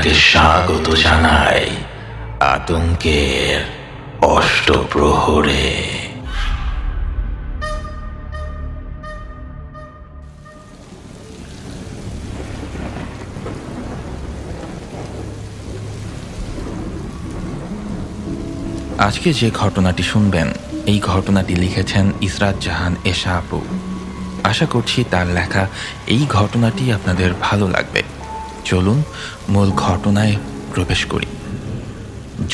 আপনাকে স্বাগত জানাই আতঙ্কের অষ্টপ্রহরে। আজকে যে ঘটনাটি শুনবেন, এই ঘটনাটি লিখেছেন ইসরাত জাহান এশা আপু। আশা করছি তার লেখা এই ঘটনাটি আপনাদের ভালো লাগবে। চলুন মূল ঘটনায় প্রবেশ করি।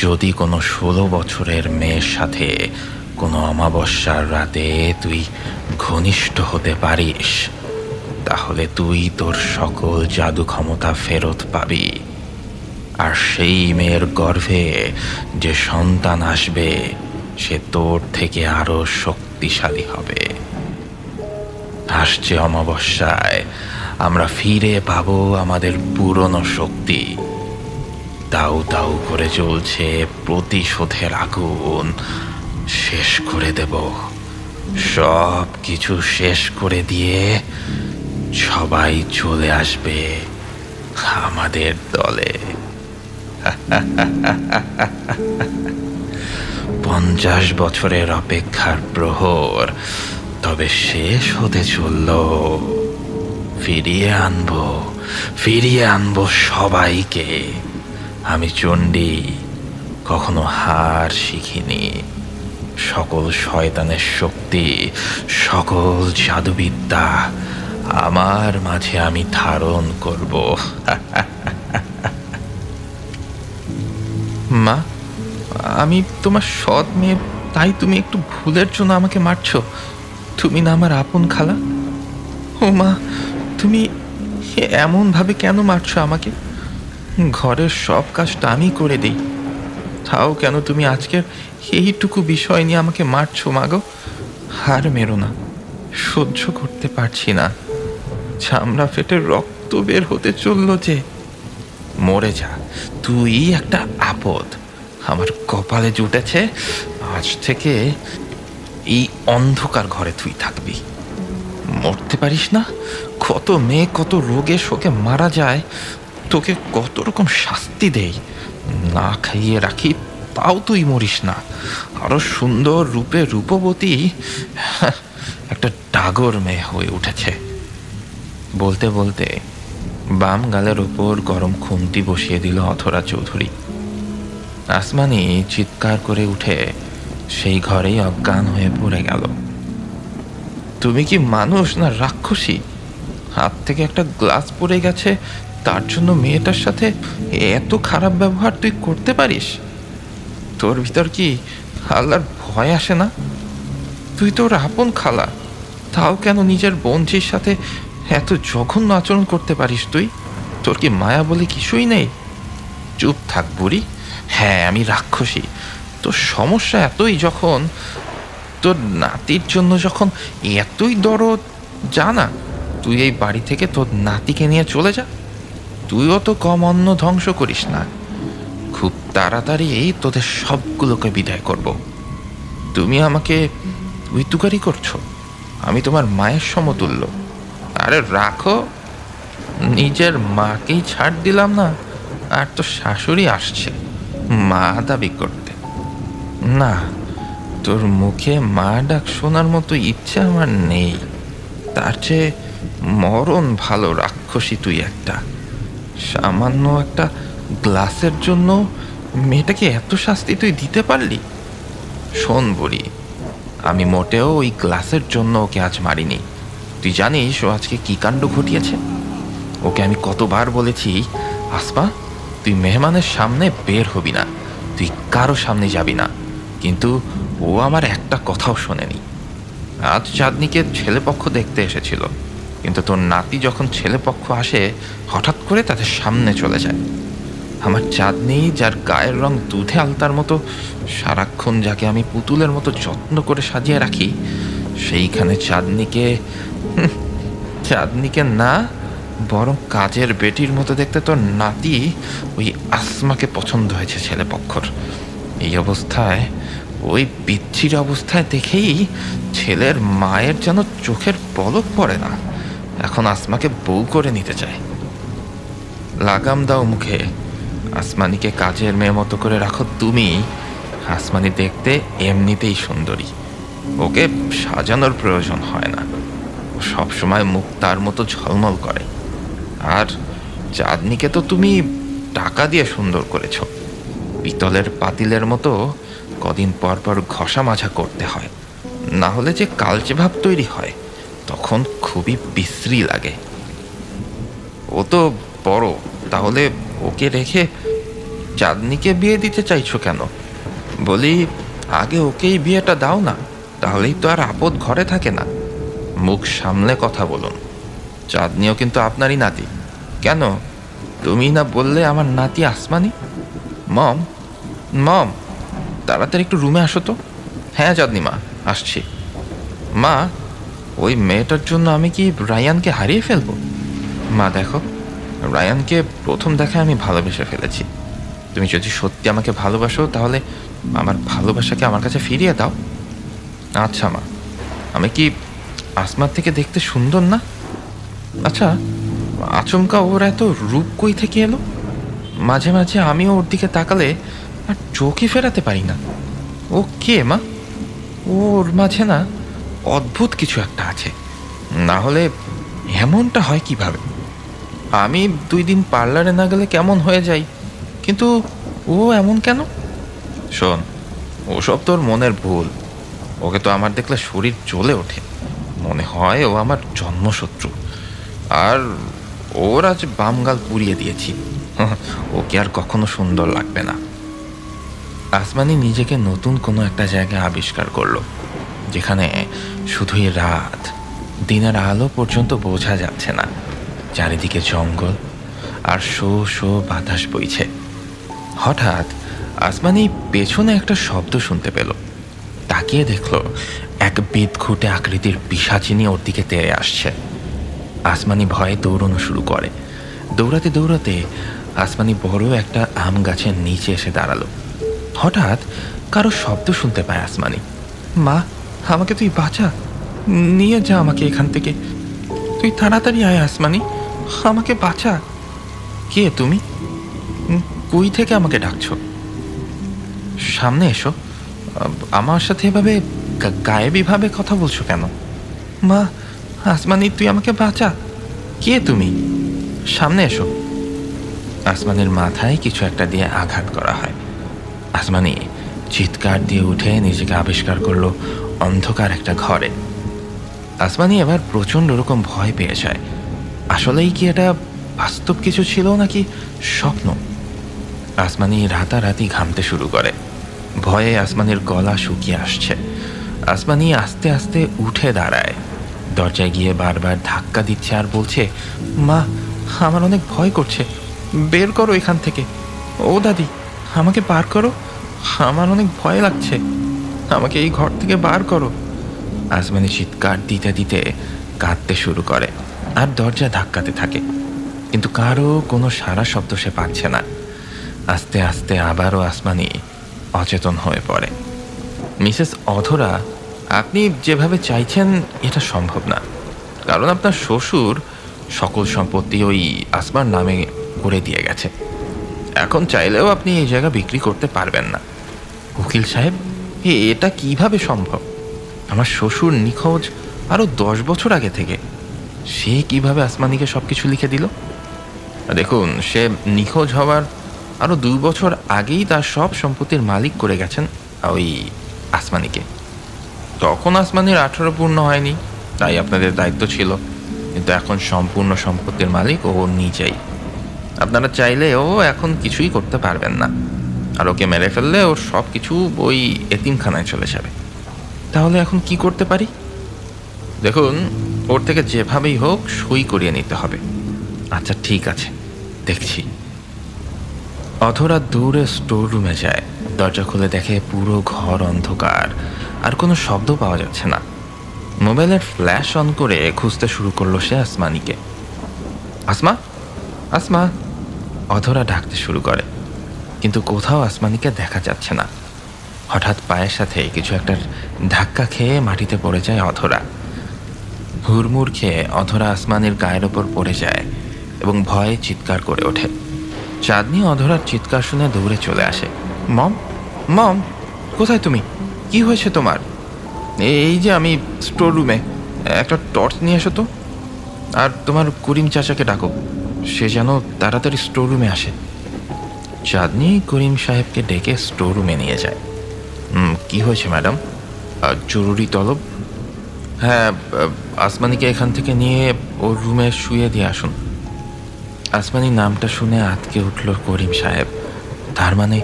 যদি কোনো 16 বছরের মেয়ের সাথে কোনো অমাবস্যার রাতে তুই ঘনিষ্ঠ হতে পারিস, তাহলে তুই তোর সকল জাদু ক্ষমতা ফেরত পাবি। আর সেই মেয়ের গর্ভে যে সন্তান আসবে, সে তোর থেকে আরো শক্তিশালী হবে। আসছে অমাবস্যায় আমরা ফিরে পাবো আমাদের পুরনো শক্তি। দাউ দাউ করে জ্বলছে প্রতিশোধের আগুন। শেষ করে দেব, সব কিছু শেষ করে দিয়ে সবাই চলে আসবে আমাদের দলে। 50 বছরের অপেক্ষার প্রহর তবে শেষ হতে চলল। ফিরিয়ে আনবো সবাইকে। আমি চণ্ডী, কখনো হার শিখিনি। সকল শয়তানের শক্তি, সকল জাদুবিদ্যা আমার মাঝে আমি ধারণ করব। মা, আমি তোমার সৎ মেয়ে, তাই তুমি একটু ভুলের জন্য আমাকে মারছো? তুমি না আমার আপন খালা? ও মা, তুমি এমন ভাবে কেন মারছো আমাকে? ঘরের সব কাজটা আমি করে দিই, তাও কেন তুমি আজকের এইটুকু বিষয় নিয়ে আমাকে মারছো মা গো? হার মেরো না, সহ্য করতে পারছি না। চামড়া ফেটে রক্ত বের হতে চললো যে। মরে যা, তুই একটা আপদ আমার কপালে জুটেছে। আজ থেকে এই অন্ধকার ঘরে তুই থাকবি। মরতে পারিস না? কত মেয়ে কত রোগে শোকে মারা যায়, তোকে কত রকম শাস্তি দেই, না খাইয়ে রাখি, তাও তুই মরিস না। আরো সুন্দর রূপে রূপবতী একটা ডাগর মেয়ে হয়ে উঠেছে। বলতে বলতে বাম গালের ওপর গরম খুন্তি বসিয়ে দিল অথরা চৌধুরী। আসমানি চিৎকার করে উঠে সেই ঘরেই অজ্ঞান হয়ে পড়ে গেল। তুমি কি মানুষ না রাক্ষসী? হাত থেকে একটা গ্লাস পড়ে গেছে, তার জন্য মেয়েটার সাথে এত খারাপ ব্যবহার তুই করতে পারিস? তোর ভিতর কি আল্লাহর ভয় আসে না? তুই তোর আপন খালা, তাও কেন নিজের বোনঝির সাথে এত জঘন্য আচরণ করতে পারিস তুই? তোর কি মায়া বলে কিছুই নেই? চুপ থাক বুড়ি। হ্যাঁ, আমি রাক্ষসী। তোর সমস্যা এতই যখন, তোর নাতির জন্য যখন এতই দরদ, জানা তুই এই বাড়ি থেকে তোর নাতিকে নিয়ে চলে যা। তুইও তো কম অন্ন ধ্বংস করিস না। খুব তাড়াতাড়ি তোদের সবগুলোকে বিদায় করব। তুমি আমাকে তুই তুকারি করছো? আমি তোমার মায়ের সমতুল্য। আরে রাখো, নিজের মাকেই ছাড় দিলাম না, আর তো শাশুড়ি আসছে মা দাবি করতে। না, তোর মুখে মা ডাক শোনার মতো ইচ্ছে আমার নেই। তার চেয়ে মরণ ভালো রাক্ষসী তুই একটা। সামান্য একটা গ্লাসের জন্য মেয়েটাকে এত শাস্তি তুই দিতে পারলি? শোন বুড়ি, আমি মোটেও ওই গ্লাসের জন্য ওকে আজ মারিনি। তুই জানিস ও আজকে কি কাণ্ড ঘটিয়েছে? ওকে আমি কতবার বলেছি, আসমা তুই মেহমানের সামনে বের হবি না, তুই কারো সামনে যাবি না, কিন্তু ও আমার একটা কথাও শোনেনি। আজ চাঁদনিকে ছেলেপক্ষ দেখতে এসেছিল, কিন্তু তোর নাতি যখন ছেলেপক্ষ আসে হঠাৎ করে তাদের সামনে চলে যায়। আমার চাঁদনি, যার গায়ের রং দুধে আলতার মতো, সারাক্ষণ যাকে আমি পুতুলের মতো যত্ন করে সাজিয়ে রাখি, সেইখানে চাঁদনিকে না, বরং কাজের বেটির মতো দেখতে তোর নাতি ওই আসমাকে পছন্দ হয়েছে ছেলেপক্ষর। এই অবস্থায়, ওই বিচ্ছির অবস্থায় দেখেই ছেলের মায়ের যেন চোখের পলক পড়ে না। এখন আসমাকে বউ করে নিতে চায়। লাগাম দাও মুখে, আসমানিকে কাজের মেয়ে মতো করে রাখো তুমি। আসমানি দেখতে এমনিতেই সুন্দরী, ওকে সাজানোর প্রয়োজন হয় না। ও সবসময় মুক্তার মতো ঝলমল করে। আর চাঁদনিকে তো তুমি টাকা দিয়ে সুন্দর করেছ। পিতলের পাতিলের মতো কদিন পর পর ঘষা মাজা করতে হয়, না হলে যে কালচে ভাব তৈরি হয় তখন খুবই বিশ্রী লাগে। ও তো বড়, তাহলে ওকে রেখে চাঁদনিকে বিয়ে দিতে চাইছো কেন? বলি, আগে ওকেই বিয়েটা দাও না, তাহলেই তো আর আপদ ঘরে থাকে না। মুখ সামলে কথা বলুন। চাঁদনিও কিন্তু আপনারই নাতি। কেন, তুমি না বললে আমার নাতি আসমানি? মম, মম, তাড়াতাড়ি একটু রুমে আসো তো। হ্যাঁ চাঁদনি মা, আসছি। মা, ওই মেয়েটার জন্য আমি কি রায়ানকে হারিয়ে ফেলবো? মা দেখো, রায়ানকে প্রথম দেখায় আমি ভালোবেসে ফেলেছি। তুমি যদি সত্যি আমাকে ভালোবাসো তাহলে আমার ভালোবাসাকে আমার কাছে ফিরিয়ে দাও। আচ্ছা মা, আমি কি আসমার থেকে দেখতে সুন্দর না? আচ্ছা, আচমকা ওর এত রূপ কই থেকে এলো? মাঝে মাঝে আমিও ওর দিকে তাকালে আর চোখই ফেরাতে পারি না। ও কে মা? ওর মাঝে না অদ্ভুত কিছু একটা আছে, না হলে এমনটা হয় কিভাবে? আমি 2 দিন পার্লারে না গেলে কেমন হয়ে যাই, কিন্তু ও এমন কেন? শোন, ওসব তোর মনের ভুল। ওকে তো আমার দেখলে শরীর জ্বলে ওঠে, মনে হয় ও আমার জন্মশত্রু। আর ওর আজ বামগাল পুড়িয়ে দিয়েছি, ওকে আর কখনো সুন্দর লাগবে না। আসমানি নিজেকে নতুন কোনো একটা জায়গায় আবিষ্কার করলো, যেখানে শুধুই রাত, দিনের আলো পর্যন্ত বোঝা যাচ্ছে না। চারিদিকে জঙ্গল আর শো শো বাতাস বইছে। হঠাৎ আসমানি পেছনে একটা শব্দ শুনতে পেল। তাকিয়ে দেখলো এক বেদঘুটে আকৃতির পিশাচিনী ওর দিকে তেড়ে আসছে। আসমানি ভয়ে দৌড়ানো শুরু করে। দৌড়াতে দৌড়াতে আসমানি বড় একটা আম গাছের নিচে এসে দাঁড়ালো। হঠাৎ কারো শব্দ শুনতে পায় আসমানি। মা, আমাকে তুই বাঁচা, নিয়ে যা আমাকে এখান থেকে। তুই তাড়াতাড়ি আয় আসমানি, আমাকে বাঁচা। কে তুমি? কই থেকে আমাকে ডাকছো? সামনে এসো। আমার সাথে এভাবে গায়েবীভাবে কথা বলছো কেন? মা, আসমানি তুই আমাকে বাঁচা। কে তুমি? সামনে এসো। আসমানের মাথায় কিছু একটা দিয়ে আঘাত করা হয়। আসমানি চিৎকার দিয়ে উঠে নিজেকে আবিষ্কার করলো অন্ধকার একটা ঘরে। আসমানি এবার প্রচণ্ড রকম ভয় পেয়ে যায়। আসলেই কি এটা বাস্তব কিছু ছিল নাকি স্বপ্ন? আসমানি রাতারাতি ঘামতে শুরু করে। ভয়ে আসমানির গলা শুকিয়ে আসছে। আসমানি আস্তে আস্তে উঠে দাঁড়ায়, দরজায় গিয়ে বারবার ধাক্কা দিচ্ছে আর বলছে, মা, আমার অনেক ভয় করছে, বের করো এখান থেকে। ও দাদি, আমাকে বার করো, আমার অনেক ভয় লাগছে, আমাকে এই ঘর থেকে বার করো। আসমানি চিৎকার দিতে দিতে কাঁদতে শুরু করে আর দরজা ধাক্কাতে থাকে, কিন্তু কারো কোনো সারা শব্দ সে পাচ্ছে না। আস্তে আস্তে আবারও আসমানি অচেতন হয়ে পড়ে। মিসেস অধরা, আপনি যেভাবে চাইছেন এটা সম্ভব না, কারণ আপনার শ্বশুর সকল সম্পত্তি ওই আসমার নামে করে দিয়ে গেছে। এখন চাইলেও আপনি এই জায়গা বিক্রি করতে পারবেন না। উকিল সাহেব, এটা কিভাবে সম্ভব? আমার শ্বশুর নিখোঁজ আরও 10 বছর আগে থেকে, সে কিভাবে আসমানিকে সব কিছু লিখে দিল? দেখুন, সে নিখোঁজ হওয়ার আরও 2 বছর আগেই তার সব সম্পত্তির মালিক করে গেছেন ওই আসমানিকে। তখন আসমানির 18 পূর্ণ হয়নি, তাই আপনাদের দায়িত্ব ছিল, কিন্তু এখন সম্পূর্ণ সম্পত্তির মালিক ও নিজেই। আপনারা চাইলেও এখন কিছুই করতে পারবেন না, আর ওকে মেরে ফেললে ওর সব কিছু ওই এতিমখানায় চলে যাবে। তাহলে এখন কি করতে পারি? দেখুন, ওর থেকে যেভাবেই হোক সই করিয়ে নিতে হবে। আচ্ছা ঠিক আছে, দেখছি। অধরা দৌড়ে স্টোর রুমে যায়। দরজা খুলে দেখে পুরো ঘর অন্ধকার, আর কোনো শব্দ পাওয়া যাচ্ছে না। মোবাইলের ফ্ল্যাশ অন করে খুঁজতে শুরু করলো সে আসমানিকে। আসমা, আসমা, অধরা ডাকতে শুরু করে, কিন্তু কোথাও আসমানিকে দেখা যাচ্ছে না। হঠাৎ পায়ের সাথে কিছু একটা ধাক্কা খেয়ে মাটিতে পড়ে যায় অধরা। হুড়মুড় খেয়ে অধরা আসমানির গায়ের ওপর পড়ে যায় এবং ভয়ে চিৎকার করে ওঠে। চাঁদনি অধরার চিৎকার শুনে দৌড়ে চলে আসে। মম, মম, কোথায় তুমি? কি হয়েছে তোমার? এই যে আমি স্টোর রুমে। একটা টর্চ নিয়ে এসো তো, আর তোমার করিম চাচাকে ডাকো, সে যেন তাড়াতাড়ি স্টোর রুমে আসে। চাঁদনি করিম সাহেবকে ডেকে স্টোর রুমে নিয়ে যায়। কি হয়েছে ম্যাডাম? জরুরি তলব। হ্যাঁ, আসমানিকে এখান থেকে নিয়ে ওর রুমে শুয়ে দিয়ে আসুন। আসমানি নামটা শুনে আঁতকে উঠল করিম সাহেব। তার মানে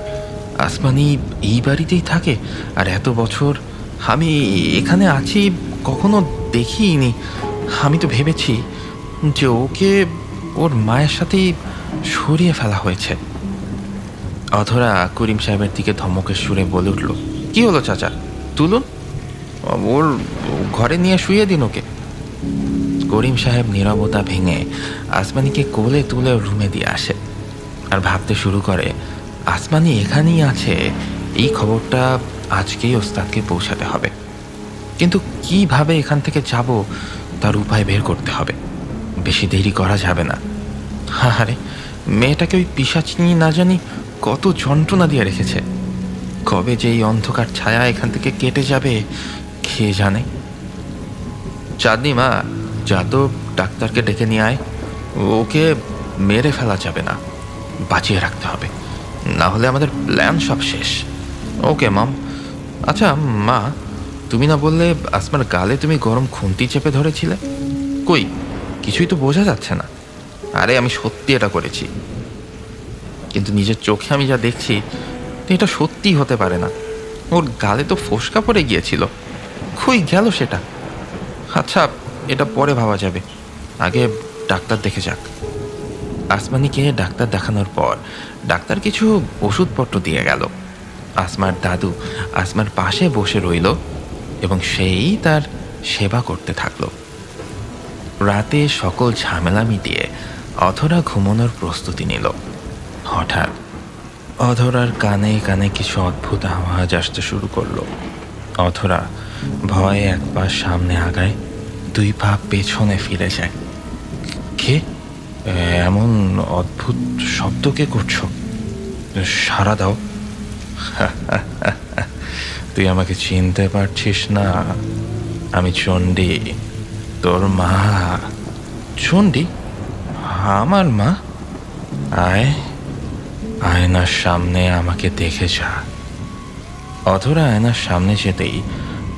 আসমানি এই বাড়িতেই থাকে, আর এত বছর আমি এখানে আছি কখনো দেখিনি। আমি তো ভেবেছি যে ওকে ওর মায়ের সাথেই সরিয়ে ফেলা হয়েছে। অধরা করিম সাহেবের দিকে ধমকের সুরে বলে উঠল, কি হলো চাচা, তুলুন ওর, ঘরে নিয়ে শুয়ে দিন ওকে। করিম সাহেব নীরবতা ভেঙে আসমানিকে কোলে তুলে রুমে দিয়ে আসে, আর ভাবতে শুরু করে আসমানি এখানেই আছে, এই খবরটা আজকেই ওস্তাদকে পৌঁছাতে হবে। কিন্তু কিভাবে এখান থেকে যাব তার উপায় বের করতে হবে, বেশি দেরি করা যাবে না। আরে মেয়েটাকে ওই পিশাচিনি না জানি কত যন্ত্রণা দিয়ে রেখেছে, কবে যে এই অন্ধকার ছায়া এখান থেকে কেটে যাবে কে জানে। চাঁদনি মা, যা তো ডাক্তারকে ডেকে নিয়ে আয়, ওকে মেরে ফেলা যাবে না, বাঁচিয়ে রাখতে হবে, না হলে আমাদের প্ল্যান সব শেষ। ওকে মম। আচ্ছা মা, তুমি না বললে আসমার গালে তুমি গরম খুন্তি চেপে ধরেছিলে? কই, কিছুই তো বোঝা যাচ্ছে না। আরে আমি সত্যি এটা করেছি, কিন্তু নিজের চোখে আমি যা দেখছি এটা সত্যি হতে পারে না। ওর গালে তো ফোসকা পড়ে গিয়েছিল, কই গেল সেটা? আচ্ছা, এটা পরে ভাবা যাবে, আগে ডাক্তার দেখে যাক। আসমানিকে ডাক্তার দেখানোর পর ডাক্তার কিছু ওষুধপত্র দিয়ে গেল। আসমার দাদু আসমার পাশে বসে রইল এবং সেই তার সেবা করতে থাকলো। রাতে সকল ঝামেলা মিটিয়ে অধরা ঘুমানোর প্রস্তুতি নিল। হঠাৎ অধরার কানে কানে কিছু অদ্ভুত আওয়াজ আসতে শুরু করলো। অধরা ভয়ে এক পা সামনে আগায়, দুই পা পেছনে ফিরে যায়। কে এমন অদ্ভুত শব্দ কে করছো? সাড়া দাও। তুই আমাকে চিনতে পারছিস না? আমি চণ্ডী, তোর মা। চণ্ডী? আমার মা? আয়, আয়নার সামনে আমাকে দেখে যা। অধরা আয়নার সামনে যেতেই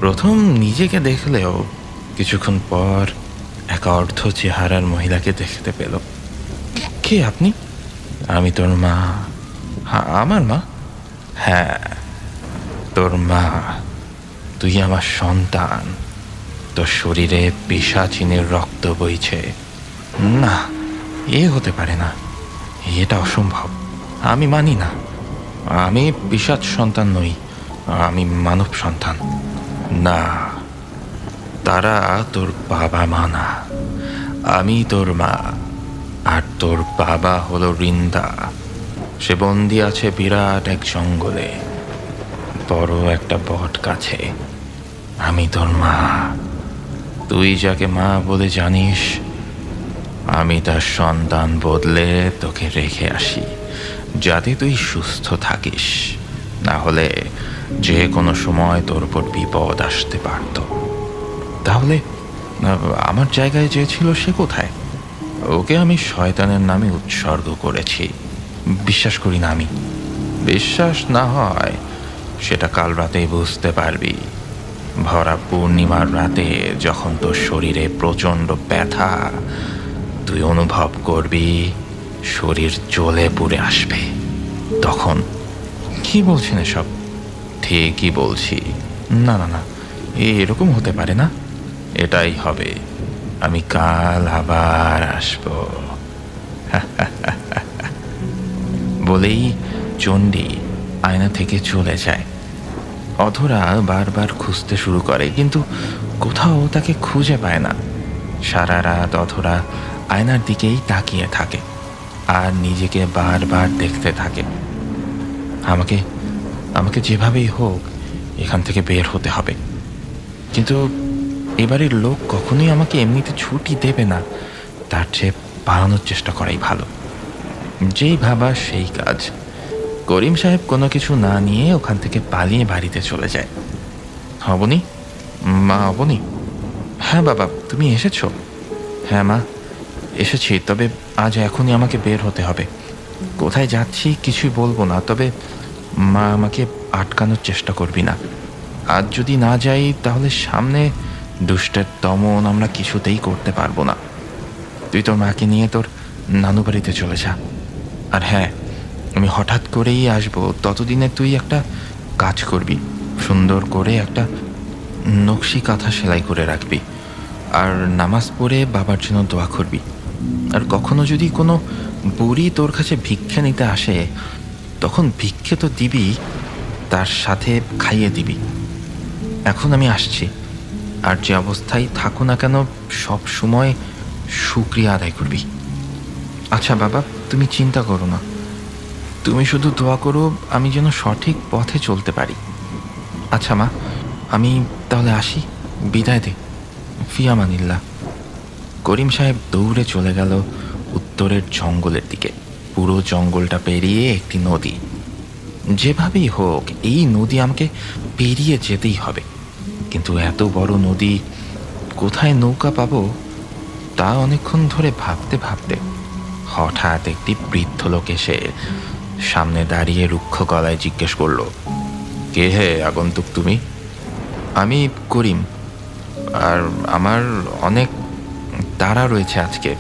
প্রথম নিজেকে দেখলেও কিছুক্ষণ পর এক অর্ধ চেহারার মহিলাকে দেখতে পেল। কে আপনি? আমি তোর মা। আমার মা? হ্যাঁ, তোর মা। তুই আমার সন্তান, তোর শরীরে পিশাচিনীর রক্ত বইছে। না, এ হতে পারে না, এটা অসম্ভব, আমি মানি না। আমি পিশাচ সন্তান নই, আমি মানব সন্তান। না, তারা তোর বাবা মা না, আমি তোর মা। আর তোর বাবা হলো রিন্দা, সে বন্দি আছে বিরাট এক জঙ্গলে, বড় একটা বট গাছে। আমি তোর মা, তুই যাকে মা বলে জানিস, আমি তার সন্তান বদলে তোকে রেখে আসি, যাতে তুই সুস্থ থাকিস, না হলে যে কোনো সময় তোর উপর বিপদ আসতে পারত। তাহলে আমার জায়গায় যে ছিল সে কোথায়? ওকে আমি শয়তানের নামে উৎসর্গ করেছি, বিশ্বাস করি না আমি। বিশ্বাস না হয় সেটা কাল রাতেই বুঝতে পারবি। ভরা পূর্ণিমার রাতে যখন তোর শরীরে প্রচণ্ড ব্যথা, তুই অনুভব করবি শরীর জ্বলে পুড়ে আসবে, তখন। কি বলছেন এসব? ঠিকই বলছি। না না না, এরকম হতে পারে না। এটাই হবে, আমি কাল আবার আসব। বলেই চণ্ডী আয়না থেকে চলে যায়। অধরা বারবার খুঁজতে শুরু করে, কিন্তু কোথাও তাকে খুঁজে পায় না। সারা রাত অধরা আয়নার দিকেই তাকিয়ে থাকে আর নিজেকে বারবার দেখতে থাকে। আমাকে আমাকে যেভাবেই হোক এখান থেকে বের হতে হবে, কিন্তু এবারের লোক কখনোই আমাকে এমনিতে ছুটি দেবে না, তার চেয়ে পালানোর চেষ্টা করাই ভালো। যেই ভাবা সেই কাজ। করিম সাহেব কোনো কিছু না নিয়ে ওখান থেকে পালিয়ে বাড়িতে চলে যায়। অবনী, মা অবনী। হ্যাঁ বাবা, তুমি এসেছো? হ্যাঁ মা, এসেছি, তবে আজ এখনই আমাকে বের হতে হবে। কোথায় যাচ্ছি কিছুই বলবো না, তবে মা আমাকে আটকানোর চেষ্টা করবি না। আজ যদি না যাই তাহলে সামনে দুষ্টের দমন আমরা কিছুতেই করতে পারবো না। তুই তোর মাকে নিয়ে তোর নানু বাড়িতে চলে যা। আর হ্যাঁ, আমি হঠাৎ করেই আসবো, ততদিনে তুই একটা কাজ করবি, সুন্দর করে একটা নকশি কাঁথা সেলাই করে রাখবি, আর নামাজ পড়ে বাবার জন্য দোয়া করবি। আর কখনো যদি কোনো বুড়ি তোর কাছে ভিক্ষে নিতে আসে, তখন ভিক্ষে তো দিবি, তার সাথে খাইয়ে দিবি। এখন আমি আসছি, আর যে অবস্থায় থাকো না কেন সব সময় শুকরিয়া আদায় করবি। আচ্ছা বাবা, তুমি চিন্তা করো না, তুমি শুধু দোয়া করো আমি যেন সঠিক পথে চলতে পারি। আচ্ছা মা, আমি তাহলে আসি, বিদায় দে। ফিয়ামানিল্লাহ। করিম সাহেব দৌড়ে চলে গেল উত্তরের জঙ্গলের দিকে। পুরো জঙ্গলটা পেরিয়ে একটি নদী। যেভাবেই হোক এই নদী আমাকে পেরিয়ে যেতেই হবে, কিন্তু এত বড় নদী কোথায় নৌকা পাবো তা অনেকক্ষণ ধরে ভাবতে ভাবতে হঠাৎ একটি বৃদ্ধ লোক এসে সামনে দাঁড়িয়ে রুক্ষ গলায় জিজ্ঞেস করল, কে হে আগন্তুক তুমি? আমি করিম, আর আমার অনেক তাড়া রয়েছে আজকে।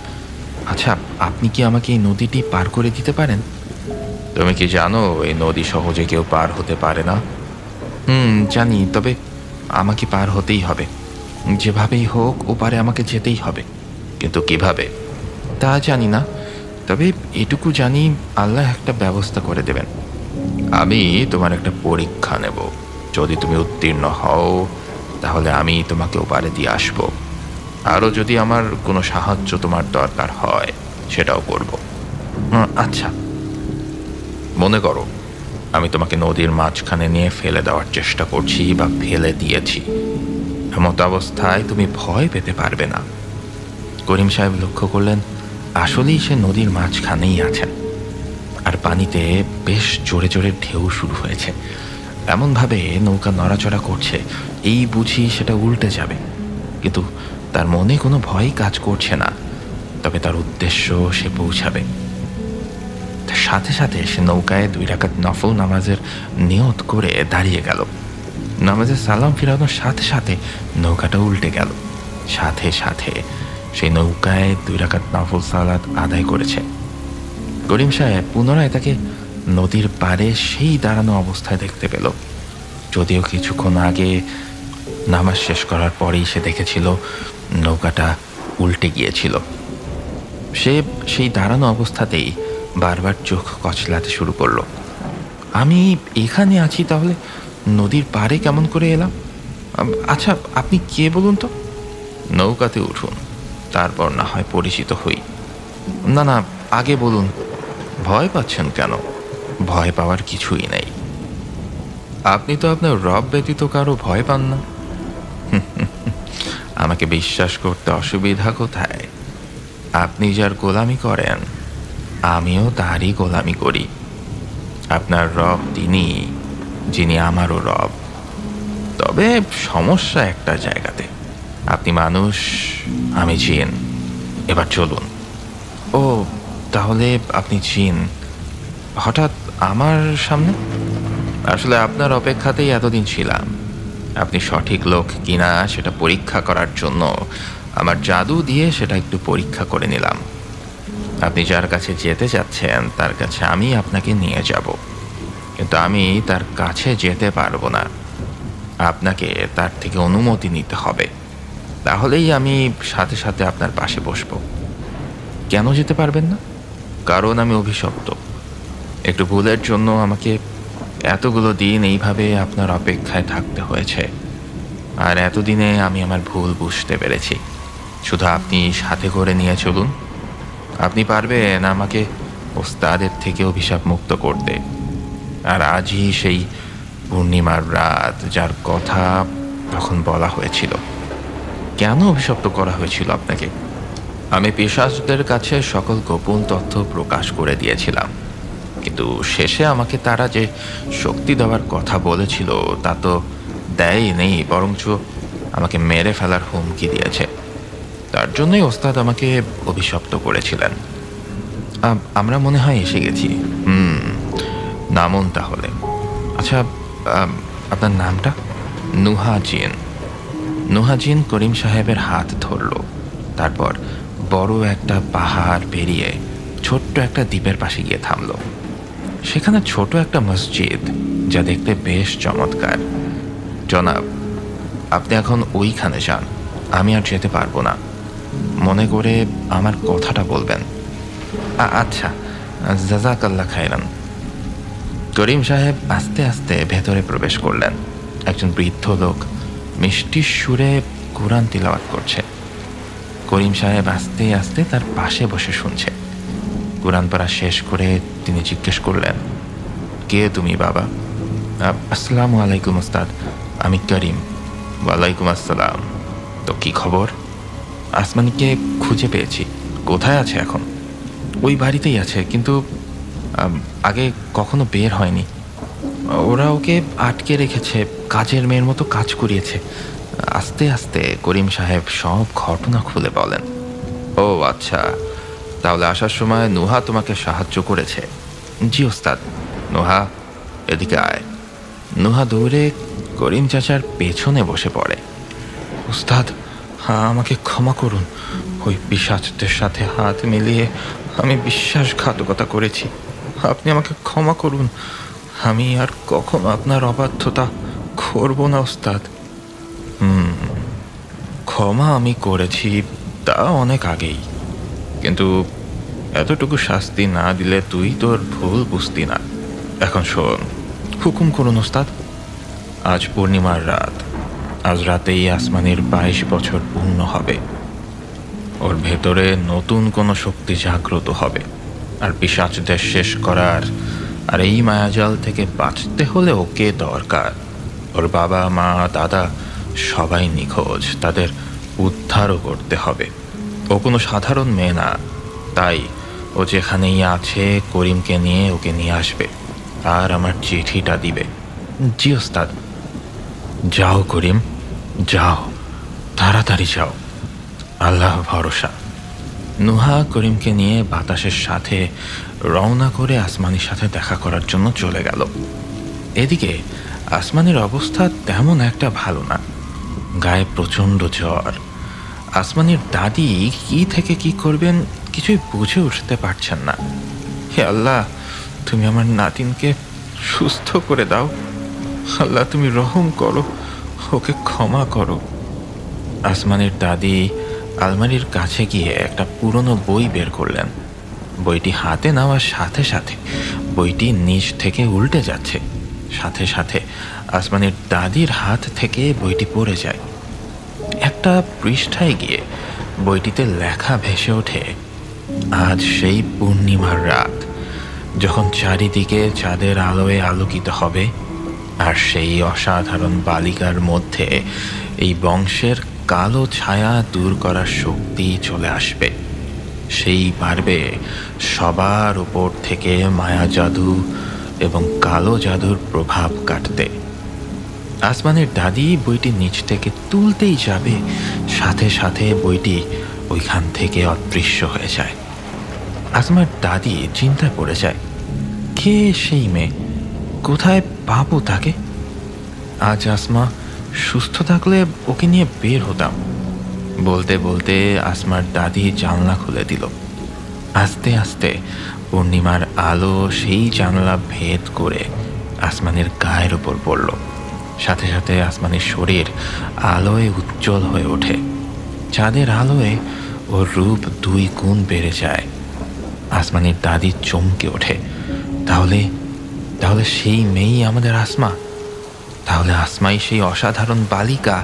আচ্ছা, আপনি কি আমাকে এই নদীটি পার করে দিতে পারেন? তুমি কি জানো এই নদী সহজে কেউ পার হতে পারে না? জানি, তবে আমাকে পার হতেই হবে। যেভাবেই হোক ওপারে আমাকে যেতেই হবে, কিন্তু কিভাবে তা জানি না। তবে এটুকু জানি আল্লাহ একটা ব্যবস্থা করে দেবেন। আমি তোমার একটা পরীক্ষা নেব, যদি তুমি উত্তীর্ণ হও তাহলে আমি তোমাকে ওপারে দিয়ে আসব। আরও যদি আমার কোনো সাহায্য তোমার দরকার হয় সেটাও করব। আচ্ছা, মনে করো আমি তোমাকে নদীর মাঝখানে নিয়ে ফেলে দেওয়ার চেষ্টা করছি বা ফেলে দিয়েছি। এমত অবস্থায় তুমি ভয় পেতে পারবে না। করিম সাহেব লক্ষ্য করলেন আসলেই সে নদীর মাঝখানেই আছেন, আর পানিতে বেশ জোরে জোরে ঢেউ শুরু হয়েছে। এমনভাবে নৌকা নড়াচড়া করছে এই বুঝি সেটা উল্টে যাবে, কিন্তু তার মনে কোনো ভয় কাজ করছে না। তবে তার উদ্দেশ্য সে পৌঁছাবে। সাথে সাথে সে নৌকায় 2 রাকাত নফল নামাজের নিয়ত করে দাঁড়িয়ে গেল। নামাজের সালাম ফিরানোর সাথে সাথে নৌকাটা উল্টে গেল। সাথে সাথে সেই নৌকায় 2 রাকাত নফল সালাত আদায় করেছে। করিম সাহেব পুনরায় তাকে নদীর পাড়ে সেই দাঁড়ানো অবস্থায় দেখতে পেল। যদিও কিছুক্ষণ আগে নামাজ শেষ করার পরেই সে দেখেছিল নৌকাটা উল্টে গিয়েছিল। সে সেই দাঁড়ানো অবস্থাতেই বারবার চোখ কচলাতে শুরু করলো। আমি এখানে আছি, তাহলে নদীর পাড়ে কেমন করে এলাম? আচ্ছা, আপনি কে বলুন তো? নৌকাতে উঠুন, তারপর না হয় পরিচিত হই। না না, আগে বলুন। ভয় পাচ্ছেন কেন? ভয় পাওয়ার কিছুই নেই। আপনি তো আপনার রব ব্যতীত কারো ভয় পান না। আমাকে বিশ্বাস করতে অসুবিধা কোথায়? আপনি যার গোলামি করেন আমিও তারই গোলামি করি। আপনার রব তিনি, যিনি আমারও রব। তবে সমস্যা একটা জায়গাতে, আপনি মানুষ, আমি জিন। এবার চলুন। ও, তাহলে আপনি জিন হঠাৎ আমার সামনে? আসলে আপনার অপেক্ষাতেই এতদিন ছিলাম। আপনি সঠিক লোক কিনা সেটা পরীক্ষা করার জন্য আমার জাদু দিয়ে সেটা একটু পরীক্ষা করে নিলাম। আপনি যার কাছে যেতে চাচ্ছেন তার কাছে আমি আপনাকে নিয়ে যাব, কিন্তু আমি তার কাছে যেতে পারবো না। আপনাকে তার থেকে অনুমতি নিতে হবে, তাহলেই আমি সাথে সাথে আপনার পাশে বসব। কেন যেতে পারবেন না? কারণ আমি অভিশপ্ত। একটু ভুলের জন্য আমাকে এতগুলো দিন এইভাবে আপনার অপেক্ষায় থাকতে হয়েছে, আর এতদিনে আমি আমার ভুল বুঝতে পেরেছি। শুধু আপনি সাথে করে নিয়ে চলুন। আপনি পারবেন আমাকে ওস্তাদের থেকে অভিশাপ মুক্ত করতে। আর আজই সেই পূর্ণিমার রাত যার কথা তখন বলা হয়েছিল। কেন অভিশপ্ত করা হয়েছিল আপনাকে? আমি পিশাচদের কাছে সকল গোপন তথ্য প্রকাশ করে দিয়েছিলাম, কিন্তু শেষে আমাকে তারা যে শক্তি দেওয়ার কথা বলেছিল তা তো দেয়নি, বরঞ্চ আমাকে মেরে ফেলার হুমকি দিয়েছে। তার জন্যই ওস্তাদ আমাকে অভিশপ্ত করেছিলেন। আমরা মনে হয় এসে গেছি। নামুন তাহলে। আচ্ছা, আপনার নামটা? নুহাজিন। নুহাজিন করিম সাহেবের হাত ধরল। তারপর বড় একটা পাহাড় পেরিয়ে ছোট্ট একটা দ্বীপের পাশে গিয়ে থামল। সেখানে ছোট একটা মসজিদ, যা দেখতে বেশ চমৎকার। জনাব, আপনি এখন ওইখানে যান, আমি আর যেতে পারবো না। মনে করে আমার কথাটা বলবেন। আচ্ছা, জাজাকাল্লাহ খায়রান। করিম সাহেব আস্তে আস্তে ভেতরে প্রবেশ করলেন। একজন বৃদ্ধ লোক মিষ্টি সুরে কোরআন তিলাওয়াত করছে। করিম সাহেব আস্তে আস্তে তার পাশে বসে শুনছে। কোরআন পড়া শেষ করে তিনি জিজ্ঞেস করলেন, কে তুমি বাবা? আসসালামু আলাইকুম ওস্তাদ, আমি করিম। ওয়ালাইকুম আসসালাম। তো কি খবর? আসমানিকে খুঁজে পেয়েছি। কোথায় আছে এখন? ওই বাড়িতেই আছে, কিন্তু আগে কখনো বের হয়নি। ওরা ওকে আটকে রেখেছে, কাজের মেয়ের মতো কাজ করিয়েছে। আস্তে আস্তে করিম সাহেব সব ঘটনা খুলে বলেন। ও আচ্ছা, তাহলে আসার সময় নুহা তোমাকে সাহায্য করেছে? জি ওস্তাদ। নুহা, এদিকে আয়। নুহা দৌড়ে করিম চাচার পেছনে বসে পড়ে। ওস্তাদ, আমাকে ক্ষমা করুন। ওই পিশাচদের সাথে হাত মিলিয়ে আমি বিশ্বাসঘাতকতা করেছি। আপনি আমাকে ক্ষমা করুন। আমি আর কখনো আপনার অবাধ্যতা করব না ওস্তাদ। ক্ষমা আমি করেছি, তা অনেক আগেই, কিন্তু এতটুকু শাস্তি না দিলে তুই তোর ভুল বুঝতি না। এখন শোন, হুকুম করুন ওস্তাদ। আজ পূর্ণিমার রাত। আজ রাতেই আসমানের 22 বছর পূর্ণ হবে। ওর ভেতরে নতুন কোনো শক্তি জাগ্রত হবে, আর পিশাচদের শেষ করার আর এই মায়াজাল থেকে বাঁচতে হলে ওকে দরকার। ওর বাবা মা দাদা সবাই নিখোঁজ, তাদের উদ্ধারও করতে হবে। ও কোনো সাধারণ মেয়ে না, তাই ও যেখানেই আছে করিমকে নিয়ে ওকে নিয়ে আসবে আর আমার চিঠিটা দিবে। জি ওস্তাদ। যাও করিম, যাও, তাড়াতাড়ি যাও, আল্লাহ ভরসা। নুহা করিমকে নিয়ে বাতাসের সাথে রওনা করে আসমানির সাথে দেখা করার জন্য চলে গেল। এদিকে আসমানির অবস্থা তেমন একটা ভালো না, গায়ে প্রচণ্ড জ্বর। আসমানির দাদি কি থেকে কি করবেন কিছুই বুঝে উঠতে পারছেন না। হে আল্লাহ, তুমি আমার নাতিনকে সুস্থ করে দাও। আল্লাহ, তুমি রহম করো, ওকে ক্ষমা করো। আসমানির দাদি আলমারির কাছে গিয়ে একটা পুরনো বই বের করলেন। বইটি হাতে নেওয়ার সাথে সাথে বইটি নিচ থেকে উল্টে যাচ্ছে। সাথে সাথে আসমানির দাদির হাত থেকে বইটি পড়ে যায়। একটা পৃষ্ঠায় গিয়ে বইটিতে লেখা ভেসে ওঠে, আজ সেই পূর্ণিমার রাত, যখন চারিদিকে চাঁদের আলোয় আলোকিত হবে, আর সেই অসাধারণ বালিকার মধ্যে এই বংশের কালো ছায়া দূর করার শক্তি চলে আসবে। সেই পারবে সবার উপর থেকে মায়া জাদু এবং কালো জাদুর প্রভাব কাটতে। আসমানের দাদি বইটি নিচ থেকে তুলতেই যাবে, সাথে সাথে বইটি ওইখান থেকে অদৃশ্য হয়ে যায়। আসমার দাদি চিন্তায় পড়ে যায়, কে সেই মেয়ে, কোথায় পাবো তাকে? আজ আসমা সুস্থ থাকলে ওকে নিয়ে বের হতাম। বলতে বলতে আসমার দাদি জানলা খুলে দিল। আস্তে আস্তে পূর্ণিমার আলো সেই জানলা ভেদ করে আসমানের গায়ের উপর পড়ল। সাথে সাথে আসমানের শরীর আলোয় উজ্জ্বল হয়ে ওঠে। চাঁদের আলোয় ওর রূপ 2 গুণ বেড়ে যায়। আসমানের দাদি চমকে ওঠে, তাহলে তাহলে সেই মেয়েই আমাদের আসমা। তাহলে আসমাই সেই অসাধারণ বালিকা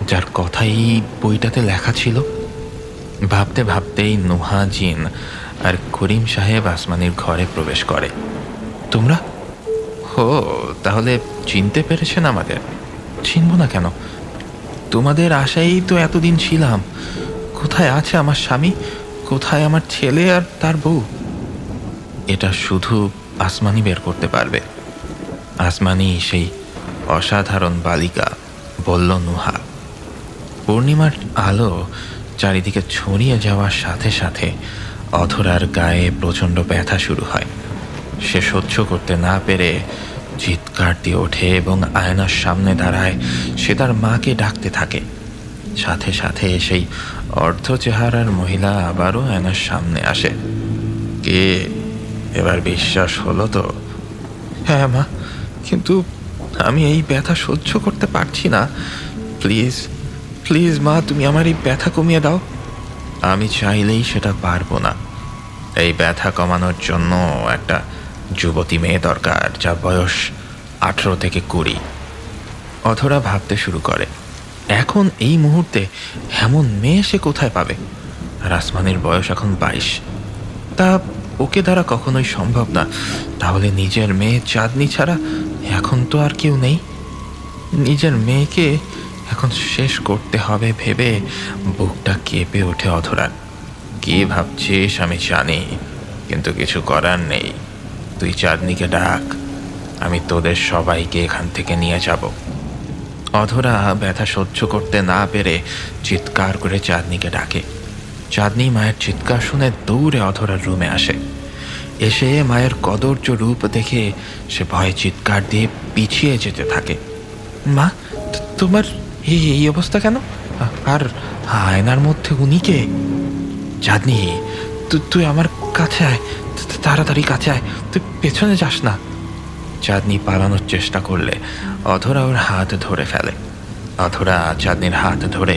যার কথাই বইটাতে লেখা ছিল। ভাবতে ভাবতেই নুহাজিন আর করিম সাহেব আসমানির ঘরে প্রবেশ করে। তোমরা? হো, তাহলে চিনতে পেরেছেন আমাদের? চিনব না কেন? তোমাদের আশাই তো এতদিন ছিলাম। কোথায় আছে আমার স্বামী? কোথায় আমার ছেলে আর তার বউ? এটা শুধু আসমানি বের করতে পারবে। আসমানি সেই অসাধারণ বালিকা, বলল নুহা। পূর্ণিমার আলো চারিদিকে ছড়িয়ে যাওয়ার সাথে সাথে অধরার গায়ে প্রচণ্ড ব্যথা শুরু হয়। সে সহ্য করতে না পেরে চিৎকার দিয়ে ওঠে এবং আয়নার সামনে দাঁড়ায়। সে তার মাকে ডাকতে থাকে। সাথে সাথে সেই অর্ধ চেহারার মহিলা আবারও আয়নার সামনে আসে। কে? এবার বিশ্বাস হলো তো? হ্যাঁ মা, কিন্তু আমি এই ব্যথা সহ্য করতে পারছি না। প্লিজ প্লিজ মা, তুমি আমার এই ব্যথা কমিয়ে দাও। আমি চাইলেই সেটা পারবো না। এই ব্যথা কমানোর জন্য একটা যুবতী মেয়ে দরকার, যার বয়স 18 থেকে 20। অধরা ভাবতে শুরু করে, এখন এই মুহূর্তে এমন মেয়ে সে কোথায় পাবে? আর আসমানের বয়স এখন 22। তা ওকে দ্বারা কখনোই সম্ভব না। তাহলে নিজের মেয়ে চাঁদনি ছাড়া এখন তো আর কেউ নেই। নিজের মেয়েকে এখন শেষ করতে হবে ভেবে বুকটা কেঁপে ওঠে অধরার। কি ভাবছিস আমি জানি, কিন্তু কিছু করার নেই। তুই চাঁদনিকে ডাক, আমি তোদের সবাইকে এখান থেকে নিয়ে যাব। অধরা ব্যথা সহ্য করতে না পেরে চিৎকার করে চাঁদনিকে ডাকে। চাঁদনি মায়ের চিৎকার শুনে দৌড়ে অধরার রুমে আসে। এসে মায়ের কদর্য রূপ দেখে সে ভয়ে চিৎকার দিয়ে পিছিয়ে যেতে থাকে। মা, তোমার এই অবস্থা কেন? আর আয়নার মধ্যে উনি কে? চাঁদনি, তুই আমার কাছে আয়, তাড়াতাড়ি কাছে আয়, তুই পেছনে যাস না। চাঁদনি পালানোর চেষ্টা করলে অধরা ওর হাত ধরে ফেলে। অধরা চাঁদনির হাত ধরে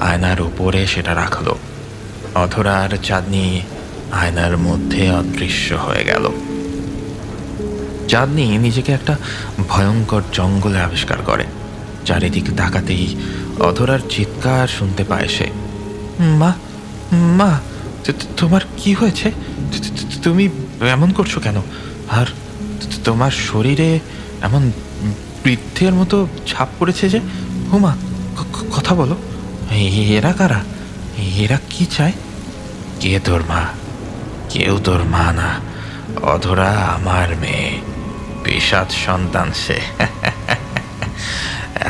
আয়নার উপরে সেটা রাখলো। অধরা আর চাঁদনি আয়নার মধ্যে অদৃশ্য হয়ে গেল। চাঁদনি নিজেকে একটা ভয়ঙ্কর জঙ্গলে আবিষ্কার করে। চারিদিকে তাকাতেই অধরার চিৎকার শুনতে পায় সে। মা, মা, তোমার কি হয়েছে? তুমি এমন করছো কেন? আর তোমার শরীরে এমন বৃদ্ধের মতো ছাপ পড়েছে যে। হুমা, কথা বলো। এরা কারা? এরা কি চায়? কে তোর মা? কেউ তোর মা না, অধরা আমার মেয়ে, পিশাচ সন্তান সে।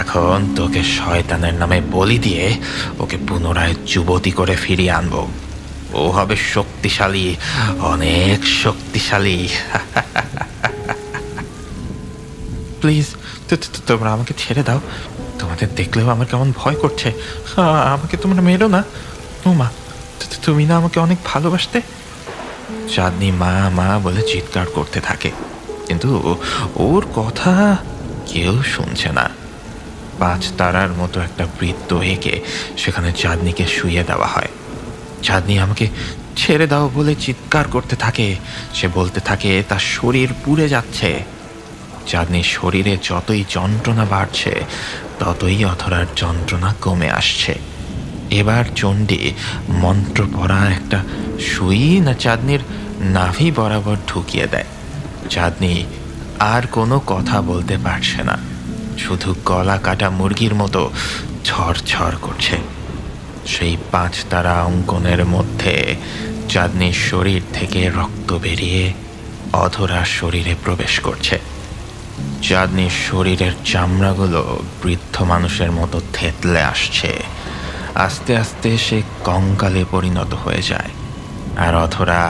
এখন তোকে শয়তানের নামে বলি দিয়ে ওকে পুনরায় যুবতী করে ফিরিয়ে আনবো। ও হবে শক্তিশালী, অনেক শক্তিশালী। প্লিজ তোমরা আমাকে ছেড়ে দাও। তোমাদের দেখলেও আমার কেমন ভয় করছে। আমাকে তোমরা মেরো না। ও মা, তুমি না আমাকে অনেক ভালোবাসতে। চাঁদনি মা মা বলে চিৎকার করতে থাকে, কিন্তু ওর কথা কেউ শুনছে না। 5 তারার মতো একটা বৃত্ত এঁকে সেখানে চাঁদনিকে শুইয়ে দেওয়া হয়। চাঁদনি আমাকে ছেড়ে দাও বলে চিৎকার করতে থাকে। সে বলতে থাকে তার শরীর পুড়ে যাচ্ছে। চাঁদনির শরীরে যতই যন্ত্রণা বাড়ছে ততই অধরার যন্ত্রণা কমে আসছে। এবার চণ্ডী মন্ত্র পড়া একটা সুই না চাঁদনির নাভি বরাবর ঢুকিয়ে দেয়। চাঁদনি আর কোনো কথা বলতে পারছে না, শুধু গলা কাটা মুরগির মতো ঝরঝর করছে। সেই 5 তারা অঙ্কনের মধ্যে চাঁদনির শরীর থেকে রক্ত বেরিয়ে অধরার শরীরে প্রবেশ করছে। চাঁদনির শরীরের চামড়াগুলো বৃদ্ধ মানুষের মতো থেতলে আসছে। আস্তে আস্তে সে কঙ্কালে পরিণত হয়ে যায়, আর অধরা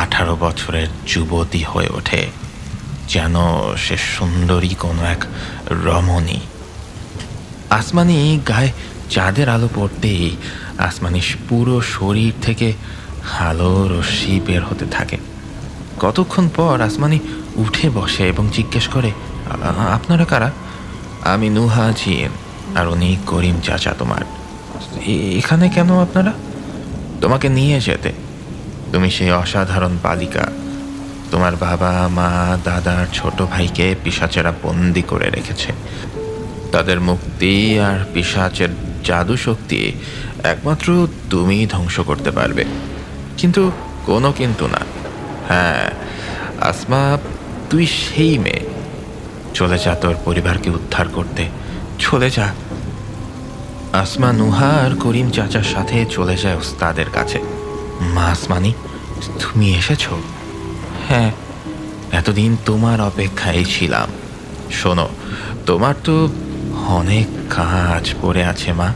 18 বছরের যুবতী হয়ে ওঠে, যেন সে সুন্দরী কোনো এক রমণী। আসমানি গায়ে চাঁদের আলো পড়তেই আসমানি পুরো শরীর থেকে আলো রশ্মি বের হতে থাকে। কতক্ষণ পর আসমানি উঠে বসে এবং জিজ্ঞেস করে, আপনারা কারা? আমি নুহা জিন, আর উনি করিম চাচা তোমার। এখানে কেন আপনারা? তোমাকে নিয়ে যেতে। তুমি সেই অসাধারণ বালিকা। তোমার বাবা মা দাদার ছোট ভাইকে পিশাচেরা বন্দি করে রেখেছে। তাদের মুক্তি আর পিশাচের জাদু শক্তি একমাত্র তুমিই ধ্বংস করতে পারবে। কিন্তু কোনো কিন্তু না। হ্যাঁ আসমা, তুই সেই মেয়ে। চলে যা তোর পরিবারকে উদ্ধার করতে, চলে যা। আসমা নুহা আর করিম চাচার সাথে চলে যায় ওস্তাদের কাছে। মাস মানি, তুমি এসেছো? হ্যাঁ, এতদিন তোমার অপেক্ষায় ছিলাম। শোনো, তোমার তো অনেক কাজ পড়ে আছে মা।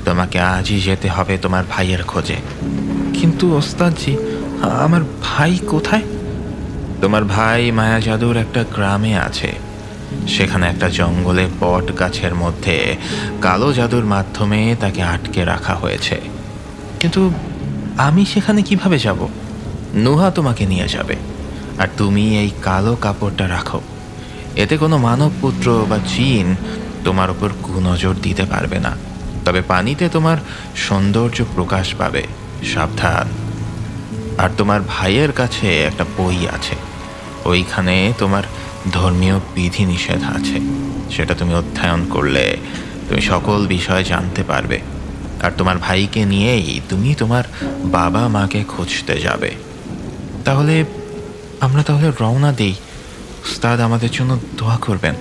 তোমাকে আজই যেতে হবে তোমার ভাইয়ের খোঁজে। কিন্তু ওস্তাদজি, আমার ভাই কোথায়? তোমার ভাই মায়া জাদুর একটা গ্রামে আছে। সেখানে একটা জঙ্গলে বট গাছের মধ্যে কালো জাদুর মাধ্যমে তাকে আটকে রাখা হয়েছে। কিন্তু আমি সেখানে কিভাবে যাব? নুহা তোমাকে নিয়ে যাবে। আর তুমি এই কালো কাপড়টা রাখো। এতে কোনো মানব পুত্র বা জিন তোমার উপর কুনজর দিতে পারবে না। তবে পানিতে তোমার সৌন্দর্য প্রকাশ পাবে, সাবধান। আর তোমার ভাইয়ের কাছে একটা বই আছে, ওইখানে তোমার ধর্মীয় বিধিনিষেধ আছে। সেটা তুমি অধ্যয়ন করলে তুমি সকল বিষয় জানতে পারবে। আর তোমার ভাইকে নিয়েই তুমি তোমার বাবা মাকে খুঁজতে যাবে। তাহলে আমরা রওনা দিই। উস্তাদ আমাদের জন্য দোয়া করবেন।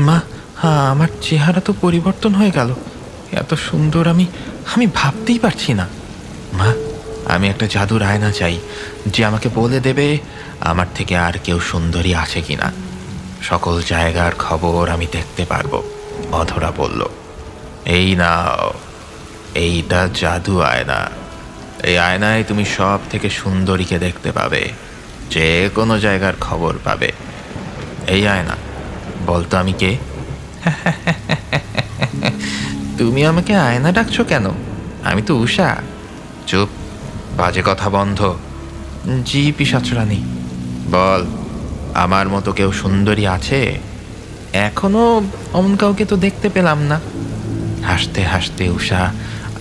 মা, হ্যাঁ, আমার চেহারা তো পরিবর্তন হয়ে গেল। এত সুন্দর আমি ভাবতেই পারছি না। মা, আমি একটা জাদুর আয়না চাই, যে আমাকে বলে দেবে আমার থেকে আর কেউ সুন্দরী আছে কিনা। সকল জায়গার খবর আমি দেখতে পারবো। অধরা বলল, এই নাও, এইটা জাদু আয়না। এই আয়নায় তুমি সব থেকে সুন্দরীকে দেখতে পাবে, যে কোনো জায়গার খবর পাবে। এই আয়না, বলতো আমি কে? তুমি আমাকে আয়না ডাকছো কেন? আমি তো উষা। চুপ, বাজে কথা বন্ধ। জি পিশাচরানী। বল, আমার মতো কেউ সুন্দরী আছে? এখনো অমন কাউকে তো দেখতে পেলাম না। হাসতে হাসতে উষা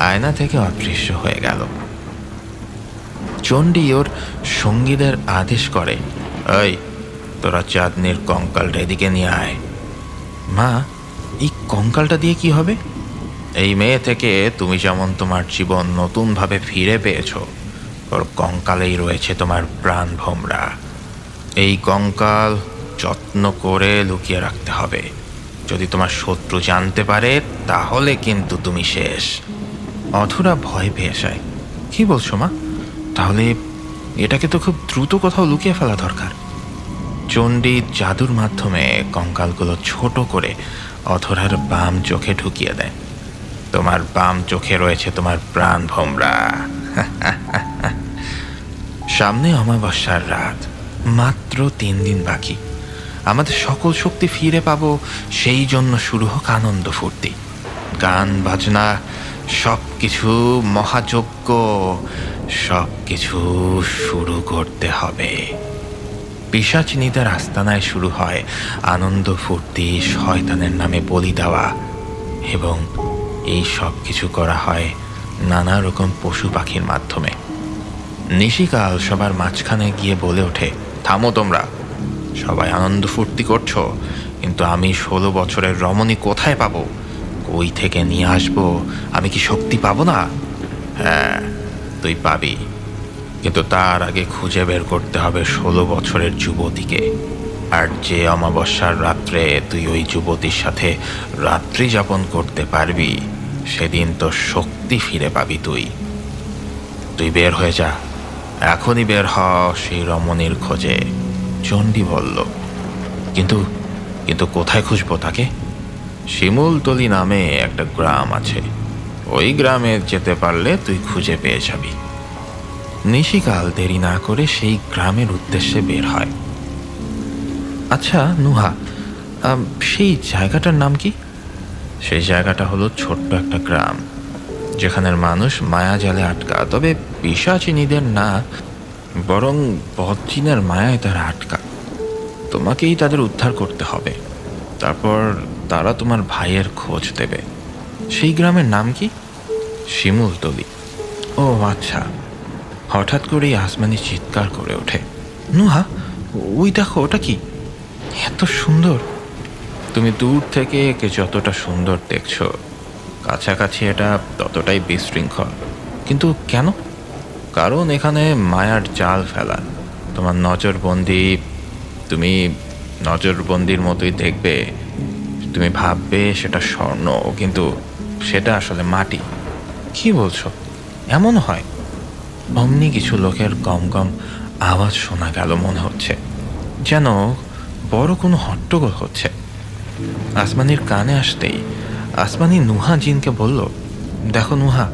আয়না থেকে অদৃশ্য হয়ে গেল। চণ্ডী ওর সঙ্গীদের আদেশ করে, এই তোরা চাঁদনির কঙ্কালটা এদিকে নিয়ে আয়। মা, এই কঙ্কালটা দিয়ে কি হবে? এই মেয়ে থেকে তুমি যেমন তোমার জীবন নতুনভাবে ফিরে পেয়েছো, ওর কঙ্কালেই রয়েছে তোমার প্রাণ ভোমরা। এই কঙ্কাল যত্ন করে লুকিয়ে রাখতে হবে। যদি তোমার শত্রু জানতে পারে তাহলে কিন্তু তুমি শেষ। অধরা ভয় পেয়ে যায়। কি বলছো মা? তাহলে এটাকে তো খুব দ্রুত কোথাও লুকিয়ে ফেলা দরকার। চণ্ডী জাদুর মাধ্যমে কঙ্কালগুলো ছোট করে অধরার বাম চোখে ঢুকিয়ে দেয়। তোমার বাম চোখে রয়েছে তোমার প্রাণ ভোমরা। সামনে অমাবস্যার রাত, মাত্র 3 দিন বাকি। আমাদের সকল শক্তি ফিরে পাবো, সেই জন্য শুরু হোক আনন্দ ফুর্তি, গান বাজনা, সব কিছু মহাযজ্ঞ, সব কিছু শুরু করতে হবে। পিশাচিনীদের আস্তানায় শুরু হয় আনন্দ ফুর্তি, শয়তানের নামে বলি দেওয়া, এবং এই সব কিছু করা হয় নানা রকম পশু পাখির মাধ্যমে। নিশিকাল সবার মাঝখানে গিয়ে বলে ওঠে, থামো তোমরা, সবাই আনন্দ ফুর্তি করছো, কিন্তু আমি 16 বছরের রমণী কোথায় পাবো? কই থেকে নিয়ে আসবো? আমি কি শক্তি পাবো না? হ্যাঁ, তুই পাবি, কিন্তু তার আগে খুঁজে বের করতে হবে 16 বছরের যুবতীকে। আর যে অমাবস্যার রাত্রে তুই ওই যুবতীর সাথে রাত্রি যাপন করতে পারবি, সেদিন তোর শক্তি ফিরে পাবি। তুই বের হয়ে যা, এখনই বের হ সেই রমণীর খোঁজে। চণ্ডী বলল, কিন্তু কিন্তু কোথায় খুঁজবো তাকে? শিমুলতলি নামে একটা গ্রাম আছে, ওই গ্রামে যেতে পারলে তুই খুঁজে পেয়ে যাবি। নিশিকাল দেরি না করে সেই গ্রামের উদ্দেশ্যে বের হয়। আচ্ছা নুহা, সেই জায়গাটার নাম কি? সেই জায়গাটা হলো ছোট্ট একটা গ্রাম, যেখানের মানুষ মায়াজালে আটকা। তবে পিশাচিনীদের না, বরং বজ্জিনের মায়ায় তারা আটকা। তোমাকেই তাদের উদ্ধার করতে হবে, তারপর তারা তোমার ভাইয়ের খোঁজ দেবে। সেই গ্রামের নাম কি? শিমুলতলি। ও আচ্ছা। হঠাৎ করেই আসমানি চিৎকার করে ওঠে, নুহা, ওই দেখো, ওটা কি এত সুন্দর! তুমি দূর থেকে একে যতটা সুন্দর দেখছো, কাছাকাছি এটা ততটাই বিশৃঙ্খল। কিন্তু কেন? কারণ এখানে মায়ার জাল ফেলা। তোমার তুমি নজরবন্দির মতোই দেখবে। তুমি ভাববে সেটা স্বর্ণ, কিন্তু সেটা আসলে মাটি। কি বলছো? এমন হয়? অমনি কিছু লোকের গম গম আওয়াজ শোনা গেল, মনে হচ্ছে যেন বড় কোনো হট্টগোল হচ্ছে। আসমানির কানে আসতেই আসমানি নুহা জিনকে বলল, দেখো নুহা,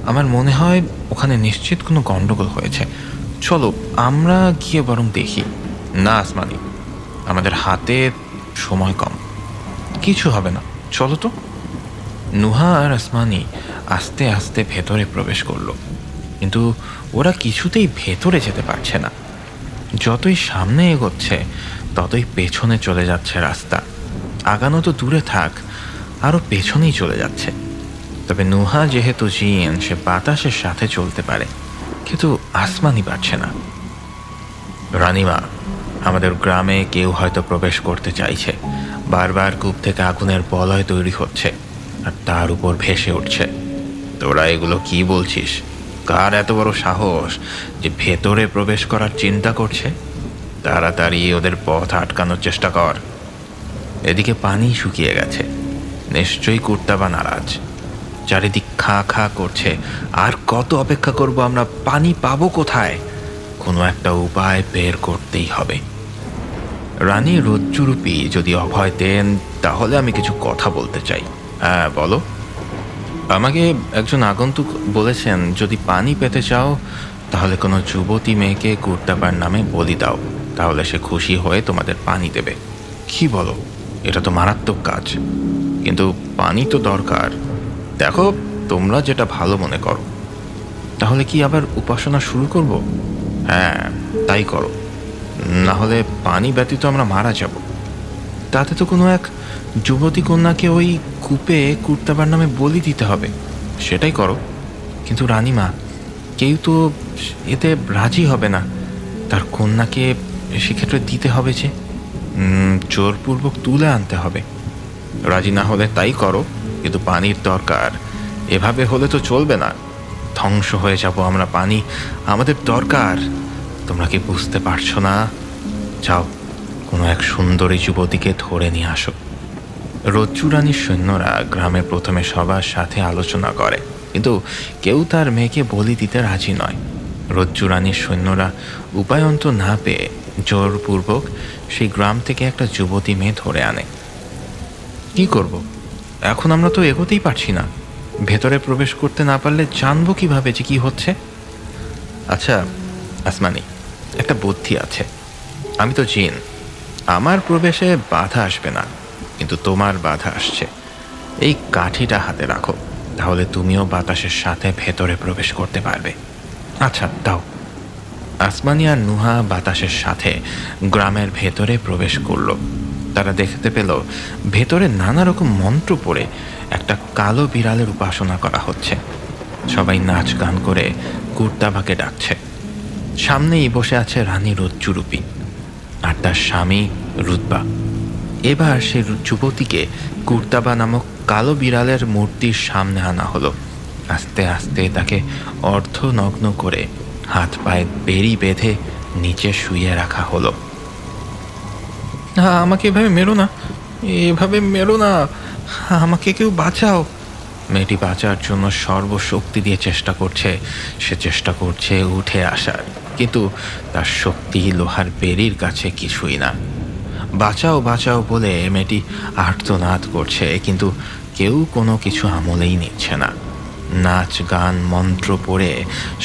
আমার মনে হয় ওখানে নিশ্চিত কোনো গণ্ডগোল হয়েছে, চলো আমরা গিয়ে বরং দেখি। না আসমানি, আমাদের হাতে সময় কম, কিছু হবে না, চলো তো। নুহা আর আসমানি আস্তে আস্তে ভেতরে প্রবেশ করলো, কিন্তু ওরা কিছুতেই ভেতরে যেতে পারছে না। যতই সামনে এগোচ্ছে ততই পেছনে চলে যাচ্ছে রাস্তা। আগানো তো দূরে থাক, আরও পেছনেই চলে যাচ্ছে। তবে নুহা যেহেতু জিন, সে বাতাসের সাথে চলতে পারে, কিন্তু আসমানি পারছে না। রানিমা, আমাদের গ্রামে কেউ হয়তো প্রবেশ করতে চাইছে। বারবার কূপ থেকে আগুনের বলয় তৈরি হচ্ছে আর তার উপর ভেসে উঠছে। তোরা এগুলো কি বলছিস? কার এত বড় সাহস যে ভেতরে প্রবেশ করার চিন্তা করছে? তাড়াতাড়ি ওদের পথ আটকানোর চেষ্টা কর। এদিকে পানি শুকিয়ে গেছে, নিশ্চয়ই কুর্তাবা নারাজ, চারিদিক খা খা করছে। আর কত অপেক্ষা করব আমরা? পানি পাবো কোথায়? কোনো একটা উপায় বের করতেই হবে। রানী রজ্জুরূপী যদি অভয় দেন তাহলে আমি কিছু কথা বলতে চাই। হ্যাঁ বলো। আমাকে একজন আগন্তুক বলেছেন, যদি পানি পেতে চাও তাহলে কোনো যুবতী মেয়েকে কুর্তাবার নামে বলি দাও, তাহলে সে খুশি হয়ে তোমাদের পানি দেবে। কি বলো? এটা তো মারাত্মক কাজ, কিন্তু পানি তো দরকার। দেখো, তোমরা যেটা ভালো মনে করো। তাহলে কি আবার উপাসনা শুরু করব? হ্যাঁ, তাই করো, না হলে পানি ব্যতীত আমরা মারা যাব। তাতে তো কোনো এক যুবতী কন্যাকে ওই কূপে কুর্তাবার নামে বলি দিতে হবে, সেটাই করো। কিন্তু রানীমা, কেউ তো এতে রাজি হবে না। তার কন্যাকে সেক্ষেত্রে দিতে হবে যে, জোরপূর্বক তুলে আনতে হবে। রাজি না হলে তাই করো, কিন্তু পানির দরকার। এভাবে হলে তো চলবে না, ধ্বংস হয়ে যাব আমরা। পানি আমাদের দরকার, তোমরা কি বুঝতে পারছো না? যাও, কোনো এক সুন্দরী যুবতীকে ধরে নিয়ে আসো। রজ্জু রানীর সৈন্যরা গ্রামে প্রথমে সবার সাথে আলোচনা করে, কিন্তু কেউ তার মেয়েকে বলি দিতে রাজি নয়। রজ্জু রানীর সৈন্যরা উপায়ন্ত না পেয়ে জোরপূর্বক সেই গ্রাম থেকে একটা যুবতী মেয়ে ধরে আনে। কি করব? এখন আমরা তো এগোতেই পারছি না। ভেতরে প্রবেশ করতে না পারলে জানবো কিভাবে যে কি হচ্ছে? আচ্ছা আসমানি, একটা বুদ্ধি আছে। আমি তো জিন, আমার প্রবেশে বাধা আসবে না, কিন্তু তোমার বাধা আসছে। এই কাঠিটা হাতে রাখো, তাহলে তুমিও বাতাসের সাথে ভেতরে প্রবেশ করতে পারবে। আচ্ছা দাও। আসমানি আর নুহা বাতাসের সাথে গ্রামের ভেতরে প্রবেশ করল। তারা দেখতে পেল ভেতরে নানা রকম মন্ত্র পড়ে একটা কালো বিড়ালের উপাসনা করা হচ্ছে। সবাই নাচ গান করে কুর্তাবাকে ডাকছে। সামনেই বসে আছে রানী রজ্জুরূপী আর তার স্বামী রুতবা। এবার সে যুবতীকে কুর্তাবা নামক কালো বিড়ালের মূর্তির সামনে আনা হলো। আস্তে আস্তে তাকে অর্ধনগ্ন করে হাত পায়ে বেড়ি বেঁধে নিচে শুইয়ে রাখা হলো। আমাকে এভাবে মেরো না, এভাবে মেরো না, আমাকে কেউ বাঁচাও। মেয়েটি বাঁচার জন্য সর্বশক্তি দিয়ে চেষ্টা করছে। সে চেষ্টা করছে উঠে আসার, কিন্তু তার শক্তি লোহার বেড়ির কাছে কিছুই না। বাঁচাও বাঁচাও বলে মেয়েটি আর্তনাদ করছে, কিন্তু কেউ কোনো কিছু আমলেই নিচ্ছে না। নাচ গান মন্ত্র পড়ে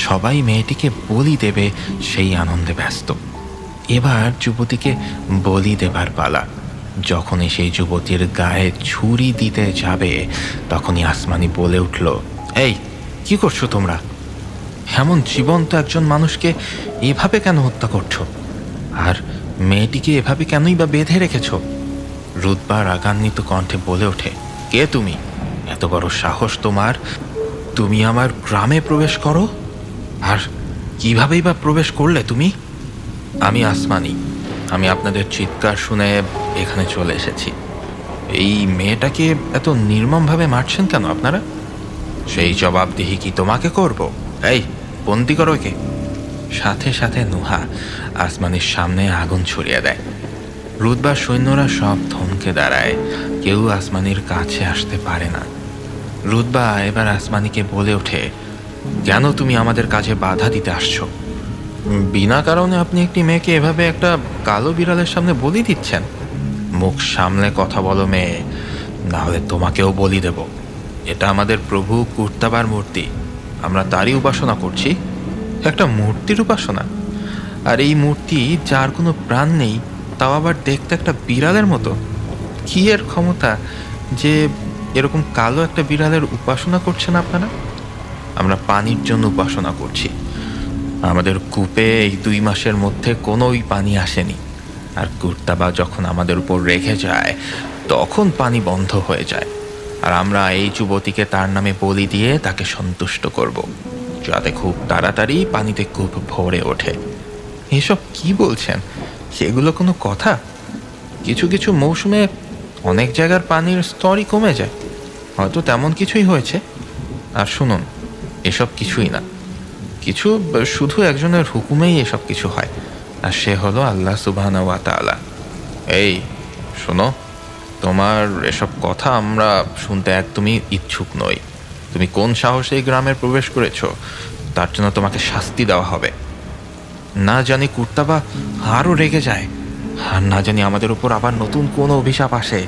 সবাই মেয়েটিকে বলি দেবে, সেই আনন্দে ব্যস্ত। এবার যুবতীকে বলি দেবার পালা। যখনই সেই যুবতীর গায়ে ছুরি দিতে যাবে তখনই আসমানি বলে উঠল, এই কি করছো তোমরা? এমন জীবন্ত একজন মানুষকে এভাবে কেন হত্যা করছো? আর মেয়েটিকে এভাবে কেনই বা বেঁধে রেখেছ? রুতবা রাগান্বিত কণ্ঠে বলে ওঠে, কে তুমি? এত বড় সাহস তোমার? তুমি আমার গ্রামে প্রবেশ করো? আর কিভাবেই বা প্রবেশ করলে তুমি? আমি আসমানি, আমি আপনাদের চিৎকার শুনে এখানে চলে এসেছি। এই মেয়েটাকে এত নির্মমভাবে মারছেন কেন আপনারা? সেই জবাবদিহি কি তোমাকে করব? এই বন্দি করো একে। সাথে সাথে নুহা আসমানির সামনে আগুন ছড়িয়ে দেয়। রুতবার সৈন্যরা সব থমকে দাঁড়ায়, কেউ আসমানির কাছে আসতে পারে না। রুতবা এবার আসমানিকে বলে ওঠে, কেন তুমি আমাদের কাজে বাধা দিতে আসছো? বিনা কারণে আপনি একটি মেয়েকে এভাবে একটা কালো বিড়ালের সামনে বলি দিচ্ছেন? মুখ সামলে কথা বলো মেয়ে, না হলে তোমাকেও বলি দেব। এটা আমাদের প্রভু কুর্তাবার মূর্তি, আমরা তারই উপাসনা করছি। একটা মূর্তির উপাসনা? আর এই মূর্তি যার কোনো প্রাণ নেই, তাও আবার দেখতে একটা বিড়ালের মতো। কি এর ক্ষমতা যে এরকম কালো একটা বিড়ালের উপাসনা করছেন আপনারা? আমরা পানির জন্য উপাসনা করছি। আমাদের কূপে এই 2 মাসের মধ্যে কোনোই পানি আসেনি। আর কুর্তাবা যখন আমাদের উপর রেখে যায়, তখন পানি বন্ধ হয়ে যায়। আর আমরা এই যুবতীকে তার নামে বলি দিয়ে তাকে সন্তুষ্ট করব, যাতে খুব তাড়াতাড়ি পানিতে কূপ ভরে ওঠে। এসব কি বলছেন? সেগুলো কোনো কথা? কিছু কিছু মৌসুমে অনেক জায়গার পানির স্তরই কমে যায়, হয়তো তেমন কিছুই হয়েছে। আর শুনুন, এসব কিছুই না। কিছু শুধু একজনের হুকুমেই এসব কিছু হয়, আর সে হলো আল্লাহ সুবহানাহু ওয়া তাআলা। এই শোনো, তোমার এসব কথা আমরা শুনতে একদমই ইচ্ছুক নই। তুমি কোন সাহসে এই গ্রামে প্রবেশ করেছো, তার জন্য তোমাকে শাস্তি দেওয়া হবে। না জানি কুর্তাবা আরও রেগে যায়, আর না জানি আমাদের উপর আবার নতুন কোনো অভিশাপ আসে।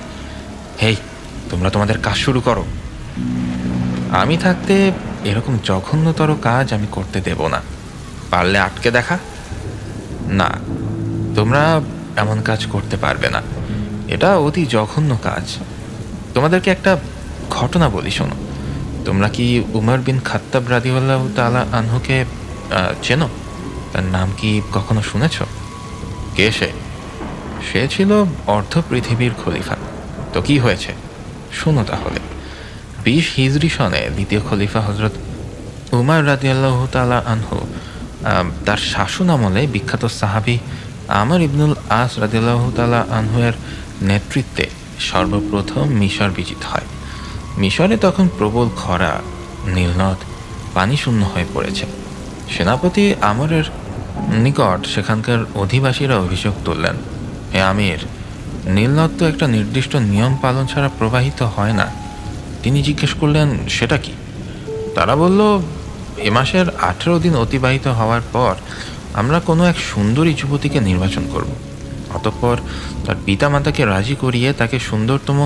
হেই, তোমরা তোমাদের কাজ শুরু করো। আমি থাকতে এরকম জঘন্যতর কাজ আমি করতে দেব না। পারলে আটকে দেখা। না, তোমরা এমন কাজ করতে পারবে না, এটা অতি জঘন্য কাজ। তোমাদেরকে একটা ঘটনা বলি, শোনো। তোমরা কি উমর বিন খাত্তাব রাদিয়াল্লাহু তাআলা আনহুকে চেনো? তার নাম কি কখনো শুনেছ? কে সে? সে ছিল অর্ধ পৃথিবীর খলিফা। তো কি হয়েছে শোনো তাহলে। 20 হিজরি সনে দ্বিতীয় খলিফা হজরত উমর রাদিয়াল্লাহু তাআলা আনহু তার শাসন আমলে বিখ্যাত সাহাবী আমর ইবনুল আস রাদিয়াল্লাহু তাআলা আনহুয়ের নেতৃত্বে সর্বপ্রথম মিশর বিজিত হয়। মিশরে তখন প্রবল খরা, নীলনদ পানি শূন্য হয়ে পড়েছে। সেনাপতি আমরের নিকট সেখানকার অধিবাসীরা অভিযোগ তুললেন, হে আমির, নীলনদ তো একটা নির্দিষ্ট নিয়ম পালন ছাড়া প্রবাহিত হয় না। তিনি জিজ্ঞেস করলেন, সেটা কি? তারা বলল, এ মাসের 18 দিন অতিবাহিত হওয়ার পর আমরা কোনো এক সুন্দরী যুবতীকে নির্বাচন করব। অতঃপর তার পিতামাতাকে রাজি করিয়ে তাকে সুন্দরতম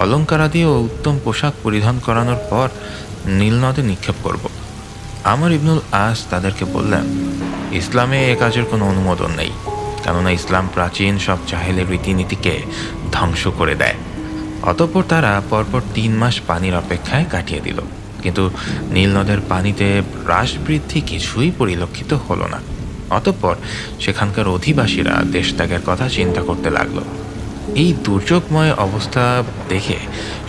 অলঙ্কারাদি ও উত্তম পোশাক পরিধান করানোর পর নীলনদে নিক্ষেপ করব। আমর ইবনুল আস তাদেরকে বললেন, ইসলামে এ কাজের কোনো অনুমোদন নেই, কেননা ইসলাম প্রাচীন সব জাহেলের রীতিনীতিকে ধ্বংস করে দেয়। অতঃপর তারা পরপর 3 মাস পানির অপেক্ষায় কাটিয়ে দিল, কিন্তু নীলনদের পানিতে হ্রাস বৃদ্ধি কিছুই পরিলক্ষিত হলো না। অতঃপর সেখানকার অধিবাসীরা দেশত্যাগের কথা চিন্তা করতে লাগলো। এই দুর্যোগময় অবস্থা দেখে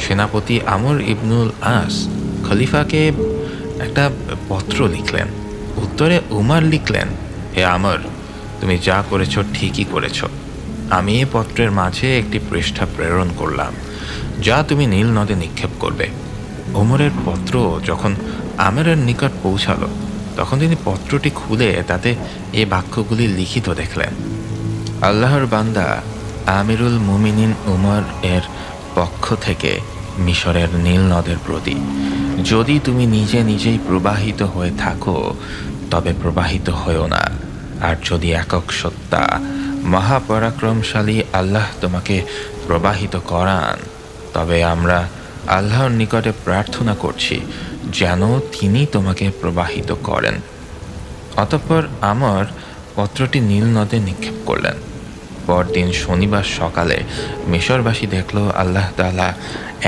সেনাপতি আমর ইবনুল আস খলিফাকে একটা পত্র লিখলেন। উত্তরে উমর লিখলেন, হে আমর, তুমি যা করেছ ঠিকই করেছ। আমি এ পত্রের মাঝে একটি পৃষ্ঠা প্রেরণ করলাম, যা তুমি নীল নদে নিক্ষেপ করবে। ওমরের পত্র যখন আমেরের নিকট পৌঁছালো, তখন তিনি পত্রটি খুলে তাতে এ বাক্যগুলি লিখিত দেখলেন, আল্লাহর বান্দা আমিরুল মুমিনিন উমর এর পক্ষ থেকে মিশরের নীল নদের প্রতি, যদি তুমি নিজে নিজেই প্রবাহিত হয়ে থাকো তবে প্রবাহিত হয়েও না। আর যদি একক সত্তা মহাপরাক্রমশালী আল্লাহ তোমাকে প্রবাহিত করান, তবে আমরা আল্লাহর নিকটে প্রার্থনা করছি যেন তিনি তোমাকে প্রবাহিত করেন। অতঃপর আমর পত্রটি নীল নদে নিক্ষেপ করলেন। পরদিন শনিবার সকালে মিশরবাসী দেখল আল্লাহ তাআলা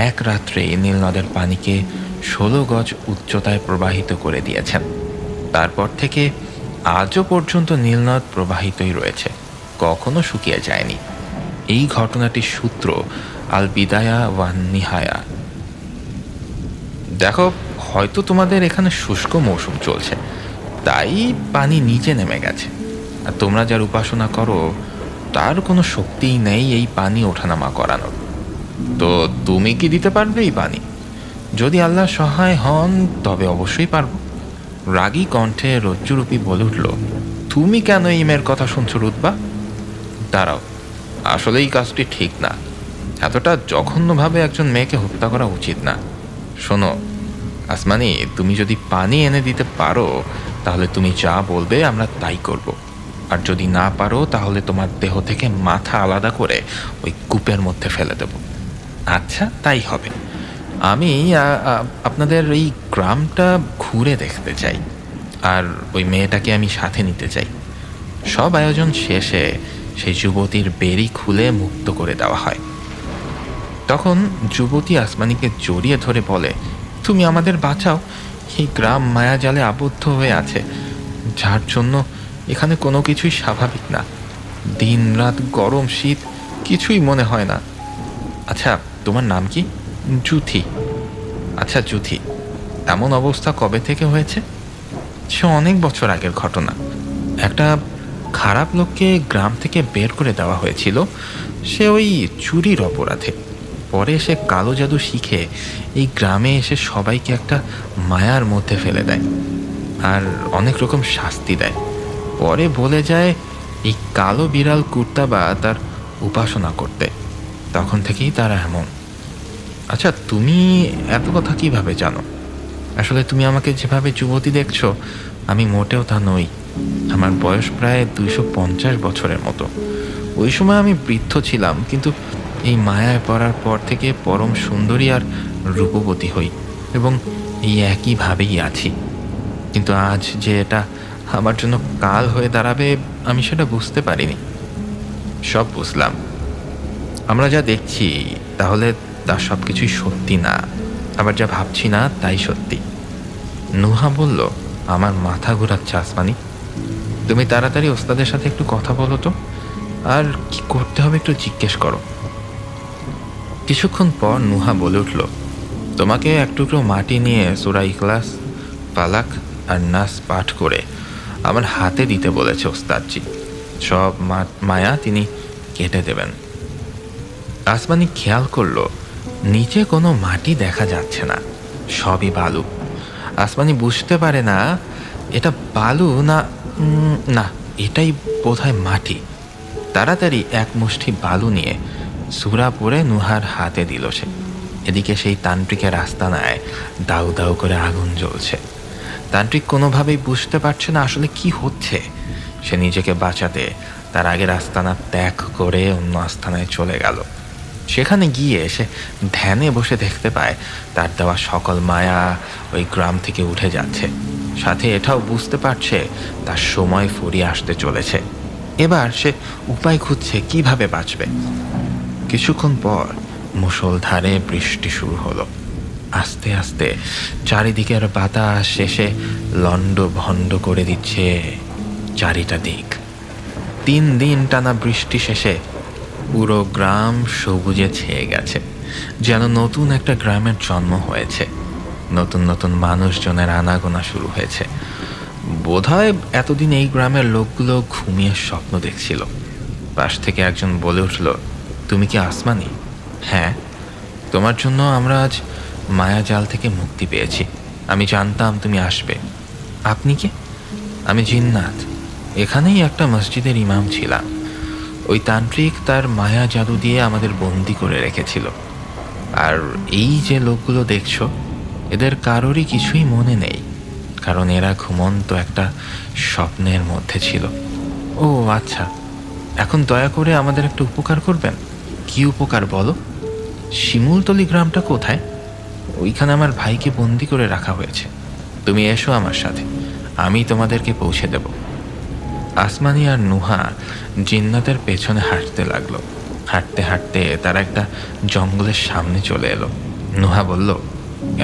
এক রাত্রেই নীল নদের পানিকে 16 গজ উচ্চতায় প্রবাহিত করে দিয়েছেন। তারপর থেকে আজও পর্যন্ত নীলনদ প্রবাহিতই রয়েছে, কখনো শুকিয়ে যায়নি। এই ঘটনাটির সূত্র আল বিদায়া ওয়ান নিহায়া। দেখো, হয়তো তোমাদের এখানে শুষ্ক মৌসুম চলছে, তাই পানি নিচে নেমে গেছে। আর তোমরা যার উপাসনা করো তার কোনো শক্তিই নেই এই পানি ওঠানামা করানোর। তো তুমি কি দিতে পারবে এই পানি? যদি আল্লাহ সহায় হন তবে অবশ্যই পারবো। রাগী কণ্ঠে রজ্জুরূপী বলে উঠল, তুমি কেন এই মেয়ের কথা শুনছো রুতবা? দাঁড়াও, আসলে এই কাজটি ঠিক না। এতটা জঘন্যভাবে একজন মেয়েকে হত্যা করা উচিত না। শোনো, আসমানি, তুমি যদি পানি এনে দিতে পারো তাহলে তুমি যা বলবে আমরা তাই করব। আর যদি না পারো তাহলে তোমার দেহ থেকে মাথা আলাদা করে ওই কূপের মধ্যে ফেলে দেব। আচ্ছা, তাই হবে। আমি আপনাদের এই গ্রামটা ঘুরে দেখতে চাই, আর ওই মেয়েটাকে আমি সাথে নিতে চাই। সব আয়োজন শেষে সেই যুবতীর বেড়ি খুলে মুক্ত করে দেওয়া হয়। তখন যুবতী আসমানিকে জড়িয়ে ধরে বলে, তুমি আমাদের বাঁচাও। এই গ্রাম মায়াজালে আবদ্ধ হয়ে আছে, যার জন্য এখানে কোনো কিছুই স্বাভাবিক না। দিন রাত, গরম শীত কিছুই মনে হয় না। আচ্ছা, তোমার নাম কি? জুথি। আচ্ছা জুথি, এমন অবস্থা কবে থেকে হয়েছে? সে অনেক বছর আগের ঘটনা। একটা খারাপ লোককে গ্রাম থেকে বের করে দেওয়া হয়েছিল, সে ওই চুরির অপরাধে। পরে সে কালো জাদু শিখে এই গ্রামে এসে সবাইকে একটা মায়ার মধ্যে ফেলে দেয় আর অনেক রকম শাস্তি দেয়। পরে বলে যায় এই কালো বিড়াল কুর্তাবা তার উপাসনা করতে। তখন থেকেই তারা এমন। আচ্ছা, তুমি এত কথা কিভাবে জানো? আসলে তুমি আমাকে যেভাবে যুবতী দেখছো, আমি মোটেও তা নই। আমার বয়স প্রায় 250 বছরের মতো। ওই সময় আমি বৃদ্ধ ছিলাম, কিন্তু এই মায়ায় পড়ার পর থেকে পরম সুন্দরী আর রূপবতী হই এবং এই একইভাবেই আছি। কিন্তু আজ যে এটা আমার জন্য কাল হয়ে দাঁড়াবে, আমি সেটা বুঝতে পারিনি। সব বুঝলাম। আমরা যা দেখছি তাহলে তা সব কিছুই সত্যি না, আবার যা ভাবছি না তাই সত্যি। নুহা বলল, আমার মাথা ঘোরাচ্ছে আসমানি। তুমি তাড়াতাড়ি ওস্তাদের সাথে একটু কথা বলো তো, আর কি করতে হবে একটু জিজ্ঞেস করো। কিছুক্ষণ পর নুহা বলে উঠল, তোমাকে এক টুকরো মাটি নিয়ে সূরা ইখলাস, ফালাক আর নাস পাঠ করে আমার হাতে দিতে বলেছে ওস্তাদজি। সব মায়া তিনি কেটে দেবেন। আসমানি খেয়াল করল নিচে কোনো মাটি দেখা যাচ্ছে না, সবই বালু। আসমানি বুঝতে পারে না এটা বালু না, না এটাই বোধহয় মাটি। তাড়াতাড়ি এক মুষ্টি বালু নিয়ে সূরা পড়ে নুহার হাতে দিল সে। এদিকে সেই তান্ত্রিকের আস্তানায় দাউ দাউ করে আগুন জ্বলছে। তান্ত্রিক কোনোভাবেই বুঝতে পারছে না আসলে কি হচ্ছে। সে নিজেকে বাঁচাতে তার আগের আস্তানা ত্যাগ করে অন্য আস্তানায় চলে গেল। সেখানে গিয়ে সে ধ্যানে বসে দেখতে পায় তার দেওয়া সকল মায়া ওই গ্রাম থেকে উঠে যাচ্ছে। সাথে এটাও বুঝতে পারছে তার সময় ফুরিয়ে আসতে চলেছে। এবার সে উপায় খুঁজছে কিভাবে বাঁচবে। কিছুক্ষণ পর মুষলধারে বৃষ্টি শুরু হলো। আস্তে আস্তে চারিদিকের বাতাস শেষে লন্ড ভন্ড করে দিচ্ছে চারিটা দিক। 3 দিন টানা বৃষ্টি শেষে পুরো গ্রাম সবুজে ছেয়ে গেছে, যেন নতুন একটা গ্রামের জন্ম হয়েছে। নতুন নতুন মানুষজনের আনাগোনা শুরু হয়েছে। বোধহয় এতদিন এই গ্রামের লোকগুলো ঘুমিয়ে স্বপ্ন দেখছিল। পাশ থেকে একজন বলে উঠল, তুমি কি আসমানি? হ্যাঁ, তোমার জন্য আমরা আজ মায়াজাল থেকে মুক্তি পেয়েছি। আমি জানতাম তুমি আসবে। আপনি কে? আমি জিন্নাত, এখানেই একটা মসজিদের ইমাম ছিলাম। ওই তান্ত্রিক তার মায়া জাদু দিয়ে আমাদের বন্দি করে রেখেছিল। আর এই যে লোকগুলো দেখছো, এদের কারোরই কিছুই মনে নেই, কারণ এরা ঘুমন্ত একটা স্বপ্নের মধ্যে ছিল। ও আচ্ছা, এখন দয়া করে আমাদের একটা উপকার করবেন। কি উপকার বলো? শিমুলতলি গ্রামটা কোথায়? ওইখানে আমার ভাইকে বন্দি করে রাখা হয়েছে। তুমি এসো আমার সাথে, আমি তোমাদেরকে পৌঁছে দেব। আসমানি আর নুহা জিন্নাতের পেছনে হাঁটতে লাগলো। হাঁটতে হাঁটতে তারা একটা জঙ্গলের সামনে চলে এলো। নুহা বলল,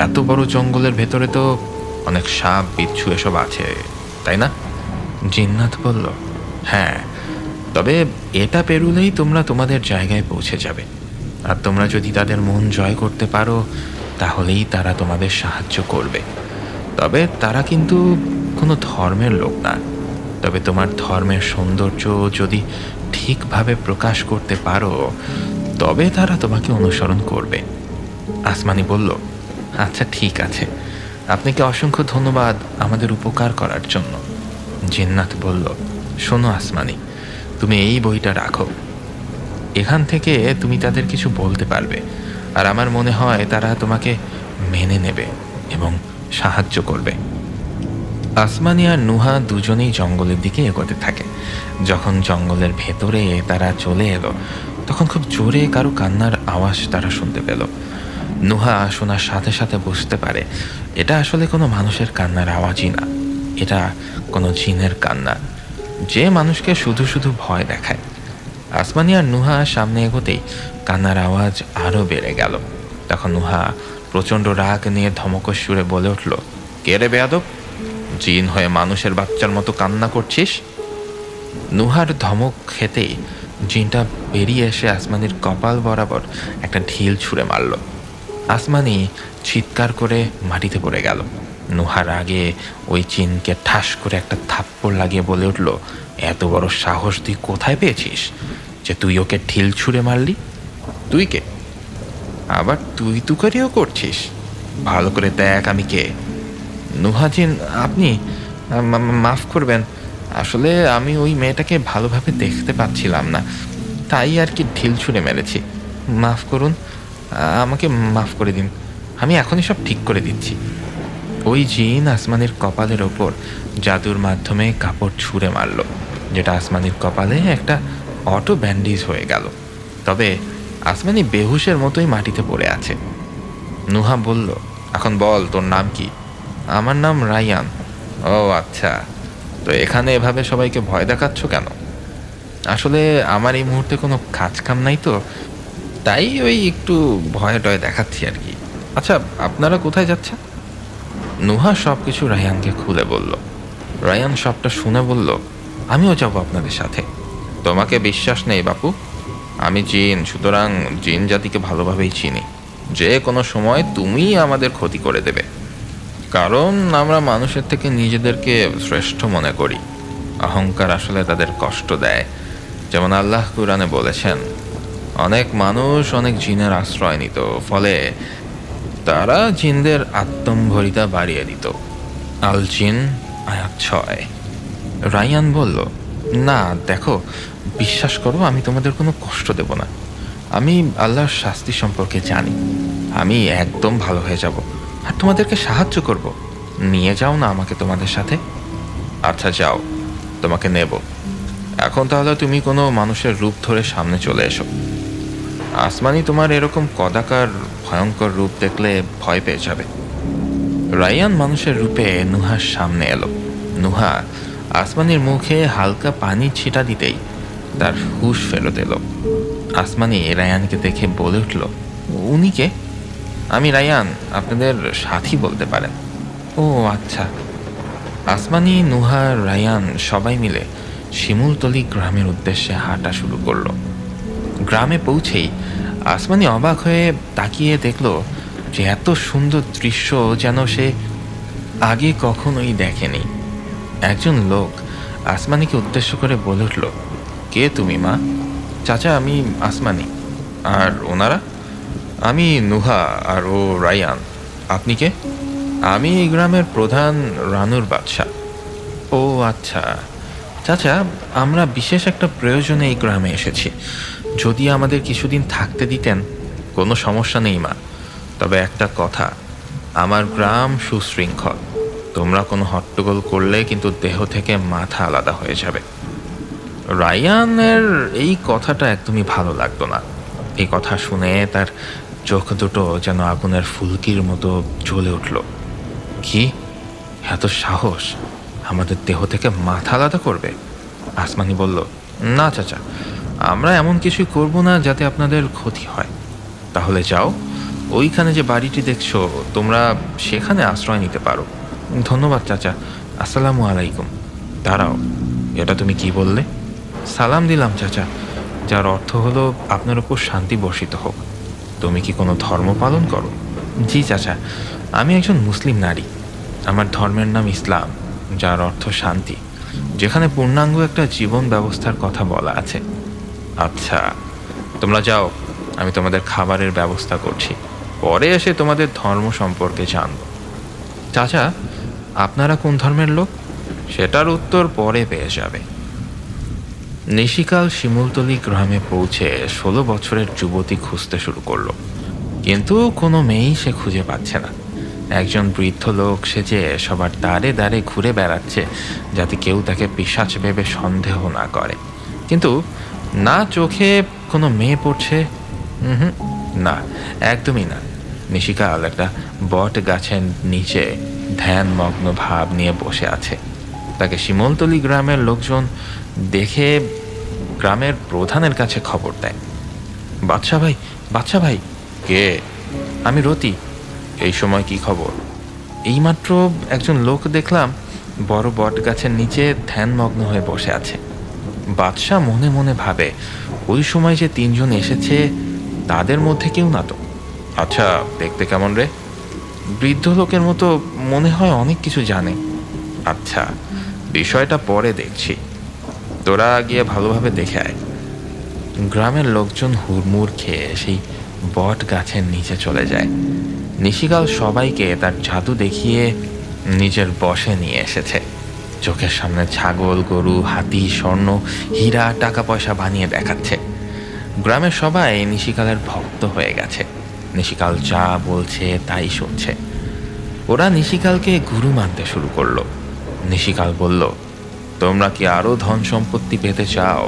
এত বড় জঙ্গলের ভেতরে তো অনেক সাপ বিচ্ছু এসব আছে, তাই না? জিন্নাত বলল, হ্যাঁ, তবে এটা পেরুলেই তোমরা তোমাদের জায়গায় পৌঁছে যাবে। আর তোমরা যদি তাদের মন জয় করতে পারো তাহলেই তারা তোমাদের সাহায্য করবে। তবে তারা কিন্তু কোনো ধর্মের লোক না। তবে তোমার ধর্মের সৌন্দর্য যদি ঠিকভাবে প্রকাশ করতে পারো তবে তারা তোমাকে অনুসরণ করবে। আসমানি বলল, আচ্ছা ঠিক আছে, আপনাকে অসংখ্য ধন্যবাদ আমাদের উপকার করার জন্য। জিন্নাত বলল, শোনো আসমানি, তুমি এই বইটা রাখো। এখান থেকে তুমি তাদের কিছু বলতে পারবে, আর আমার মনে হয় তারা তোমাকে মেনে নেবে এবং সাহায্য করবে। আসমানি আর নুহা দুজনেই জঙ্গলের দিকে এগোতে থাকে। যখন জঙ্গলের ভেতরে তারা চলে এলো, তখন খুব জোরে কারো কান্নার আওয়াজ তারা শুনতে পেল। নুহা শোনার সাথে সাথে বুঝতে পারে এটা আসলে কোনো মানুষের কান্নার আওয়াজই না, এটা কোনো জিনের কান্না, যে মানুষকে শুধু শুধু ভয় দেখায়। আসমানি আর নুহা সামনে এগোতেই কান্নার আওয়াজ আরও বেড়ে গেল। তখন নুহা প্রচণ্ড রাগ নিয়ে ধমকর সুরে বলে উঠল, কে রে বেয়াদব, জিন হয়ে মানুষের বাচ্চার মতো কান্না করছিস? নুহার ধমক খেতেই জিনটা বেরিয়ে এসে আসমানির কপাল বরাবর একটা ঢিল ছুঁড়ে মারল। আসমানি চিৎকার করে মাটিতে পড়ে গেল। নুহার আগে ওই জিনকে ঠাস করে একটা থাপ্পড় লাগিয়ে বলে উঠল, এত বড় সাহস তুই কোথায় পেয়েছিস যে তুই ওকে ঢিল ছুঁড়ে মারলি? তুই কে? আবার তুই তুকারিও করছিস? ভালো করে দেখ আমি কে। নুহাজিন, আপনি মাফ করবেন, আসলে আমি ওই মেয়েটাকে ভালোভাবে দেখতে পাচ্ছিলাম না, তাই আর কি ঢিল ছুঁড়ে মেরেছি। মাফ করুন, আমাকে মাফ করে দিন, আমি এখনই সব ঠিক করে দিচ্ছি। ওই জিন আসমানির কপালের ওপর জাদুর মাধ্যমে কাপড় ছুঁড়ে মারল, যেটা আসমানির কপালে একটা অটো ব্যান্ডেজ হয়ে গেল। তবে আসমানি বেহুশের মতোই মাটিতে পড়ে আছে। নুহা বলল, এখন বল তোর নাম কি? আমার নাম রায়ান। ও আচ্ছা, তো এখানে এভাবে সবাইকে ভয় দেখাচ্ছ কেন? আসলে আমার এই মুহূর্তে কোনো কাজ কাম নাই, তো তাই ওই একটু ভয় টয় দেখাচ্ছি আর কি। আচ্ছা, আপনারা কোথায় যাচ্ছেন? নুহা সব কিছু রায়ানকে খুলে বলল। রায়ান সবটা শুনে বলল, আমিও যাব আপনাদের সাথে। তোমাকে বিশ্বাস নেই বাপু? আমি জিন, সুতরাং জিন জাতিকে ভালোভাবেই চিনি। যে কোনো সময় তুমি আমাদের ক্ষতি করে দেবে, কারণ আমরা মানুষের থেকে নিজেদেরকে শ্রেষ্ঠ মনে করি। অহংকার আসলে তাদের কষ্ট দেয়। যেমন আল্লাহ কুরআনে বলেছেন, অনেক মানুষ অনেক জিনের আশ্রয় নিত, ফলে তারা জিনদের আত্মম্ভরিতা বাড়িয়ে দিত। আল জিন আয়াত 6। রায়ান বলল, না দেখো, বিশ্বাস করো, আমি তোমাদের কোনো কষ্ট দেব না। আমি আল্লাহর শাস্তি সম্পর্কে জানি। আমি একদম ভালো হয়ে যাব আর তোমাদেরকে সাহায্য করব। নিয়ে যাও না আমাকে তোমাদের সাথে। আচ্ছা যাও, তোমাকে নেব। এখন তাহলে তুমি কোনো মানুষের রূপ ধরে সামনে চলে এসো। আসমানি তোমার এরকম কদাকার ভয়ঙ্কর রূপ দেখলে ভয় পেয়ে যাবে। রায়ান মানুষের রূপে নুহার সামনে এলো। নুহা আসমানির মুখে হালকা পানি ছিটা দিতেই তার হুঁশ ফেরত এলো। আসমানি রায়ানকে দেখে বলে উঠল, উনি কে? আমি রায়ান, আপনাদের সাথী বলতে পারেন। ও আচ্ছা। আসমানি, নুহা, রায়ান সবাই মিলে শিমুলতলি গ্রামের উদ্দেশ্যে হাঁটা শুরু করলো। গ্রামে পৌঁছেই আসমানি অবাক হয়ে তাকিয়ে দেখল যে এত সুন্দর দৃশ্য যেন সে আগে কখনোই দেখেনি। একজন লোক আসমানিকে উদ্দেশ্য করে বলে উঠল, কে তুমি মা? চাচা, আমি আসমানি। আর ওনারা? আমি নুহা আর ও রায়ান। আপনি কে? আমি এই গ্রামের প্রধান রানুর বাদশা। ও আচ্ছা চাচা, আমরা বিশেষ একটা প্রয়োজনে এই গ্রামে এসেছি। যদি আমাদের কিছুদিন থাকতে দিতেন। কোনো সমস্যা নেই মা, তবে একটা কথা, আমার গ্রাম সুশৃঙ্খল। তোমরা কোনো হট্টগোল করলে কিন্তু দেহ থেকে মাথা আলাদা হয়ে যাবে। রায়ানের এই কথাটা একদমই ভালো লাগতো না। এই কথা শুনে তার চোখ দুটো যেন আগুনের ফুলকির মতো জ্বলে উঠল। কি এত সাহস, আমাদের দেহ থেকে মাথা আলাদা করবে? আসমানি বলল, না চাচা, আমরা এমন কিছুই করব না যাতে আপনাদের ক্ষতি হয়। তাহলে যাও, ওইখানে যে বাড়িটি দেখছো তোমরা, সেখানে আশ্রয় নিতে পারো। ধন্যবাদ চাচা, আসসালামু আলাইকুম। দাঁড়াও, এটা তুমি কি বললে? সালাম দিলাম চাচা, যার অর্থ হলো আপনার উপর শান্তি বর্ষিত হোক। তুমি কি কোনো ধর্ম পালন করো? জি চাচা, আমি একজন মুসলিম নারী। আমার ধর্মের নাম ইসলাম, যার অর্থ শান্তি, যেখানে পূর্ণাঙ্গ একটা জীবন ব্যবস্থার কথা বলা আছে। আচ্ছা, তোমরা যাও, আমি তোমাদের খাবারের ব্যবস্থা করছি। পরে এসে তোমাদের ধর্ম সম্পর্কে জানব। চাচা, আপনারা কোন ধর্মের লোক? সেটার উত্তর পরে পেয়ে যাবে। নিশিকাল শিমুলতলি গ্রামে পৌঁছে 16 বছরের যুবতী খুঁজতে শুরু করলো, কিন্তু কোনো মেয়েই সে খুঁজে পাচ্ছে না। একজন বৃদ্ধ লোক সেজে সবার দ্বারে দ্বারে ঘুরে বেড়াচ্ছে, যাতে কেউ তাকে পিশাচ ভেবে সন্দেহ না করে। কিন্তু না চোখে কোনো মেয়ে পড়ছে, না, একদমই না। নিশিকাল একটা বট গাছের নিচে ধ্যানমগ্ন ভাব নিয়ে বসে আছে। তাকে শিমলতলি গ্রামের লোকজন দেখে গ্রামের প্রধানের কাছে খবর দেয়। বাদশা ভাই, বাদশা ভাই। কে? আমি রতি। এই সময় কি খবর? এইমাত্র একজন লোক দেখলাম বড় বট গাছের নিচে ধ্যানমগ্ন হয়ে বসে আছে। বাদশা মনে মনে ভাবে, ওই সময় যে তিনজন এসেছে তাদের মধ্যে কেউ না তো। আচ্ছা, দেখতে কেমন রে? বৃদ্ধ লোকের মতো, মনে হয় অনেক কিছু জানে। আচ্ছা, বিষয়টা পরে দেখছি, তোরা গিয়ে ভালোভাবে দেখে আয়। গ্রামের লোকজন হুড়মুড় খেয়ে সেই বট গাছের নিচে চলে যায়। নিশিকাল সবাইকে তার জাদু দেখিয়ে নিজের বশে নিয়ে এসেছে। চোখের সামনে ছাগল, গরু, হাতি, স্বর্ণ, হীরা, টাকা পয়সা বানিয়ে দেখাচ্ছে। গ্রামের সবাই নিশিকালের ভক্ত হয়ে গেছে। নিশিকাল যা বলছে তাই শুনছে। ওরা নিশিকালকে গুরু মানতে শুরু করলো। নিশিকাল বলল, তোমরা কি আরো ধন সম্পত্তি পেতে চাও?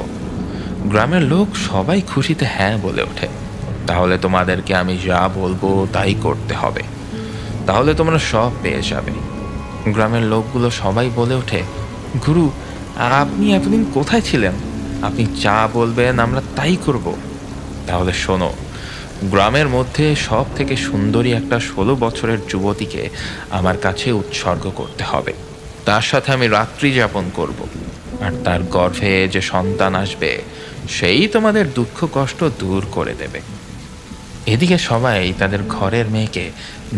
গ্রামের লোক সবাই খুশিতে হ্যাঁ বলে ওঠে। তাহলে তোমাদেরকে আমি যা বলবো তাই করতে হবে, তাহলে তোমরা সব পেয়ে যাবে। গ্রামের লোকগুলো সবাই বলে ওঠে, গুরু, আপনি এতদিন কোথায় ছিলেন? আপনি যা বলবেন আমরা তাই করব। তাহলে শোনো, গ্রামের মধ্যে সব থেকে সুন্দরী একটা 16 বছরের যুবতীকে আমার কাছে উৎসর্গ করতে হবে। তার সাথে আমি রাত্রি যাপন করব, আর তার গর্ভে যে সন্তান আসবে সেই তোমাদের দুঃখ কষ্ট দূর করে দেবে। এদিকে সবাই তাদের ঘরের মেয়েকে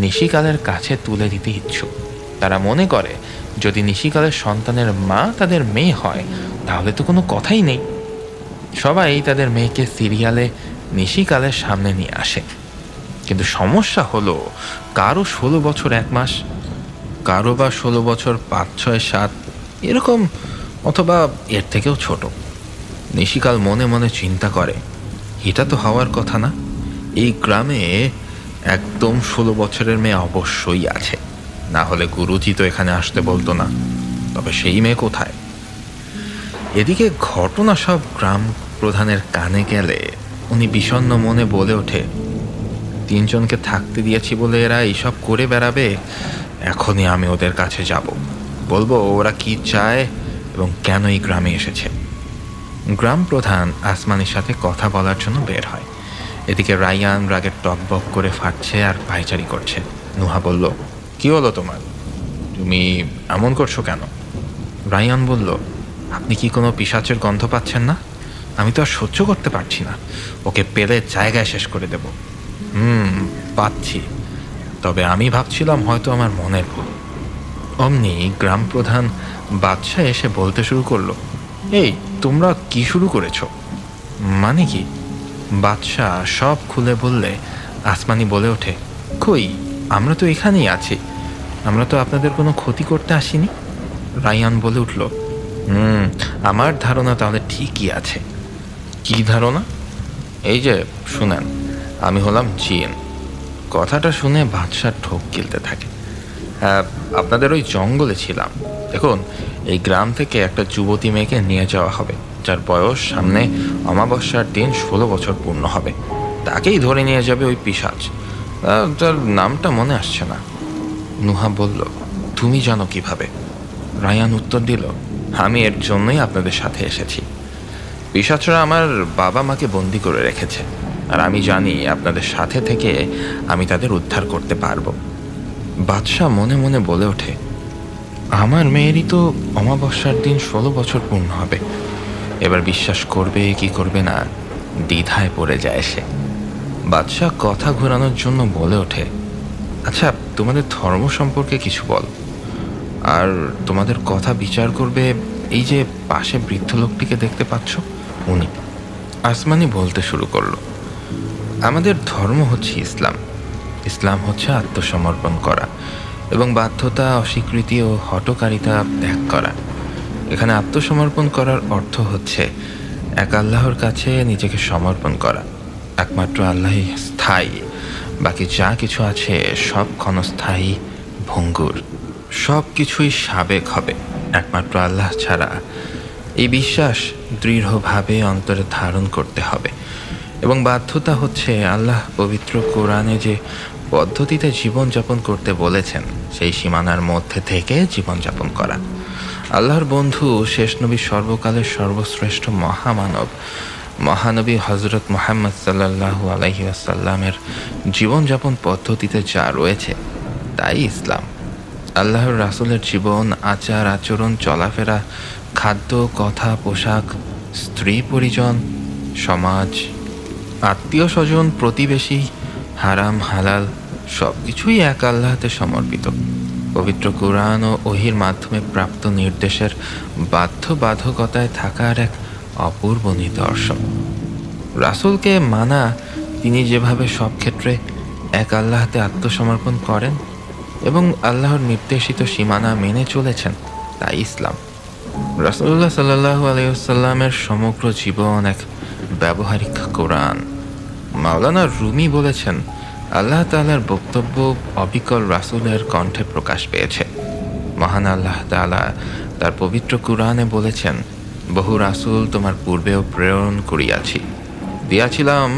নিশিকালের কাছে তুলে দিতে ইচ্ছুক। তারা মনে করে, যদি নিশিকালের সন্তানের মা তাদের মেয়ে হয় তাহলে তো কোনো কথাই নেই। সবাই তাদের মেয়েকে সিরিয়ালে নিশিকালের সামনে নিয়ে আসে। কিন্তু সমস্যা হলো, কারো 16 বছর 1 মাস, কারো বা 16 বছর 5, 6, 7 এরকম, অথবা এর থেকেও ছোট। নিশিকাল মনে মনে চিন্তা করে, এটা তো হওয়ার কথা না। এই গ্রামে একদম 16 বছরের মেয়ে অবশ্যই আছে, না হলে গুরুজি তো এখানে আসতে বলতো না। তবে সেই মেয়ে কোথায়? এদিকে ঘটনা সব গ্রাম প্রধানের কানে গেলে উনি বিষণ্ণ মনে বলে ওঠে, 3 জনকে থাকতে দিয়েছি বলে এরা এইসব করে বেড়াবে। এখনই আমি ওদের কাছে যাব, বলবো ওরা কি চায় এবং কেন এই গ্রামে এসেছে। গ্রাম প্রধান আসমানির সাথে কথা বলার জন্য বের হয়। এদিকে রায়ান রাগের টকবক করে ফাটছে আর পায়চারি করছে। নুহা বলল, কি হলো তোমার? তুমি এমন করছো কেন? রায়ান বলল, আপনি কি কোনো পিশাচের গন্ধ পাচ্ছেন না? আমি তো আর সহ্য করতে পারছি না, ওকে পেলে জায়গায় শেষ করে দেব। পাচ্ছি, তবে আমি ভাবছিলাম হয়তো আমার মনের ভুল। অমনি গ্রাম প্রধান বাদশা এসে বলতে শুরু করলো, এই তোমরা কি শুরু করেছো? মানে কি? বাদশা সব খুলে বললে আসমানি বলে ওঠে, কই, আমরা তো এখানেই আছি, আমরা তো আপনাদের কোনো ক্ষতি করতে আসিনি। রায়ান বলে উঠল, আমার ধারণা তাহলে ঠিকই আছে। কি ধারণা? এই যে শুনেন, আমি হলাম জিন। কথাটা শুনে বাদশা ঠোক গিলতে থাকে। হ্যাঁ, আপনাদের ওই জঙ্গলে ছিলাম। দেখুন, এই গ্রাম থেকে একটা যুবতী মেয়েকে নিয়ে যাওয়া হবে, যার বয়স সামনে অমাবস্যার দিন 16 বছর পূর্ণ হবে। তাকেই ধরে নিয়ে যাবে ওই পিশাচ। তার নামটা মনে আসছে না। নুহা বলল, তুমি জানো কিভাবে? রায়ান উত্তর দিল, আমি এর জন্যই আপনাদের সাথে এসেছি। পিশাচরা আমার বাবা মাকে বন্দি করে রেখেছে, আর আমি জানি আপনাদের সাথে থেকে আমি তাদের উদ্ধার করতে পারবো। বাদশাহ মনে মনে বলে ওঠে, আমার মেয়েরই তো অমাবস্যার দিন 16 বছর পূর্ণ হবে। এবার বিশ্বাস করবে কি করবে না দ্বিধায় পড়ে যায় সে। বাদশাহ কথা ঘোরানোর জন্য বলে ওঠে, আচ্ছা, তোমাদের ধর্ম সম্পর্কে কিছু বল, আর তোমাদের কথা বিচার করবে এই যে পাশে বৃদ্ধ লোকটিকে দেখতে পাচ্ছ, উনি। আসমানি বলতে শুরু করলো, আমাদের ধর্ম হচ্ছে ইসলাম। ইসলাম হচ্ছে আত্মসমর্পণ করা এবং বাধ্যতা, অস্বীকৃতি ও হঠকারিতা ত্যাগ করা। এখানে আত্মসমর্পণ করার অর্থ হচ্ছে এক আল্লাহর কাছে নিজেকে সমর্পণ করা। একমাত্র আল্লাহই স্থায়ী, বাকি যা কিছু আছে সব ক্ষণস্থায়ী ভঙ্গুর, সব কিছুই সাবেক হবে একমাত্র আল্লাহ ছাড়া। এই বিশ্বাস দৃঢ়ভাবে অন্তরে ধারণ করতে হবে এবং বাধ্যতা হচ্ছে আল্লাহ পবিত্র কোরআনে যে পদ্ধতিতে জীবনযাপন করতে বলেছেন সেই সীমানার মধ্যে থেকে জীবনযাপন করা। আল্লাহর বন্ধু শেষ নবী, সর্বকালের সর্বশ্রেষ্ঠ মহামানব মহানবী হজরত মুহাম্মদ সাল্লাল্লাহু আলাইহি ওয়াসাল্লামের জীবনযাপন পদ্ধতিতে যা রয়েছে তাই ইসলাম। আল্লাহর রাসূলের জীবন, আচার আচরণ, চলাফেরা, খাদ্য, কথা, পোশাক, স্ত্রী পরিজন, সমাজ, আত্মীয় স্বজন, প্রতিবেশী, হারাম হালাল সব কিছুই এক আল্লাহতে সমর্পিত। পবিত্র কুরআন ও ওহীর মাধ্যমে প্রাপ্ত নির্দেশের বাধ্যবাধকতায় থাকার এক অপূর্ব নিদর্শন। রাসূলকে মানা, তিনি যেভাবে সব ক্ষেত্রে এক আল্লাহতে আত্মসমর্পণ করেন এবং আল্লাহর নির্দেশিত সীমানা মেনে চলেছেন, তাই ইসলাম। রাসূলুল্লাহ সাল্লাল্লাহু আলাইহি ওয়াসাল্লামের সমগ্র জীবন এক ব্যবহারিক কোরআন। মাওলানা রুমি বলেছেন, আল্লাহ তাআলার বক্তব্য অবিকল রাসূলের কণ্ঠে প্রকাশ পেয়েছে। মহান আল্লাহ তাআলা তার পবিত্র কুরআনে বলেছেন, বহু রাসূল তোমার পূর্বেও প্রেরণ করিয়াছি, দিয়াছিলাম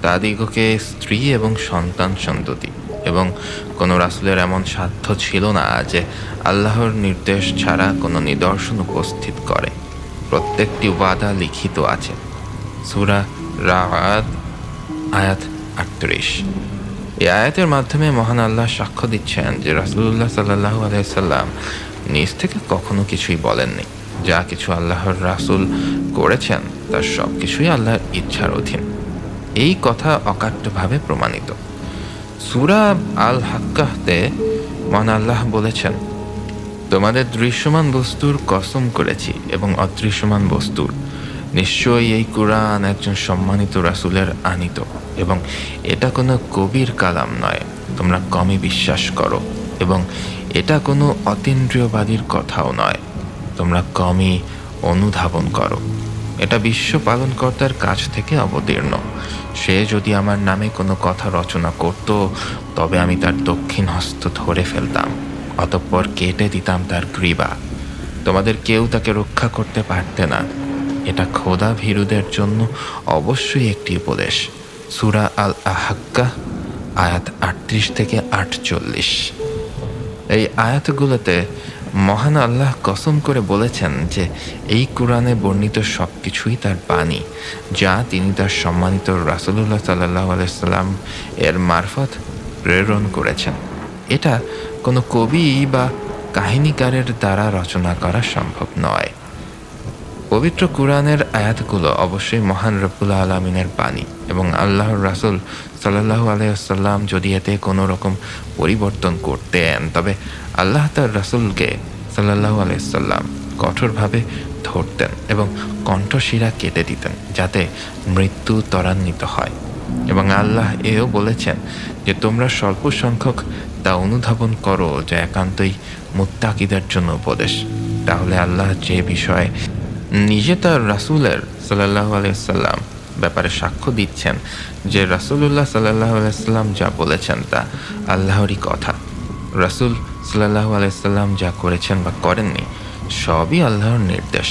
তাদিগকে স্ত্রী এবং সন্তান সন্ততি, এবং কোনো রাসূলের এমন সাধ্য ছিল না যে আল্লাহর নির্দেশ ছাড়া কোনো নিদর্শন উপস্থিত করে। প্রত্যেকটি ওয়াদা লিখিত আছে। সূরা রা'দ আয়াত 38। এই আয়াতের মাধ্যমে মহান আল্লাহ সাক্ষ্য দিচ্ছেন যে রাসূলুল্লাহ সাল্লাল্লাহু আলাইহি ওয়াসাল্লাম নিজ থেকে কখনো কিছুই বলেননি। যা কিছু আল্লাহর রাসূল করেছেন তার সব কিছুই আল্লাহর ইচ্ছার অধীন। এই কথা অকাট্যভাবে প্রমাণিত। সূরা আল হাক্কাতে মহান আল্লাহ বলেছেন, তোমাদের দৃশ্যমান বস্তুর কসম করেছি এবং অদৃশ্যমান বস্তুর। নিশ্চয়ই এই কুরআন একজন সম্মানিত রাসূলের আনিত এবং এটা কোনো কবির কালাম নয়। তোমরা কমই বিশ্বাস করো এবং এটা কোনো অতীন্দ্রিয়বাদীর কথাও নয়। তোমরা কমই অনুধাবন করো। এটা বিশ্ব পালনকর্তার কাছ থেকে অবতীর্ণ। সে যদি আমার নামে কোনো কথা রচনা করত তবে আমি তার দক্ষিণ হস্ত ধরে ফেলতাম, অতঃপর কেটে দিতাম তার গ্রীবা। তোমাদের কেউ তাকে রক্ষা করতে পারতে না। এটা খোদা ভীরুদের জন্য অবশ্যই একটি উপদেশ। সূরা আল হাক্কা আয়াত 38 থেকে 48। এই আয়াতগুলোতে মহান আল্লাহ কসম করে বলেছেন যে এই কুরআনে বর্ণিত সব কিছুই তার বাণী, যা তিনি তার সম্মানিত রাসূলুল্লাহ সাল্লাল্লাহু আলাইহি ওয়াসাল্লাম এর মারফত প্রেরণ করেছেন। এটা কোনো কবি বা কাহিনীকারের দ্বারা রচনা করা সম্ভব নয়। পবিত্র কুরআনের আয়াতগুলো অবশ্যই মহান রব্বুল আলামিনের বাণী এবং আল্লাহর রাসূল সাল্লাল্লাহু আলাইহি ওয়াসাল্লাম যদি এতে কোনো রকম পরিবর্তন করতেন তবে আল্লাহ তার রাসূলকে সাল্লাল্লাহু আলাইহি ওয়াসাল্লাম কঠোরভাবে ধরতেন এবং কণ্ঠশিরা কেটে দিতেন যাতে মৃত্যু ত্বরান্বিত হয়। এবং আল্লাহ এও বলেছেন যে তোমরা স্বল্প সংখ্যক তা অনুধাবন করো যা একান্তই মুত্তাকিদের জন্য উপদেশ। তাহলে আল্লাহ যে বিষয়ে নিজে তার রাসূলের সাল্লাল্লাহু আলাইহি ওয়াসাল্লাম ব্যাপারে সাক্ষ্য দিচ্ছেন যে রাসূলুল্লাহ সাল্লাল্লাহু আলাইহি ওয়াসাল্লাম যা বলেছেন তা আল্লাহরই কথা। রাসূল সাল্লাল্লাহু আলাইহি ওয়াসাল্লাম যা করেছেন বা করেননি সবই আল্লাহর নির্দেশ।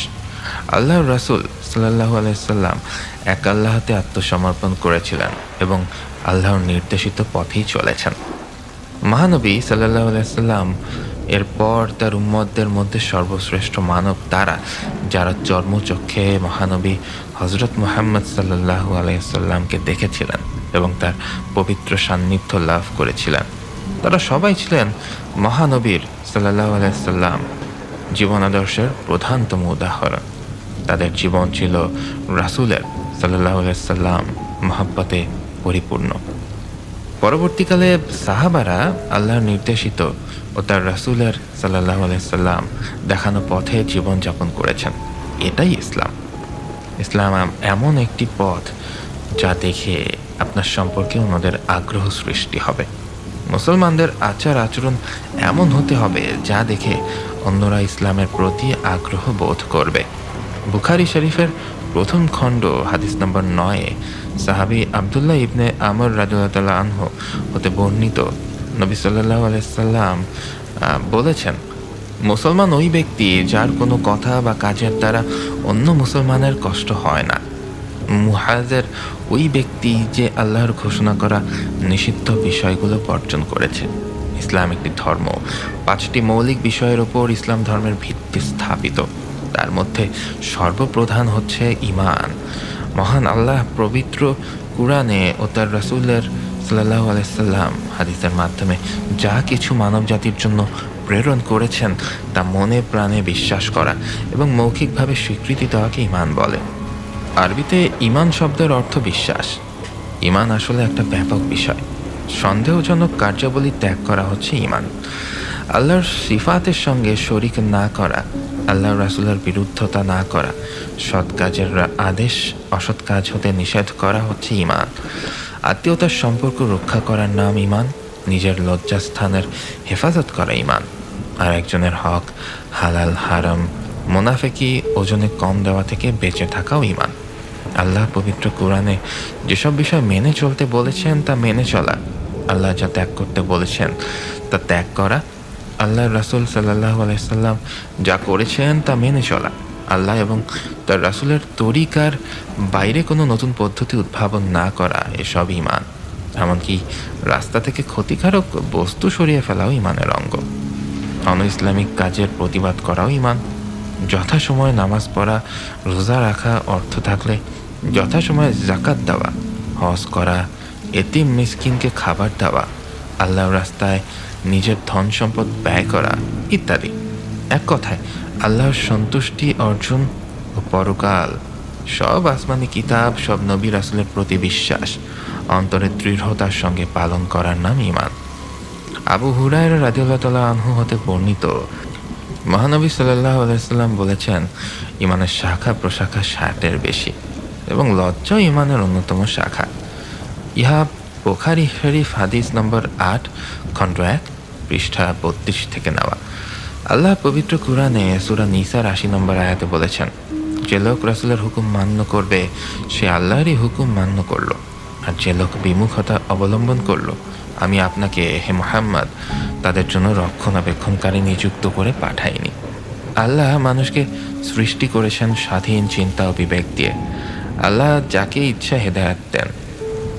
আল্লাহর রাসূল সাল্লাল্লাহু আলাইহি ওয়াসাল্লাম এক আল্লাহতে আত্মসমর্পণ করেছিলেন এবং আল্লাহর নির্দেশিত পথেই চলেছেন। মহানবী সাল্লাল্লাহু আলাইহি ওয়াসাল্লাম এরপর তার উম্মতদের মধ্যে সর্বশ্রেষ্ঠ মানব তারা যারা জন্মচক্ষে মহানবী হযরত মুহাম্মদ সাল্লাল্লাহু আলাইহি ওয়াসাল্লামকে দেখেছিলেন এবং তার পবিত্র সান্নিধ্য লাভ করেছিলেন। তারা সবাই ছিলেন মহানবীর সাল্লাল্লাহু আলাইহি ওয়াসাল্লাম জীবন আদর্শের প্রধানতম উদাহরণ। তাদের জীবন ছিল রাসূলের সাল্লাল্লাহু আলাইহি ওয়াসাল্লাম মহব্বতে পরিপূর্ণ। পরবর্তীকালে সাহাবারা আল্লাহর নির্দেশিত ও তার রাসূলের সাল্লাল্লাহু আলাইহি ওয়াসাল্লাম দেখানো পথে জীবনযাপন করেছেন। এটাই ইসলাম। ইসলাম এমন একটি পথ যা দেখে আপনার সম্পর্কে অন্যদের আগ্রহ সৃষ্টি হবে। মুসলমানদের আচার আচরণ এমন হতে হবে যা দেখে অন্যরা ইসলামের প্রতি আগ্রহ বোধ করবে। বুখারী শরীফের প্রথম খণ্ড হাদিস নম্বর 9 সাহাবী আব্দুল্লাহ ইবনে আমর রাদিয়াল্লাহু তাআলা আনহু হতে বর্ণিত, নবী সাল্লাল্লাহু আলাইহি সাল্লাম বলেছেন, মুসলমান ওই ব্যক্তি যার কোনো কথা বা কাজের দ্বারা অন্য মুসলমানের কষ্ট হয় না। মুহাজির ওই ব্যক্তি যে আল্লাহর ঘোষণা করা নিষিদ্ধ বিষয়গুলো বর্জন করেছে। ইসলাম একটি ধর্ম, 5টি মৌলিক বিষয়ের উপর ইসলাম ধর্মের ভিত্তি স্থাপিত। তার মধ্যে সর্বপ্রধান হচ্ছে ঈমান। মহান আল্লাহ পবিত্র কুরআনে ও তার রাসূলের সাল্লাল্লাহু আলাইহি সাল্লাম হাদিসের মাধ্যমে যা কিছু মানব জাতির জন্য প্রেরণ করেছেন তা মনে প্রাণে বিশ্বাস করা এবং মৌখিকভাবে স্বীকৃতি দেওয়াকে ঈমান বলে। আরবিতে ঈমান শব্দের অর্থ বিশ্বাস। ঈমান আসলে একটা ব্যাপক বিষয়। সন্দেহজনক কার্যাবলী ত্যাগ করা হচ্ছে ঈমান। আল্লাহর সিফাতের সঙ্গে শরিক না করা, আল্লাহর রাসূলের বিরুদ্ধতা না করা, সৎ কাজের আদেশ অসৎ কাজ হতে নিষেধ করা হচ্ছে ঈমান। আত্মীয়তার সম্পর্ক রক্ষা করার নাম ঈমান। নিজের লজ্জাস্থানের হেফাজত করা ঈমান। আর একজনের হক, হালাল হারাম, মুনাফিকি, ওজনে কম দেওয়া থেকে বেঁচে থাকাও ঈমান। আল্লাহ পবিত্র কোরআনে যেসব বিষয় মেনে চলতে বলেছেন তা মেনে চলা, আল্লাহ যা ত্যাগ করতে বলেছেন তা ত্যাগ করা, আল্লাহর রাসূল সাল্লাল্লাহু আলাইহি সাল্লাম যা করেছেন তা মেনে চলা, আল্লাহ এবং তার রাসূলের তরিকার বাইরে কোনো নতুন পদ্ধতি উদ্ভাবন না করা, এসব ঈমান। এমনকি রাস্তা থেকে ক্ষতিকারক বস্তু সরিয়ে ফেলাও ঈমানের অঙ্গ। অন ইসলামিক কাজের প্রতিবাদ করাও ঈমান। যথাসময়ে নামাজ পড়া, রোজা রাখা, অর্থ থাকলে যথাসময়ে যাকাত দেওয়া, হজ করা, এতিম মিসকিনকে খাবার দেওয়া, আল্লাহর রাস্তায় নিজের ধন সম্পদ ব্যয় করা ইত্যাদি। এক কথায় আল্লাহর সন্তুষ্টি অর্জন ও পরকাল, সব আসমানি কিতাব, সব নবী রাসূলের প্রতি বিশ্বাস অন্তরের দৃঢ়তার সঙ্গে পালন করার নাম ঈমান। আবু হুরায়রা রাদিয়াল্লাহু তাআলা আনহু হতে বর্ণিত, মহানবী সাল্লাল্লাহু আলাইহি সাল্লাম বলেছেন, ঈমানের শাখা প্রশাখা 60-এর বেশি এবং লজ্জাও ঈমানের অন্যতম শাখা। ইহা বুখারী শরীফ হাদিস নম্বর 8 খণ্ড 1 পৃষ্ঠা 32 থেকে নেওয়া। আল্লাহ পবিত্র কুরআনে সূরা নিসার 80 নম্বর আয়াতে বলেছেন, যে লোক রাসূলের হুকুম মান্য করবে সে আল্লাহরই হুকুম মান্য করলো, আর যে লোক বিমুখতা অবলম্বন করলো আমি আপনাকে হে মুহাম্মদ তাদের জন্য রক্ষণাবেক্ষণকারী নিযুক্ত করে পাঠাইনি। আল্লাহ মানুষকে সৃষ্টি করেছেন স্বাধীন চিন্তা ও বিবেক দিয়ে। আল্লাহ যাকে ইচ্ছা হেদায়েত দেন।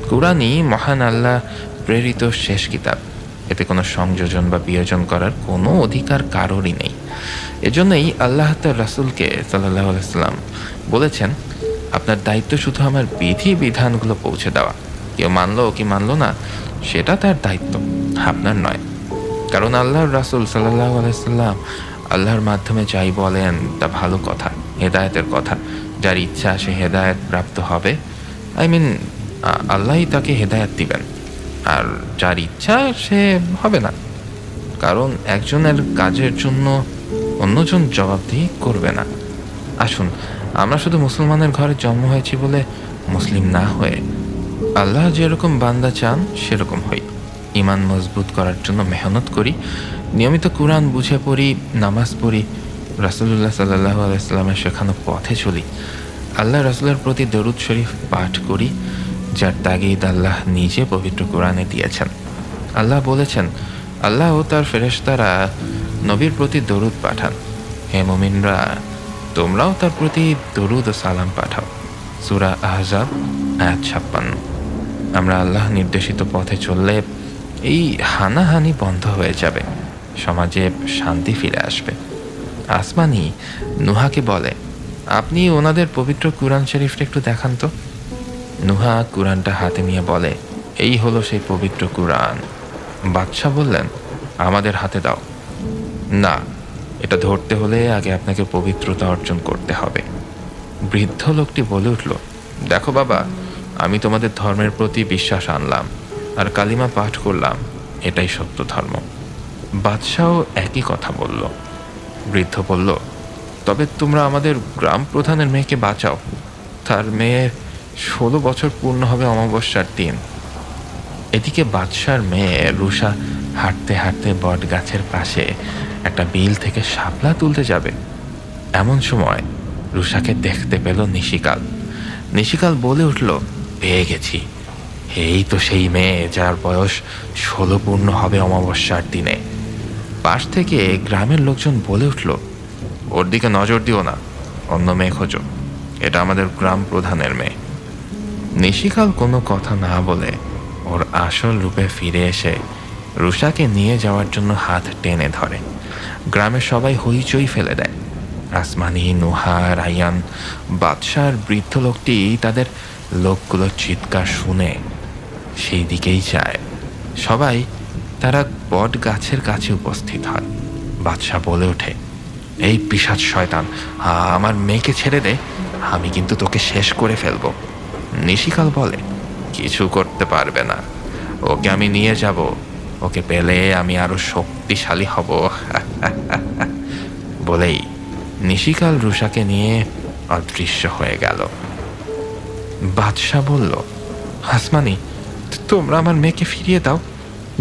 কুরআনই মহান আল্লাহ প্রেরিত শেষ কিতাব। এতে কোনো সংযোজন বা বিয়োজন করার কোনো অধিকার কারোরই নেই। এজন্যই আল্লাহ তার রাসূলকে সাল্লাল্লাহু আলাইহি সাল্লাম বলেছেন, আপনার দায়িত্ব শুধু আমার বিধি বিধানগুলো পৌঁছে দেওয়া। কেউ মানলো কি মানলো না সেটা তার দায়িত্ব, আপনার নয়। কারণ আল্লাহর রাসূল সাল্লাল্লাহু আলাইহি সাল্লাম আল্লাহর মাধ্যমে যাই বলেন তা ভালো কথা, হেদায়েতের কথা। যার ইচ্ছা সে হেদায়েত প্রাপ্ত হবে, আল্লাহই তাকে হেদায়েত দিবেন। আর যার ইচ্ছা সে হবে না, কারণ একজনের কাজের জন্য অন্যজন জবাবদিহি করবে না। আসুন, আমরা শুধু মুসলমানের ঘরে জন্ম হয়েছি বলে মুসলিম না হয়ে আল্লাহ যেরকম বান্দা চান সেরকম হই। ঈমান মজবুত করার জন্য মেহনত করি, নিয়মিত কুরআন বুঝে পড়ি, নামাজ পড়ি, রাসূলুল্লাহ সাল্লাল্লাহু আলাইহি সাল্লামের শেখানো পথে চলি, আল্লাহ রাসূলের প্রতি দরুদ শরীফ পাঠ করি, যার তাগিদ আল্লাহ নিজে পবিত্র কোরআনে দিয়েছেন। আল্লাহ বলেছেন, আল্লাহ ও তার ফেরেশতারা নবীর প্রতি দরুদ পাঠান। হে মুমিনরা, তোমরাও তার প্রতি দরুদ ও সালাম পাঠাও। সূরা আহজাব আয়াত 56। আমরা আল্লাহ নির্দেশিত পথে চললে এই হানাহানি বন্ধ হয়ে যাবে, সমাজে শান্তি ফিরে আসবে। আসমানি নুহাকে বলে, আপনি ওনাদের পবিত্র কুরআন শরীফটা একটু দেখান তো। নুহা কুরআনটা হাতে নিয়ে বলে, এই হলো সেই পবিত্র কুরআন। বাদশাহ বললেন, আমাদের হাতে দাও। না, এটা ধরতে হলে আগে আপনাকে পবিত্রতা অর্জন করতে হবে। বৃদ্ধ লোকটি বলে উঠল, দেখো বাবা, আমি তোমাদের ধর্মের প্রতি বিশ্বাস আনলাম আর কালিমা পাঠ করলাম, এটাই সত্য ধর্ম। বাদশাহ একই কথা বলল। বৃদ্ধ বলল, তবে তোমরা আমাদের গ্রাম প্রধানের মেয়েকে বাঁচাও। তার মেয়ে 16 বছর পূর্ণ হবে অমাবস্যার দিন। এদিকে বাদশার মেয়ে রুষা হাঁটতে হাঁটতে বট গাছের পাশে একটা বিল থেকে শাপলা তুলতে যাবে। এমন সময় রুষাকে দেখতে পেল নিশিকাল। নিশিকাল বলে উঠল, পেয়ে গেছি। এই তো সেই মেয়ে যার বয়স 16 পূর্ণ হবে অমাবস্যার দিনে। পাশ থেকে গ্রামের লোকজন বলে উঠল, ওর দিকে নজর দিও না, অন্য মেয়ে খোঁজো, এটা আমাদের গ্রাম প্রধানের মেয়ে। নিশিকাল কোনো কথা না বলে ওর আসল রূপে ফিরে এসে রুষাকে নিয়ে যাওয়ার জন্য হাত টেনে ধরে। গ্রামের সবাই হইচই ফেলে দেয়। আসমানি, নুহা, রায়ান, বাদশার বৃদ্ধ লোকটি তাদের লোকগুলোর চিৎকার শুনে সেই দিকেই যায়। সবাই তারা বট গাছের কাছে উপস্থিত হয়। বাদশাহ বলে ওঠে, এই পিশাচ শয়তান, আমার মেয়েকে ছেড়ে দে, আমি কিন্তু তোকে শেষ করে ফেলবো। নিশিকাল বলে, কিছু করতে পারবে না, ওকে আমি নিয়ে যাব, ওকে পেলে আমি আরো শক্তিশালী হব। বলেই নিশিকাল রুষাকে নিয়ে অদৃশ্য হয়ে গেল। বাদশাহ বলল, আসমানি, তোমরা আমার মেয়েকে ফিরিয়ে দাও,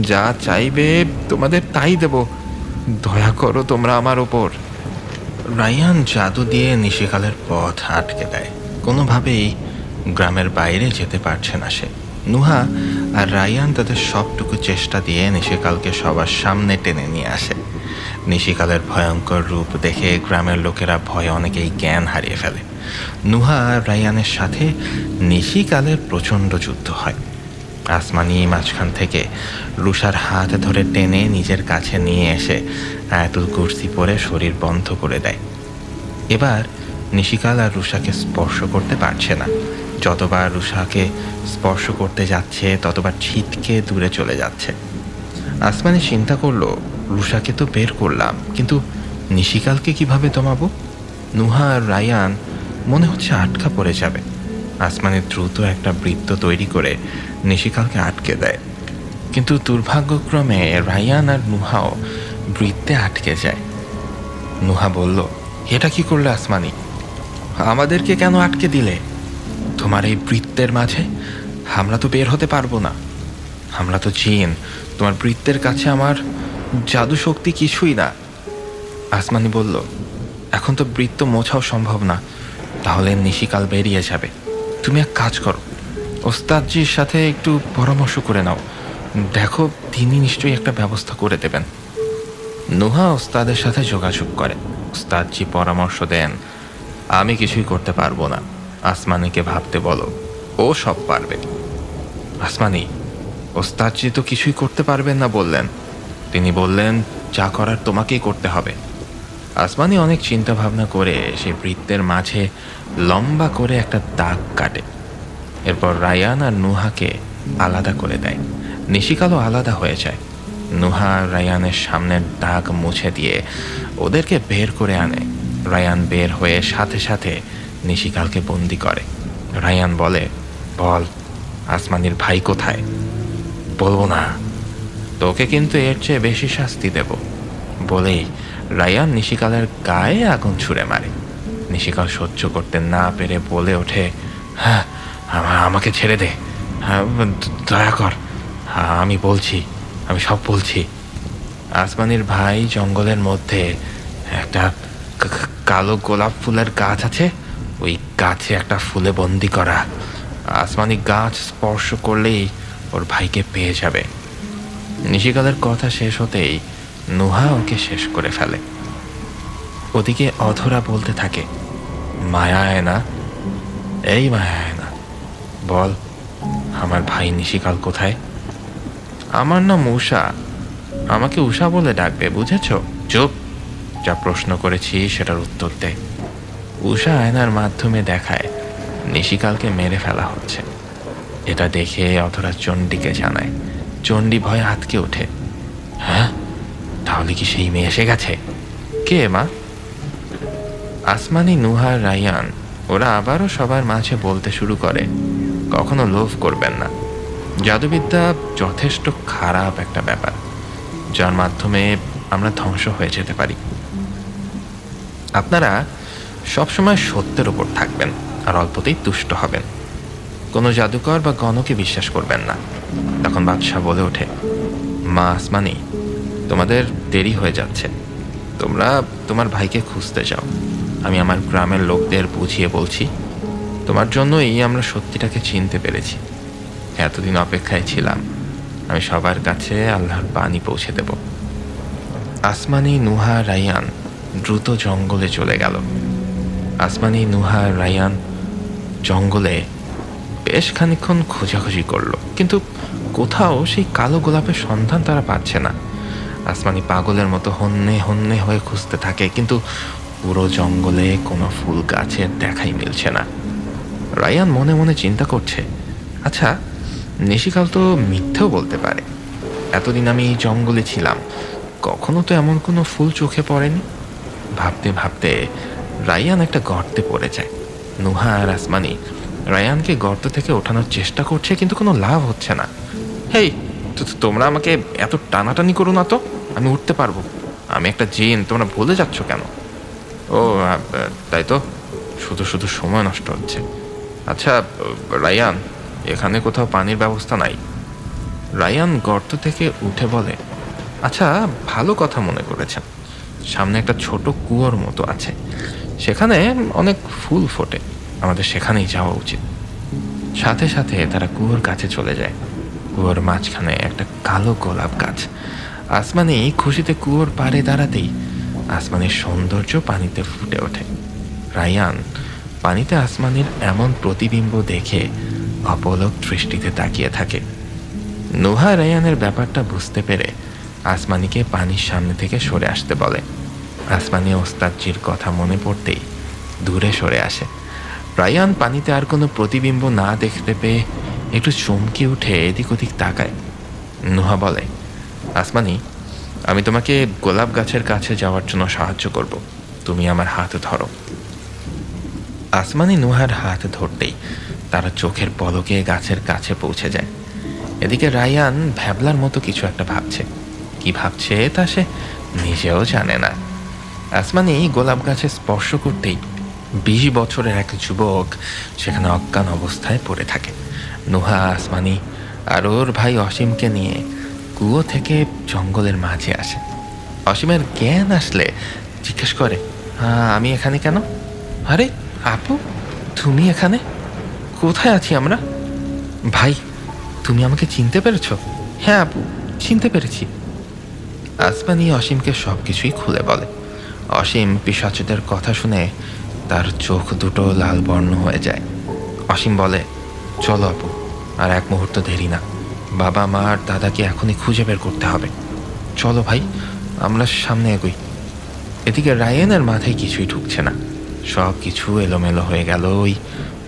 যা চাইবে তোমাদের তাই দেব, দয়া করো তোমরা আমার ওপর। রায়ান জাদু দিয়ে নিশিকালের পথ আটকে দেয়। কোনোভাবেই গ্রামের বাইরে যেতে পারছে না সে। নুহা আর রায়ান তাদের সবটুকু চেষ্টা দিয়ে নিশিকালকে সবার সামনে টেনে নিয়ে আসে। নিশিকালের ভয়ঙ্কর রূপ দেখে গ্রামের লোকেরা ভয়ে অনেকেই জ্ঞান হারিয়ে ফেলে। নুহা আর রায়ানের সাথে নিশিকালের প্রচণ্ড যুদ্ধ হয়। আসমানি মাঝখান থেকে রুষার হাত ধরে টেনে নিজের কাছে নিয়ে এসে আয়াতুল কুরসি পরে শরীর বন্ধ করে দেয়। এবার নিশিকাল আর রুষাকে স্পর্শ করতে পারছে না। যতবার রুষাকে স্পর্শ করতে যাচ্ছে ততবার ছিটকে দূরে চলে যাচ্ছে। আসমানি চিন্তা করলো, রুষাকে তো বের করলাম, কিন্তু নিশিকালকে কিভাবে দমাবো? নুহা আর রায়ান মনে হচ্ছে আটকা পড়ে যাবে। আসমানি দ্রুত একটা বৃত্ত তৈরি করে নিশিকালকে আটকে দেয়, কিন্তু দুর্ভাগ্যক্রমে রায়ান আর নুহাও বৃত্তে আটকে যায়। নুহা বলল, এটা কি করলে আসমানি? আমাদেরকে কেন আটকে দিলে? তোমার এই বৃত্তের মাঝে আমরা তো বের হতে পারবো না, আমরা তো জিন, তোমার বৃত্তের কাছে আমার জাদু শক্তি কিছুই না। আসমানি বলল, এখন তো বৃত্ত মোছাও সম্ভব না, তাহলে নিশিকাল বেরিয়ে যাবে। তুমি এক কাজ করো, ওস্তাদজির সাথে একটু পরামর্শ করে নাও, দেখো তিনি নিশ্চয়ই একটা ব্যবস্থা করে দেবেন। নুহা ওস্তাদের সাথে যোগাযোগ করে। ওস্তাদজি পরামর্শ দেন, আমি কিছুই করতে পারবো না, আসমানিকে ভাবতে বলো, ও সব পারবে। আসমানি, ওস্তাদজি তো কিছুই করতে পারবেন না বললেন, তিনি বললেন যা করার তোমাকেই করতে হবে। আসমানি অনেক চিন্তা ভাবনা করে সেই বৃত্তের মাঝে লম্বা করে একটা দাগ কাটে। এরপর রায়ান আর নুহাকে আলাদা করে দেয়। নিশিকালও আলাদা হয়ে যায়। নুহা রায়ানের সামনের দাগ মুছে দিয়ে ওদেরকে বের করে আনে। রায়ান বের হয়ে সাথে সাথে নিশিকালকে বন্দি করে। রায়ান বলে, বল আসমানির ভাই কোথায়? বলবো না, তোকে কিন্তু এর চেয়ে বেশি শাস্তি দেব। বলেই রায়ান নিশিকালের গায়ে আগুন ছুঁড়ে মারে। নিশিকাল সহ্য করতে না পেরে বলে ওঠে, হ্যাঁ, আমাকে ছেড়ে দে, দয়া কর, আমি বলছি, আমি সব বলছি। আসমানির ভাই জঙ্গলের মধ্যে একটা কালো গোলাপ ফুলের গাছ আছে, ওই গাছে একটা ফুলে বন্দি করা। আসমানি গাছ স্পর্শ করলেই ওর ভাইকে পেয়ে যাবে। নিশিকালের কথা শেষ হতেই নুহা ওকে শেষ করে ফেলে। ওদিকে অধরা বলতে থাকে, মায়া আয়না, এই মায়া আয়না, বল আমার ভাই নিশিকাল কোথায়? আমার নাম উষা, আমাকে উষা বলে ডাকবে, বুঝেছ? চুপ, যা প্রশ্ন করেছি সেটার উত্তর দে। উষা আয়নার মাধ্যমে দেখায় নিশিকালকে মেরে ফেলা হচ্ছে। এটা দেখে অধরা চণ্ডীকে জানায়। চণ্ডী ভয়ে আঁতকে ওঠে। হ্যাঁ, তাহলে কি সেই মেয়ে এসে গেছে? কে মা? আসমানি, নুহা, রায়ান ওরা আবারও সবার মাঝে বলতে শুরু করে, কখনো লোভ করবেন না, জাদুবিদ্যা যথেষ্ট খারাপ একটা ব্যাপার, যার মাধ্যমে আমরা ধ্বংস হয়ে যেতে পারি। আপনারা সবসময় সত্যের ওপর থাকবেন আর অল্পতেই তুষ্ট হবেন। কোনো জাদুকর বা গণকে বিশ্বাস করবেন না। তখন বাদশাহ বলে ওঠে, মা আসমানি, তোমাদের দেরি হয়ে যাচ্ছে, তোমরা তোমার ভাইকে খুঁজতে যাও। আমি আমার গ্রামের লোকদের বুঝিয়ে বলছি, তোমার জন্যই আমরা সত্যিটাকে চিনতে পেরেছি। এতদিন অপেক্ষায় ছিলাম, আমি সবার কাছে আল্লাহর বাণী পৌঁছে দেব। আসমানি, নুহা, রায়ান দ্রুত জঙ্গলে চলে গেল। আসমানি, নুহা, রায়ান জঙ্গলে বেশ খানিকক্ষণ খোঁজাখুঁজি করলো, কিন্তু কোথাও সেই কালো গোলাপের সন্ধান তারা পাচ্ছে না। আসমানি পাগলের মতো হন্যে হন্যে হয়ে খুঁজতে থাকে, কিন্তু পুরো জঙ্গলে কোনো ফুল গাছের দেখাই মিলছে না। রায়ান মনে মনে চিন্তা করছে, আচ্ছা, নিশিকাল তো মিথ্যেও বলতে পারে। এতদিন আমি এই জঙ্গলে ছিলাম, কখনো তো এমন কোনো ফুল চোখে পড়েনি। ভাবতে ভাবতে রায়ান একটা গর্তে পড়ে যায়। নুহা আর আসমানি রায়ানকে গর্ত থেকে ওঠানোর চেষ্টা করছে, কিন্তু কোনো লাভ হচ্ছে না। হেই, তোমরা আমাকে এত টানাটানি করো না তো, আমি উঠতে পারবো। আমি একটা জিন, তোমরা ভুলে যাচ্ছ কেন? ও তাই তো, শুধু শুধু সময় নষ্ট হচ্ছে। আচ্ছা রায়ান, এখানে কোথাও পানির ব্যবস্থা নাই? রায়ান গর্ত থেকে উঠে বলে, আচ্ছা, ভালো কথা মনে করেছেন। সামনে একটা ছোট কুয়োর মতো আছে, সেখানে অনেক ফুল ফোটে, আমাদের সেখানেই যাওয়া উচিত। সাথে সাথে তারা কুয়োর কাছে চলে যায়। কুয়োর মাঝখানে একটা কালো গোলাপ গাছ। আসমানি খুশিতে কুয়োর পাড়ে দাঁড়াতেই আসমানির সৌন্দর্য পানিতে ফুটে ওঠে। রায়ান পানিতে আসমানির এমন প্রতিবিম্ব দেখে অপলক দৃষ্টিতে তাকিয়ে থাকে। নুহা রায়ানের ব্যাপারটা বুঝতে পেরে আসমানিকে পানির সামনে থেকে সরে আসতে বলে। আসমানি ওস্তাদজির কথা মনে পড়তেই দূরে সরে আসে। রায়ান পানিতে আর কোনো প্রতিবিম্ব না দেখতে পেয়ে একটু চমকে উঠে এদিক ওদিক তাকায়। নুহা বলে, আসমানি, আমি তোমাকে গোলাপ গাছের কাছে যাওয়ার জন্য সাহায্য করব, তুমি আমার হাত ধরো। আসমানি নুহার হাত ধরতেই তারা চোখের পলকে গাছের কাছে পৌঁছে যায়। এদিকে রায়ান ভ্যাবলার মতো কিছু একটা ভাবছে। কি ভাবছে তা সে নিজেও জানে না। আসমানি গোলাপ গাছে স্পর্শ করতেই 20 বছরের এক যুবক সেখানে অজ্ঞান অবস্থায় পড়ে থাকে। নুহা আসমানি আর ওর ভাই অসীমকে নিয়ে কুয়ো থেকে জঙ্গলের মাঝে আসে। অসীমের জ্ঞান আসলে জিজ্ঞেস করে, আমি এখানে কেন? আরে আপু, তুমি এখানে? কোথায় আছি আমরা? ভাই, তুমি আমাকে চিনতে পেরেছ? হ্যাঁ আপু, চিনতে পেরেছি। আসমানি অসীমকে সব কিছুই খুলে বলে। অসীম পিশাচদের কথা শুনে তার চোখ দুটো লাল বর্ণ হয়ে যায়। অসীম বলে, চলো আপু, আর এক মুহূর্ত দেরি না। বাবা মা আর দাদাকে এখনই খুঁজে বের করতে হবে। চলো ভাই, আমরা সামনে এগোই। এদিকে রায়ানের মাথায় কিছুই ঢুকছে না। সব কিছু এলোমেলো হয়ে গেল ওই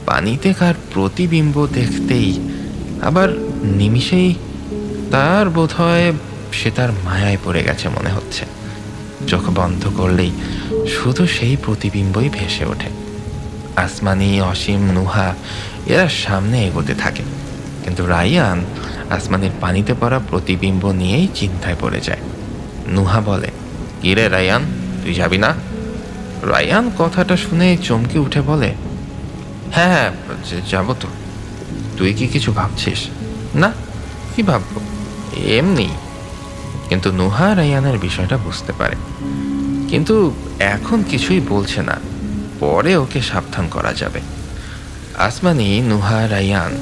পানিতে কার প্রতিবিম্ব দেখতেই। আবার নিমিষেই তার বোধ হয় সে তার মায়ায় পড়ে গেছে মনে হচ্ছে। চোখ বন্ধ করলেই শুধু সেই প্রতিবিম্বই ভেসে ওঠে। আসমানি, অসীম, নুহা এরা সামনে এগোতে থাকে, কিন্তু রায়ান আসমানির পানিতে পড়া প্রতিবিম্ব নিয়েই চিন্তায় পড়ে যায়। নুহা বলে, কি রে রায়ান, তুই যাবি না? রায়ান কথাটা শুনে চমকে উঠে বলে, হ্যাঁ হ্যাঁ, যাবো তো। তুই কি কিছু ভাবছিস? না, কি ভাববো, এমনি। কিন্তু নুহা রায়ানের বিষয়টা বুঝতে পারে, কিন্তু এখন কিছুই বলছে না, পরে ওকে সাবধান করা যাবে। আসমানি, নুহা, রায়ান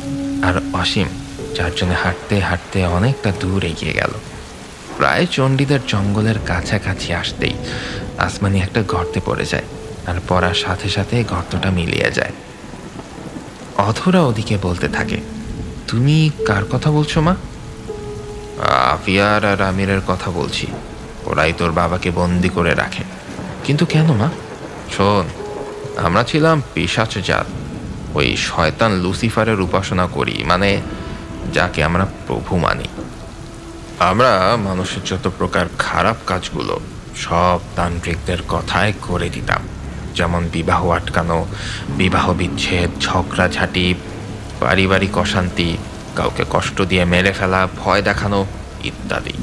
আর অসীম চারজনে হাঁটতে হাঁটতে অনেকটা দূর এগিয়ে গেল। প্রায় চণ্ডীদের জঙ্গলের কাছাকাছি আসতেই আসমানি একটা গর্তে পড়ে যায়, আর পড়ার সাথে সাথে গর্তটা মিলিয়ে যায়। অধরা ওদিকে বলতে থাকে, তুমি কার কথা বলছো মা? আফিয়ার আর আমিরের কথা বলছি, ওরাই তোর বাবাকে বন্দি করে রাখে। কিন্তু কেন মা? শোন, আমরা ছিলাম পিশাচ জাত, ওই শয়তান লুসিফারের উপাসনা করি, মানে যাকে আমরা প্রভু মানি। আমরা মানুষের যত প্রকার খারাপ কাজগুলো সব তান্ত্রিকদের কথায় করে দিতাম, যেমন বিবাহ আটকানো, বিবাহ বিচ্ছেদ, ঝগড়াঝাটি, পারিবারিক অশান্তি, কাউকে কষ্ট দিয়ে মেরে ফেলা, ভয় দেখানো ইত্যাদি।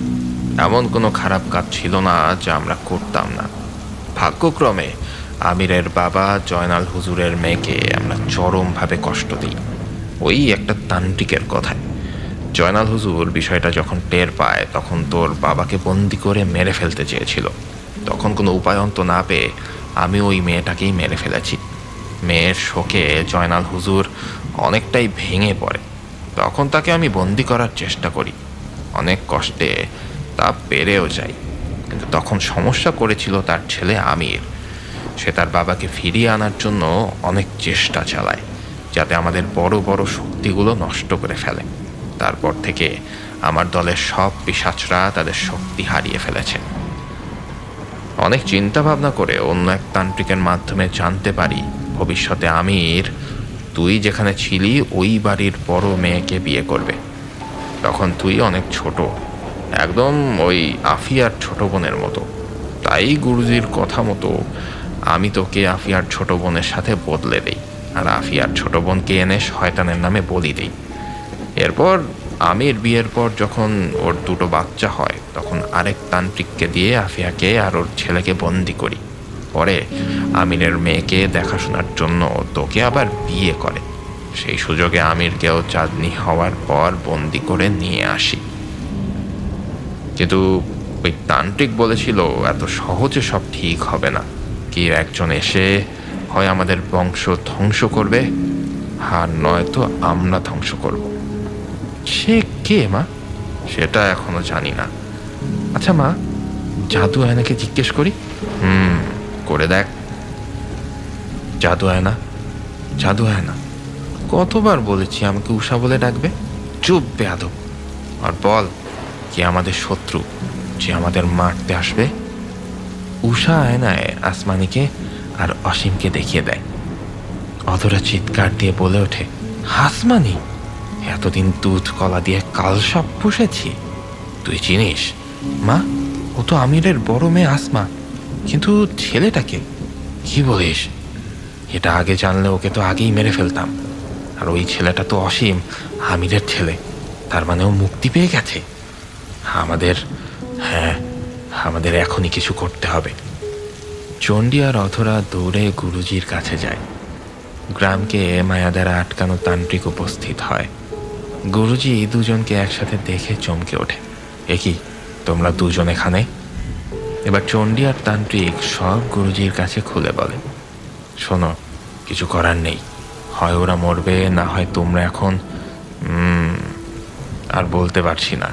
এমন কোনো খারাপ কাজ ছিল না যা আমরা করতাম না। ভাগ্যক্রমে আমিরের বাবা জয়নাল হুজুরের মেয়েকে আমরা চরমভাবে কষ্ট দিই, ওই একটা তান্ত্রিকের কথায়। জয়নাল হুজুর বিষয়টা যখন টের পায় তখন তোর বাবাকে বন্দি করে মেরে ফেলতে চেয়েছিল। তখন কোনো উপায়ন্ত না পেয়ে আমি ওই মেয়েটাকেই মেরে ফেলেছি। মেয়ের শোকে জয়নাল হুজুর অনেকটাই ভেঙে পড়ে। তখন তাকে আমি বন্দি করার চেষ্টা করি, অনেক কষ্টে তা পেরেও যাই। কিন্তু তখন সমস্যা করেছিল তার ছেলে আমির। সে তার বাবাকে ফিরিয়ে আনার জন্য অনেক চেষ্টা চালায়, যাতে আমাদের বড় বড় শক্তিগুলো নষ্ট করে ফেলে। তারপর থেকে আমার দলের সব পিশাচরা তাদের শক্তি হারিয়ে ফেলেছে। অনেক চিন্তা ভাবনা করে অন্য এক তান্ত্রিকের মাধ্যমে জানতে পারি ভবিষ্যতে আমির তুই যেখানে ছিলি ওই বাড়ির বড় মেয়েকে বিয়ে করবে। তখন তুই অনেক ছোট, একদম ওই আফিয়ার ছোট বোনের মতো। তাই গুরুজির কথা মতো আমি তোকে আফিয়ার ছোট বোনের সাথে বদলে দেই, আর আফিয়ার ছোট বোনকে এনে শয়তানের নামে বলি দেই। এরপর আমির বিয়ের পর যখন ওর দুটো বাচ্চা হয়, তখন আরেক তান্ত্রিককে দিয়ে আফিয়াকে আর ওর ছেলেকে বন্দি করি। পরে আমিরের মেয়েকে দেখাশোনার জন্য তোকে আবার বিয়ে করে। সেই সুযোগে আমিরকেও চাঁদনি হওয়ার পর বন্দি করে নিয়ে আসি। কিন্তু ওই তান্ত্রিক বলেছিল এত সহজে সব ঠিক হবে না, কি একজন এসে হয় আমাদের বংশ ধ্বংস করবে, আর নয়তো আমরা ধ্বংস করব। সে কে মা? সেটা এখনো জানি না। আচ্ছা মা, জাদু আয়নাকে জিজ্ঞেস করি। করে দেখ। জাদু আয়না, জাদু আয়না, কতবার বলেছি আমাকে উষা বলে ডাকবে? চুপ বেয়াদব। আর বল, কে আমাদের শত্রু যে আমাদের মারতে আসবে? উষা আয়নায় আসমানিকে আর অসীমকে দেখিয়ে দেয়। অধরা চিৎকার দিয়ে বলে ওঠে, আসমানি, এতদিন দুধ কলা দিয়ে কালসাপ পুষেছি, তুই চিনিস? মা, ও তো আমিরের বড় মেয়ে আসমা, কিন্তু ছেলেটাকে কি বলিস? এটা আগে জানলে ওকে তো আগেই মেরে ফেলতাম। আর ওই ছেলেটা তো অসীম, আমিরের ছেলে, তার মানে ও মুক্তি পেয়ে গেছে। আমাদের এখনই কিছু করতে হবে। চণ্ডী আর অধরা দৌড়ে গুরুজির কাছে যায়। গ্রামকে মায়া দ্বারা আটকানো তান্ত্রিক উপস্থিত হয়। গুরুজি দুজনকে একসাথে দেখে চমকে ওঠে, এ কি, তোমরা দুজন এখানে? এবার চণ্ডী আর তান্ত্রিক সব গুরুজির কাছে খুলে বলে, শোনো, কিছু করার নেই, হয় ওরা মরবে, না হয় তোমরা এখন আর বলতে পারছি না।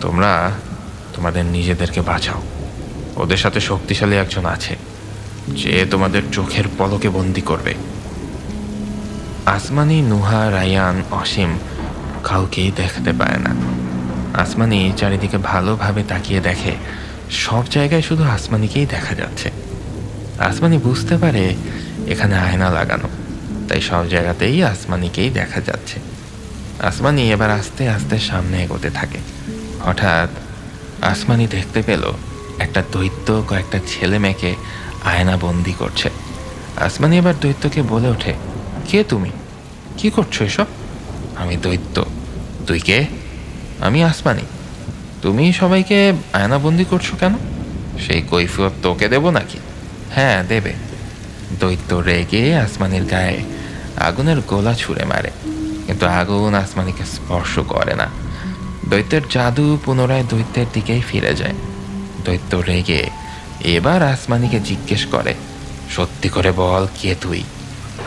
তোমরা তোমাদের নিজেদেরকে বাঁচাও। ওদের সাথে শক্তিশালী একজন আছে, যে তোমাদের চোখের পলকে বন্দি করবে। আসমানি, নুহা, রায়ান, অসীম কাউকেই দেখতে পায় না। আসমানি চারিদিকে ভালোভাবে তাকিয়ে দেখে, সব জায়গায় শুধু আসমানিকেই দেখা যাচ্ছে। আসমানি বুঝতে পারে এখানে আয়না লাগানো, তাই সব জায়গাতেই আসমানিকেই দেখা যাচ্ছে। আসমানি এবার আস্তে আস্তে সামনে এগোতে থাকে। হঠাৎ আসমানি দেখতে পেল একটা দৈত্য কয়েকটা ছেলে মেয়েকে আয়না বন্দি করছে। আসমানি এবার দৈত্যকে বলে ওঠে, কে তুমি? কি করছো এসব? আমি দৈত্য। তুই কে? আমি আসমানি। তুমি সবাইকে আয়নাবন্দি করছো কেন? সেই কৈফিয়ত তোকে দেব নাকি? হ্যাঁ, দেবে। দৈত্য রেগে আসমানির গায়ে আগুনের গোলা ছুঁড়ে মারে, কিন্তু আগুন আসমানিকে স্পর্শ করে না। দৈত্যের জাদু পুনরায় দৈত্যের দিকেই ফিরে যায়। দৈত্য রেগে এবার আসমানিকে জিজ্ঞেস করে, সত্যি করে বল, কে তুই,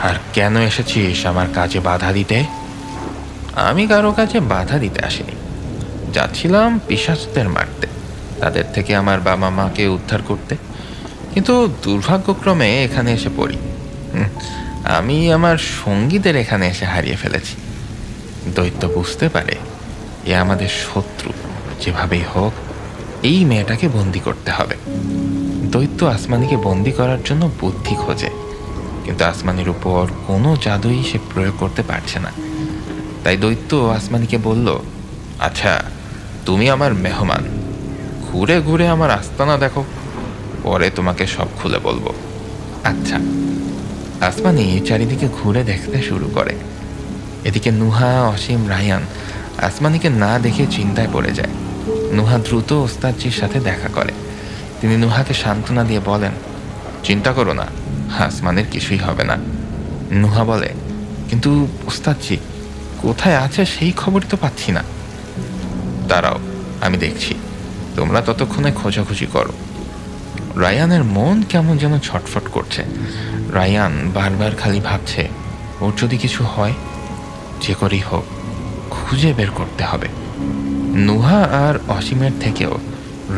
আর কেন এসেছিস আমার কাজে বাধা দিতে? আমি কারো কাছে বাধা দিতে আসিনি, যাচ্ছিলাম পিশাচদের মারতে, তাদের থেকে আমার বাবা মাকে উদ্ধার করতে, কিন্তু দুর্ভাগ্যক্রমে এখানে এসে পড়ি। আমি আমার সঙ্গীদের এখানে এসে হারিয়ে ফেলেছি। দৈত্য বুঝতে পারে এ আমাদের শত্রু, যেভাবেই হোক এই মেয়েটাকে বন্দি করতে হবে। দৈত্য আসমানিকে বন্দি করার জন্য বুদ্ধি খোঁজে, কিন্তু আসমানির উপর কোনো জাদুই সে প্রয়োগ করতে পারছে না। তাই দৈত্য আসমানিকে বলল, আচ্ছা, তুমি আমার মেহমান, ঘুরে ঘুরে আমার আস্তানা দেখো, পরে তোমাকে সব খুলে বলবো। আচ্ছা। আসমানি চারিদিকে ঘুরে দেখতে শুরু করে। এদিকে নুহা, অসীম, রায়ান আসমানিকে না দেখে চিন্তায় পড়ে যায়। নুহা দ্রুত ওস্তাদজির সাথে দেখা করে। তিনি নুহাকে সান্ত্বনা দিয়ে বলেন, চিন্তা করো না, আসমানের কিছুই হবে না। নুহা বলে, কিন্তু ওস্তাদজি, কোথায় আছে সেই খবরই তো পাচ্ছি না। দাঁড়াও, আমি দেখছি, তোমরা ততক্ষণে খোঁজাখুঁজি করো। রায়ানের মন কেমন যেন ছটফট করছে। রায়ান বারবার খালি ভাবছে, ওর যদি কিছু হয়, যে করেই হোক খুঁজে বের করতে হবে। নুহা আর অসীমের থেকেও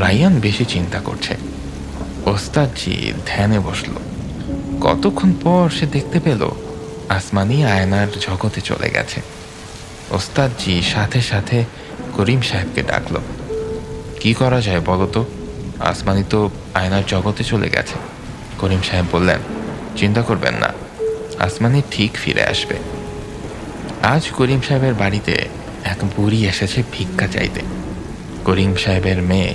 রায়ান বেশি চিন্তা করছে। ওস্তাদজি ধ্যানে বসল। কতক্ষণ পর সে দেখতে পেল আসমানি আয়নার জগতে চলে গেছে। ওস্তাদজি সাথে সাথে করিম সাহেবকে ডাকল। কি করা যায় বলো তো, আসমানি তো আয়নার জগতে চলে গেছে। করিম সাহেব বললেন, চিন্তা করবেন না, আসমানি ঠিক ফিরে আসবে। আজ করিম সাহেবের বাড়িতে এক বুড়ি এসেছে ভিক্ষা চাইতে। করিম সাহেবের মেয়ে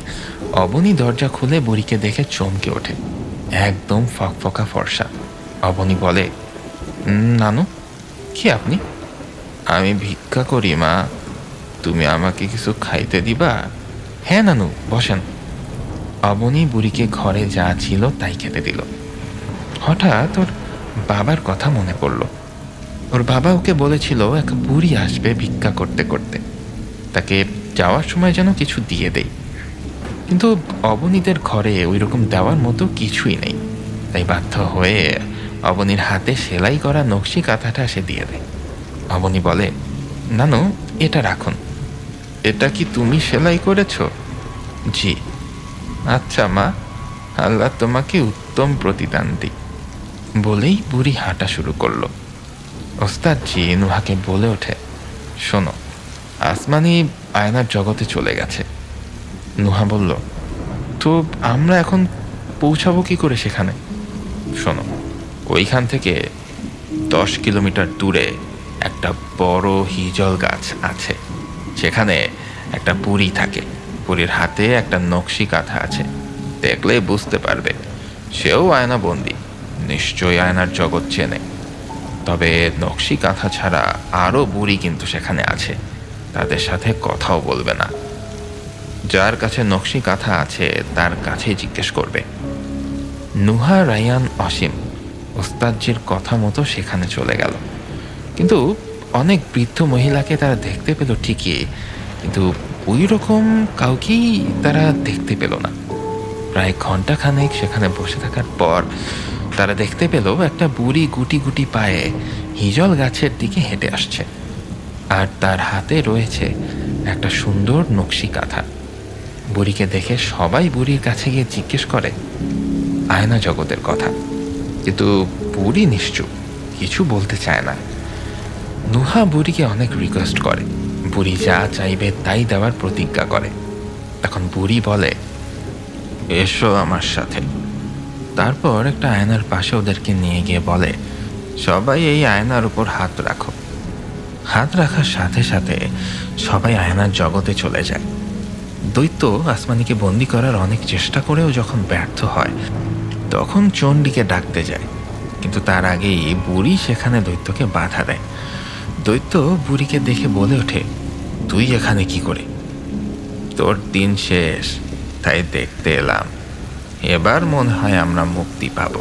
অবনী দরজা খুলে বুড়িকে দেখে চমকে ওঠে। একদম ফকফকা ফর্সা। অবনী বলে, নানু, কি আপনি? আমি ভিক্ষা করি মা, তুমি আমাকে কিছু খাইতে দিবা? হ্যাঁ নানু, বসেন। অবনী বুড়িকে ঘরে যা ছিল তাই খেতে দিল। হঠাৎ ওর বাবার কথা মনে পড়ল। ওর বাবা ওকে বলেছিল এক বুড়ি আসবে ভিক্ষা করতে করতে, তাকে যাওয়ার সময় যেন কিছু দিয়ে দেই। কিন্তু অবনীদের ঘরে ওই রকম দেওয়ার মতো কিছুই নেই। তাই বাধ্য হয়ে অবনীর হাতে সেলাই করা নকশি কাঁথাটা সে দিয়ে দেয়। অবনী বলে, নানু, এটা রাখুন। এটা কি তুমি সেলাই করেছ? জি। আচ্ছা মা, আল্লাহ তোমাকে উত্তম প্রতিদান দিক। বলেই বুড়ি হাঁটা শুরু করলো। ওস্তাদজি নুহাকে বলে ওঠে, শোনো, আসমানি আয়নার জগতে চলে গেছে। নুহা বলল, তো আমরা এখন পৌঁছাবো কি করে সেখানে? শোনো, ওইখান থেকে 10 কিলোমিটার দূরে একটা বড় হিজল গাছ আছে। সেখানে একটা বুড়ি থাকে। বুড়ির হাতে একটা নকশি কাঁথা আছে, দেখলে বুঝতে পারবে। সেও আয়না বন্দি, নিশ্চয়ই আয়নার জগৎ চেনে। তবে নকশি কাঁথা ছাড়া আরও বুড়ি কিন্তু সেখানে আছে, তাদের সাথে কথাও বলবে না। যার কাছে নকশি কাঁথা আছে তার কাছেই জিজ্ঞেস করবে। নুহা, রায়ান, অসীম ওস্তাদজির কথা মতো সেখানে চলে গেল। কিন্তু অনেক বৃদ্ধ মহিলাকে তারা দেখতে পেল ঠিকই, কিন্তু ওই রকম কাউকেই তারা দেখতে পেল না। প্রায় ঘন্টাখানেক সেখানে বসে থাকার পর তারা দেখতে পেল একটা বুড়ি গুটি গুটি পায়ে হিজল গাছের দিকে হেঁটে আসছে, আর তার হাতে রয়েছে একটা সুন্দর নকশি কাঁথা। বুড়িকে দেখে সবাই বুড়ির কাছে গিয়ে জিজ্ঞেস করে আয়না জগতের কথা, কিন্তু বুড়ি নিশ্চুপ, কিছু বলতে চায় না। নুহা বুড়িকে অনেক রিকোয়েস্ট করে, বুড়ি যা চাইবে তাই দেওয়ার প্রতিজ্ঞা করে। তখন বুড়ি বলে, এসো আমার সাথে। তারপর একটা আয়নার পাশে ওদেরকে নিয়ে গিয়ে বলে, সবাই এই আয়নার উপর হাত রাখো। হাত রাখার সাথে সাথে সবাই আয়নার জগতে চলে যায়। দৈত্য আসমানিকে বন্দি করার অনেক চেষ্টা করেও যখন ব্যর্থ হয়, তখন চণ্ডীকে ডাকতে যায়। কিন্তু তার আগেই বুড়ি সেখানে দৈত্যকে বাধা দেয়। দৈত্য বুড়িকে দেখে বলে ওঠে, তুই এখানে কি করে? তোর দিন শেষ, তাই দেখতে এলাম। এবার মনে হয় আমরা মুক্তি পাব।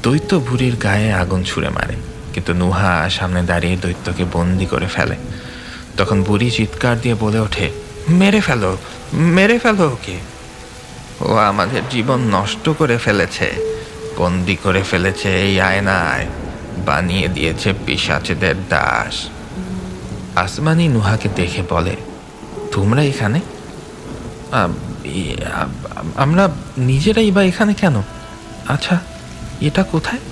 দৈত্য বুড়ির গায়ে আগুন ছুঁড়ে মারে, কিন্তু নুহা সামনে দাঁড়িয়ে দৈত্যকে বন্দি করে ফেলে। তখন বুড়ি চিৎকার দিয়ে বলে ওঠে, মেরে ফেলো, মেরে ফেলো ওকে। ও আমাদের জীবন নষ্ট করে ফেলেছে, বন্দি করে ফেলেছে এই আয়নায়, বানিয়ে দিয়েছে পিশাচেদের দাস। আসমানি নুহাকে দেখে বলে, তোমরা এখানে? আমরা নিজেরাই বা এখানে কেন? আচ্ছা, এটা কোথায়?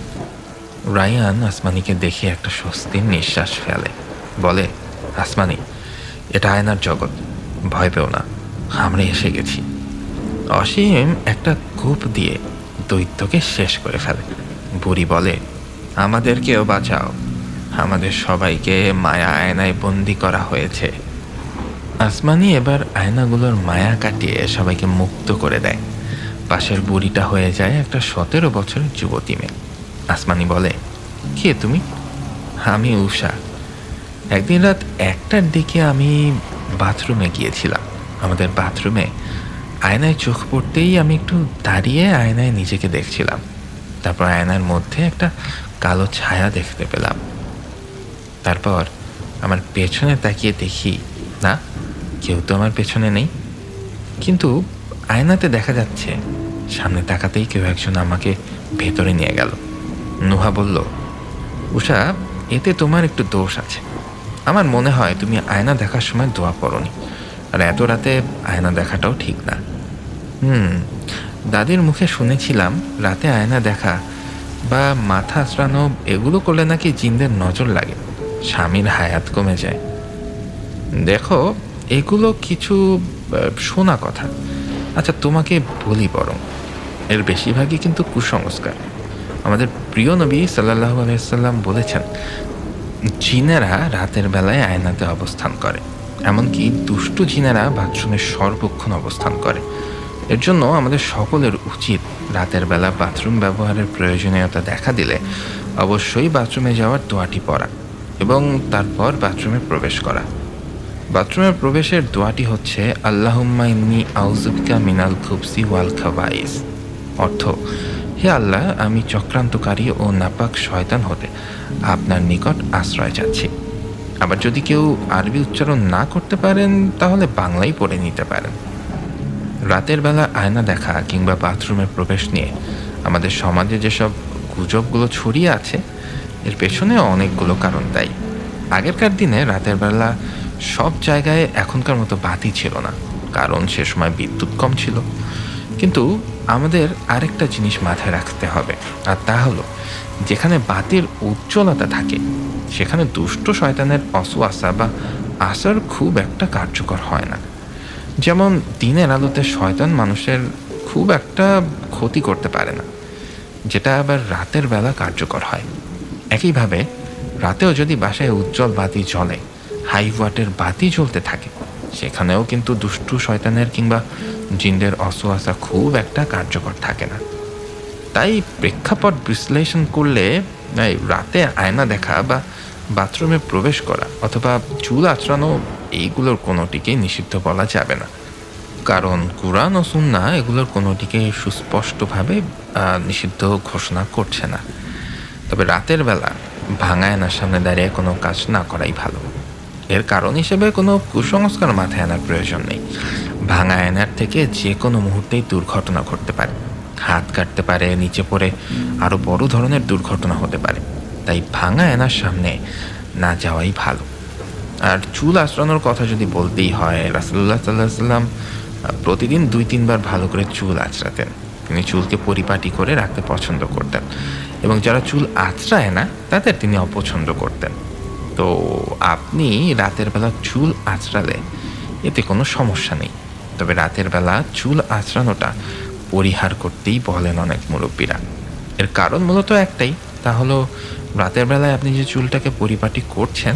রায়ান আসমানিকে দেখে একটা স্বস্তির নিঃশ্বাস ফেলে, বলে, আসমানি, এটা আয়নার জগৎ, ভয় পেও না, আমরা এসে গেছি। অসীম একটা কূপ দিয়ে দৈত্যকে শেষ করে ফেলে। বুড়ি বলে, আমাদেরকেও বাঁচাও, আমাদের সবাইকে মায়া আয়নায় বন্দি করা হয়েছে। আসমানি এবার আয়নাগুলোর মায়া কাটিয়ে সবাইকে মুক্ত করে দেয়। পাশের বুড়িটা হয়ে যায় একটা 17 বছরের যুবতী মেয়ে। আসমানি বলে, কে তুমি? আমি উষা। একদিন রাত 1টার দিকে আমি বাথরুমে গিয়েছিলাম। আমাদের বাথরুমে আয়নায় চোখ পড়তেই আমি একটু দাঁড়িয়ে আয়নায় নিজেকে দেখছিলাম। তারপর আয়নার মধ্যে একটা কালো ছায়া দেখতে পেলাম। তারপর আমার পেছনে তাকিয়ে দেখি, না, কেউ তো আমার পেছনে নেই, কিন্তু আয়নাতে দেখা যাচ্ছে সামনে তাকাতেই কেউ একজন আমাকে ভেতরে নিয়ে গেল। নুহা বলল, উষা, এতে তোমার একটু দোষ আছে। আমার মনে হয় তুমি আয়না দেখার সময় দোয়া পড়নি, আর এত রাতে আয়না দেখাটাও ঠিক না। দাদির মুখে শুনেছিলাম রাতে আয়না দেখা বা মাথা আঁচড়ানো এগুলো করলে নাকি জিনদের নজর লাগে, স্বামীর হায়াত কমে যায়। দেখো, এগুলো কিছু শোনা কথা। আচ্ছা, তোমাকে বলি বরং, এর বেশিরভাগই কিন্তু কুসংস্কার। আমাদের প্রিয় নবী সাল্লাল্লাহু আলাইহি সাল্লাম বলেছেন, জিনেরা রাতের বেলায় আয়নাতে অবস্থান করে, এমনকি দুষ্টু জিনেরা বাথরুমের সর্বক্ষণ অবস্থান করে। এর জন্য আমাদের সকলের উচিত রাতের বেলা বাথরুম ব্যবহারের প্রয়োজনীয়তা দেখা দিলে অবশ্যই বাথরুমে যাওয়ার দোয়াটি পড়া এবং তারপর বাথরুমে প্রবেশ করা। বাথরুমে প্রবেশের দোয়াটি হচ্ছে আল্লাহুম্মা ইন্নী আউযুবিকা মিনাল খুবসি ওয়াল খাবাইস। অর্থ, হে আল্লাহ, আমি চক্রান্তকারী ও নাপাক শয়তান হতে আপনার নিকট আশ্রয় চাচ্ছি। আবার যদি কেউ আরবি উচ্চারণ না করতে পারেন তাহলে বাংলাই পড়ে নিতে পারেন। রাতের বেলা আয়না দেখা কিংবা বাথরুমে প্রবেশ নিয়ে আমাদের সমাজে যেসব গুজবগুলো ছড়িয়ে আছে, এর পেছনে অনেকগুলো কারণ দায়ী। আগেরকার দিনে রাতের বেলা সব জায়গায় এখনকার মতো বাতি ছিল না, কারণ সে সময় বিদ্যুৎ কম ছিল। কিন্তু আমাদের আরেকটা জিনিস মাথায় রাখতে হবে, আর তা হলো যেখানে বাতির উজ্জ্বলতা থাকে সেখানে দুষ্ট শয়তানের অসওয়াসা বা আসার খুব একটা কার্যকর হয় না। যেমন দিনের আলোতে শয়তান মানুষের খুব একটা ক্ষতি করতে পারে না, যেটা আবার রাতের বেলা কার্যকর হয়। একইভাবে রাতেও যদি বাসায় উজ্জ্বল বাতি জ্বলে, হাই ওয়াটের বাতি জ্বলতে থাকে, সেখানেও কিন্তু দুষ্টু শয়তানের কিংবা জিনদের অসওয়াসা খুব একটা কার্যকর থাকে না। তাই প্রেক্ষাপট বিশ্লেষণ করলে রাতে আয়না দেখা বা বাথরুমে প্রবেশ করা অথবা চুল আঁচড়ানো এইগুলোর কোনোটিকেই নিষিদ্ধ বলা যাবে না, কারণ কুরআন ও সুন্নাহ এগুলোর কোনোটিকে সুস্পষ্টভাবে নিষিদ্ধ ঘোষণা করছে না। তবে রাতের বেলা ভাঙা আয়নার সামনে দাঁড়িয়ে কোনো কাজ না করাই ভালো। এর কারণ হিসেবে কোনো কুসংস্কার মাথায় আনার প্রয়োজন নেই। ভাঙা আয়নার থেকে যে কোনো মুহূর্তেই দুর্ঘটনা ঘটতে পারে, হাত কাটতে পারে, নিচে পড়ে আরও বড় ধরনের দুর্ঘটনা হতে পারে। তাই ভাঙা আয়নার সামনে না যাওয়াই ভালো। আর চুল আঁচড়ানোর কথা যদি বলতেই হয়, রাসূলুল্লাহ সাল্লাল্লাহু আলাইহি ওয়াসাল্লাম প্রতিদিন 2-3 বার ভালো করে চুল আঁচড়াতেন। তিনি চুলকে পরিপাটি করে রাখতে পছন্দ করতেন, এবং যারা চুল আঁচড়ায় না তাদের তিনি অপছন্দ করতেন। তো আপনি রাতের বেলা চুল আঁচড়ালে এতে কোনো সমস্যা নেই, তবে রাতের বেলা চুল আঁচড়ানোটা পরিহার করতেই বলেন অনেক মুরব্বীরা। এর কারণ মূলত একটাই, তা হলো রাতের বেলায় আপনি যে চুলটাকে পরিপাটি করছেন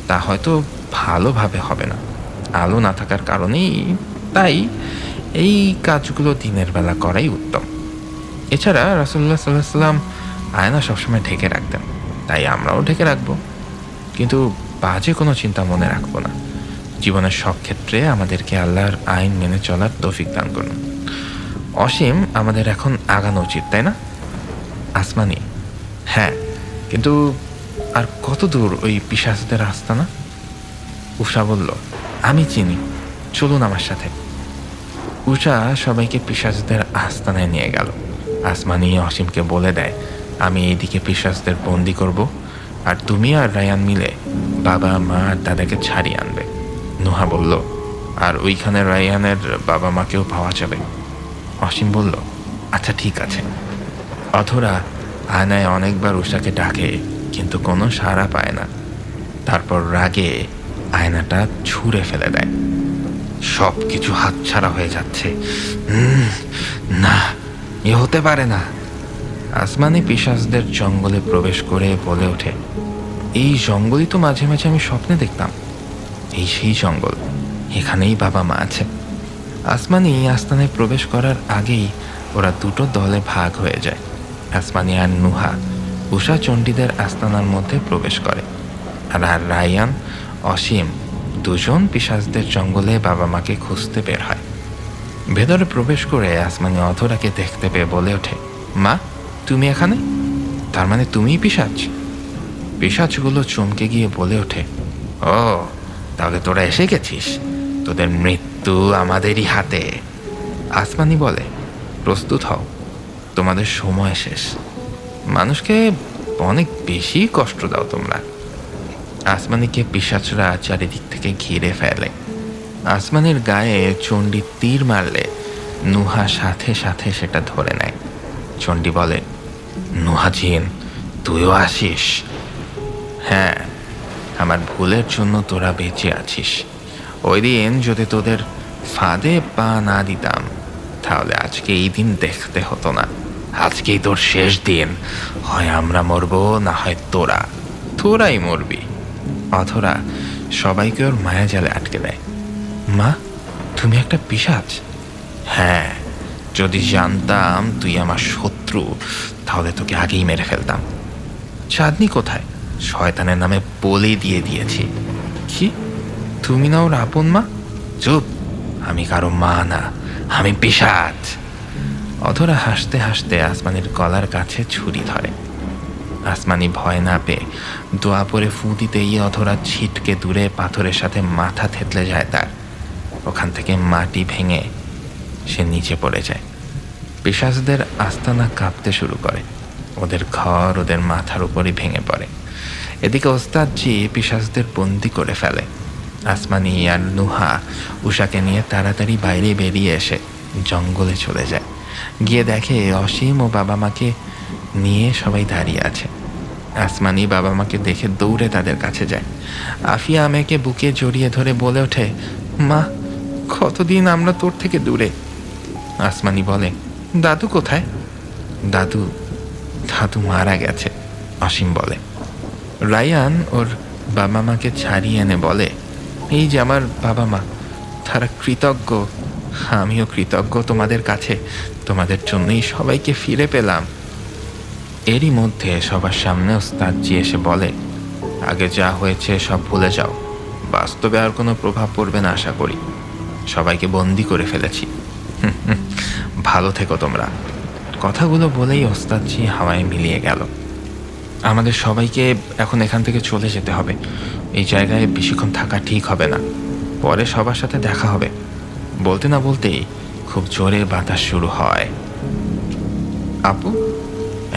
তা হয়তো ভালোভাবে হবে না, আলো না থাকার কারণেই। তাই এই কাজগুলো দিনের বেলা করাই উত্তম। এছাড়া রাসূলুল্লাহ সাল্লাল্লাহু আলাইহি ওয়াসাল্লাম আয়না সবসময় ঢেকে রাখতেন, তাই আমরাও ঢেকে রাখবো, কিন্তু বাজে কোনো চিন্তা মনে রাখবো না। জীবনের সব ক্ষেত্রে আমাদেরকে আল্লাহর আইন মেনে চলার তৌফিক দান করুন। অসীম, আমাদের এখন আগানো উচিত, তাই না? আসমানি: হ্যাঁ, কিন্তু আর কত দূর ওই পিশাচদের আস্তানা? উষা বলল, আমি চিনি, চলুন আমার সাথে। উষা সবাইকে পিশাচদের আস্তানায় নিয়ে গেল। আসমানি অসীমকে বলে দেয়, আমি এইদিকে পিশাচদের বন্দি করব, আর তুমি আর রায়ান মিলে বাবা, মা আর দাদাকে ছাড়িয়ে আনবে। নুহা বলল, আর ওইখানে রায়ানের বাবা মাকেও পাওয়া যাবে। অসীম বলল, আচ্ছা ঠিক আছে। অধরা আয়নায় অনেকবার উষাকে ডাকে, কিন্তু কোনো সাড়া পায় না। তারপর রাগে আয়নাটা ছুঁড়ে ফেলে দেয়। সব কিছু হাতছাড়া হয়ে যাচ্ছে। না, এ হতে পারে না। আসমানি পিশাচদের জঙ্গলে প্রবেশ করে বলে ওঠে, এই জঙ্গলই তো মাঝে মাঝে আমি স্বপ্নে দেখতাম। এই সেই জঙ্গল, এখানেই বাবা মা আছে। আসমানি আস্তানায় প্রবেশ করার আগেই ওরা দুটো দলে ভাগ হয়ে যায়। আসমানি আর নুহা উষা চণ্ডীদের আস্তানার মধ্যে প্রবেশ করে, আর রায়ান, অসীম দুজন পিশাচদের জঙ্গলে বাবা মাকে খুঁজতে বের হয়। ভেতরে প্রবেশ করে আসমানি অধরাকে দেখতে পেয়ে বলে ওঠে, মা, তুমি এখানে? তার মানে তুমিই পিশাচ? পিশাচগুলো চমকে গিয়ে বলে ওঠে, ও, তাহলে তোরা এসে গেছিস, তোদের মৃত্যু আমাদেরই হাতে। আসমানি বলে, প্রস্তুত হও, তোমাদের সময় শেষ। মানুষকে অনেক বেশি কষ্ট দাও তোমরা। আসমানিকে পিশাচরা চারিদিক থেকে ঘিরে ফেলে। আসমানির গায়ে চণ্ডী তীর মারলে নুহা সাথে সাথে সেটা ধরে নেয়। চণ্ডী বলে, নুহাজিন, তুইও আসিস? হ্যাঁ, আমার ভুলের জন্য তোরা বেঁচে আছিস। ওই দিন যদি তোদের ফাঁদে পা না দিতাম তাহলে আজকে এই দিন দেখতে হতো না। আজকেই তোর শেষ দিন। হয় আমরা মরবো, না হয় তোরাই মরবি। অথরা সবাইকে ওর মায়াজালে আটকে দেয়। মা, তুমি একটা পিশাচ? হ্যাঁ, যদি জানতাম তুই আমার শত্রু তাহলে তোকে আগেই মেরে ফেলতাম। চাঁদনি কোথায়? শয়তানের নামে বলি দিয়ে দিয়েছি। কি, তুমি না ওর আপন মা? চুপ, আমি কারো মা না, আমি পিশাচ। অধরা হাসতে হাসতে আসমানির গলার কাছে ছুরি ধরে। আসমানি ভয় না পেয়ে দোয়া পরে ফু দিতেই অধরা ছিটকে দূরে পাথরের সাথে মাথা থেতলে যায় তার। ওখান থেকে মাটি ভেঙে সে নিচে পড়ে যায়। পিশাচদের আস্তানা কাঁপতে শুরু করে। ওদের ঘর ওদের মাথার উপরই ভেঙে পড়ে। এদিকে ওস্তাদজি পিশাচদের বন্দি করে ফেলে। আসমানি আর নুহা উষাকে নিয়ে তাড়াতাড়ি বাইরে বেরিয়ে এসে জঙ্গলে চলে যায়। গিয়ে দেখে অসীম ও বাবা মাকে নিয়ে সবাই দাঁড়িয়ে আছে। আসমানি বাবা মাকে দেখে দৌড়ে তাদের কাছে যায়। আফিয়া আমাকে বুকে জড়িয়ে ধরে বলে ওঠে, মা, কতদিন আমরা তোর থেকে দূরে। আসমানি বলে, দাদু কোথায়? দাদু মারা গেছে, অসীম বলে। রায়ান ওর বাবা মাকে ছাড়িয়ে এনে বলে, এই যে আমার বাবা মা, তারা কৃতজ্ঞ। আমিও কৃতজ্ঞ তোমাদের কাছে, তোমাদের জন্যই সবাইকে ফিরে পেলাম। এরই মধ্যে সবার সামনে ওস্তাদজি এসে বলে, আগে যা হয়েছে সব ভুলে যাও, বাস্তবে আর কোনো প্রভাব পড়বে না আশা করি। সবাইকে বন্দি করে ফেলেছি, ভালো থেকো তোমরা। কথাগুলো বলেই ওস্তাদজি হাওয়ায় মিলিয়ে গেল। আমাদের সবাইকে এখন এখান থেকে চলে যেতে হবে। এই জায়গায় বেশিক্ষণ থাকা ঠিক হবে না, পরে সবার সাথে দেখা হবে। বলতে না বলতেই খুব জোরে বাতাস শুরু হয়। আপু,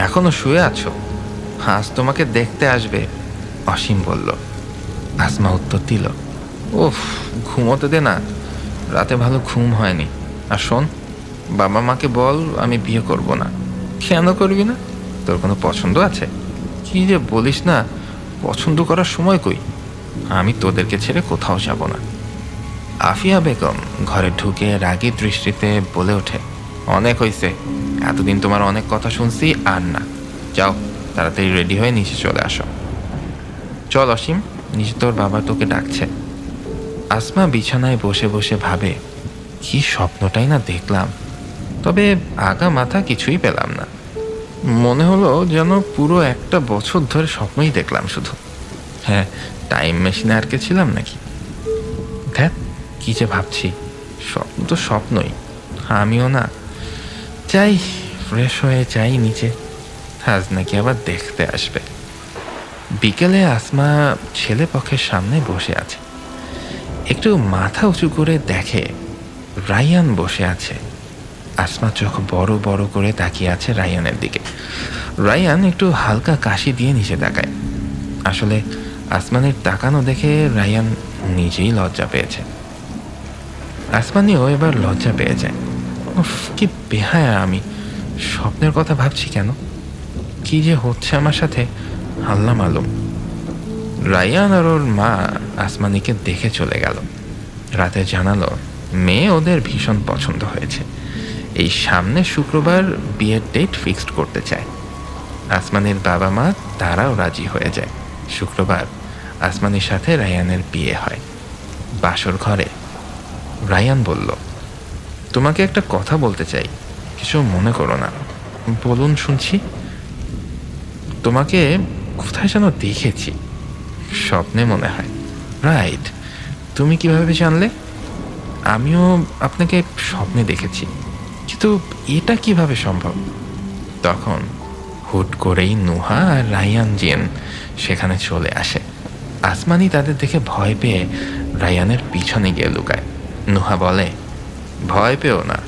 এখনো শুয়ে আছো? আজ তোমাকে দেখতে আসবে, অসীম বলল। আসমা উত্তর দিল, ওফ, ঘুমোতে দে না, রাতে ভালো ঘুম হয়নি। আর শোন, বাবা মাকে বল আমি বিয়ে করব না। কেন করবি না? তোর কোনো পছন্দ আছে? কি যে বলিস না, পছন্দ করার সময় কই? আমি তোদেরকে ছেড়ে কোথাও যাব না। আফিয়া বেগম ঘরে ঢুকে রাগী দৃষ্টিতে বলে ওঠে, অনেক হয়েছে, এতদিন তোমার অনেক কথা শুনছি, আর না। যাও, তাড়াতাড়ি রেডি হয়ে নিচে চলে আসো। চল অসীম, নিচে তোর বাবা তোকে ডাকছে। আসমা বিছানায় বসে বসে ভাবে, কি স্বপ্নটাই না দেখলাম, তবে আগা মাথা কিছুই পেলাম না। মনে হলো যেন পুরো একটা বছর ধরে স্বপ্নই দেখলাম শুধু। হ্যাঁ, টাইম মেশিনে আটকে ছিলাম নাকি? ধ্যাত, কি যে ভাবছি, স্বপ্ন তো স্বপ্নই, আমিও না। যাই, ফ্রেশ হয়ে যাই নিচে, আজ নাকি আবার দেখতে আসবে। বিকেলে আসমা ছেলে পক্ষের সামনে বসে আছে। একটু মাথা উঁচু করে দেখে রায়ান বসে আছে। আসমা চোখ বড় বড় করে তাকিয়ে আছে রায়ানের দিকে। রায়ান একটু হালকা কাশি দিয়ে নিচে তাকায়। আসলে আসমানের তাকানো দেখে রায়ান নিজেই লজ্জা পেয়েছে। আসমানিও এবার লজ্জা পেয়ে যায়। উফ, কি বেহায়া আমি, স্বপ্নের কথা ভাবছি কেন? কি যে হচ্ছে আমার সাথে, আল্লাহ মালুম। রায়ান আর ওর মা আসমানিকে দেখে চলে গেল। রাতে জানালো মেয়ে ওদের ভীষণ পছন্দ হয়েছে, এই সামনে শুক্রবার বিয়ের ডেট ফিক্সড করতে চায়। আসমানির বাবা মা তারাও রাজি হয়ে যায়। শুক্রবার আসমানির সাথে রায়ানের বিয়ে হয়। বাসর ঘরে রায়ান বলল, তোমাকে একটা কথা বলতে চাই, কিছু মনে করো না। বলুন, শুনছি। তোমাকে কোথায় যেন দেখেছি, স্বপ্নে মনে হয়। রাইট, তুমি কিভাবে জানলে? আমিও আপনাকে স্বপ্নে দেখেছি, কিন্তু এটা কিভাবে সম্ভব? তখন হুট করেই নুহা আর রায়ান জিন সেখানে চলে আসে। আসমানি তাদের দেখে ভয় পেয়ে রায়ানের পিছনে গিয়ে লুকায়। নুহা বলে, ভয় পেও না,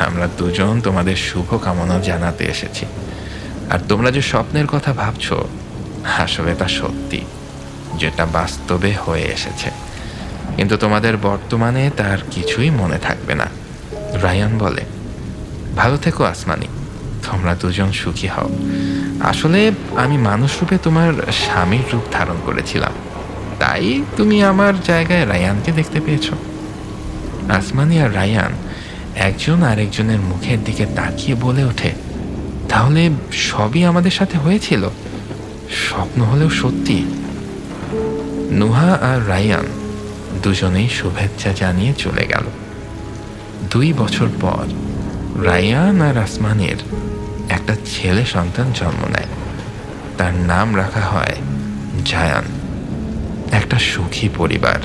আমরা দুজন তোমাদের শুভ কামনা জানাতে এসেছি। আর তোমরা যে স্বপ্নের কথা ভাবছো, আসলে তা সত্যি। যেটা বাস্তবে হয়ে এসেছে, কিন্তু তোমাদের বর্তমানে তার কিছুই মনে থাকবে না। রায়ান বলে, ভালো থেকো আসমানি, তোমরা দুজন সুখী হও। আসলে আমি মানুষ রূপে তোমার স্বামীর রূপ ধারণ করেছিলাম, তাই তুমি আমার জায়গায় রায়ানকে দেখতে পেয়েছ। আসমানি আর রায়ান একজন আরেকজনের মুখের দিকে তাকিয়ে বলে ওঠে, তাহলে সবই আমাদের সাথে হয়েছিল, স্বপ্ন হলেও সত্যি। নুহা আর রায়ান দুজনেই শুভেচ্ছা জানিয়ে চলে গেল। 2 বছর পর রায়ান আর আসমানের একটা ছেলে সন্তান জন্ম নেয়। তার নাম রাখা হয় জায়ান। একটা সুখী পরিবার।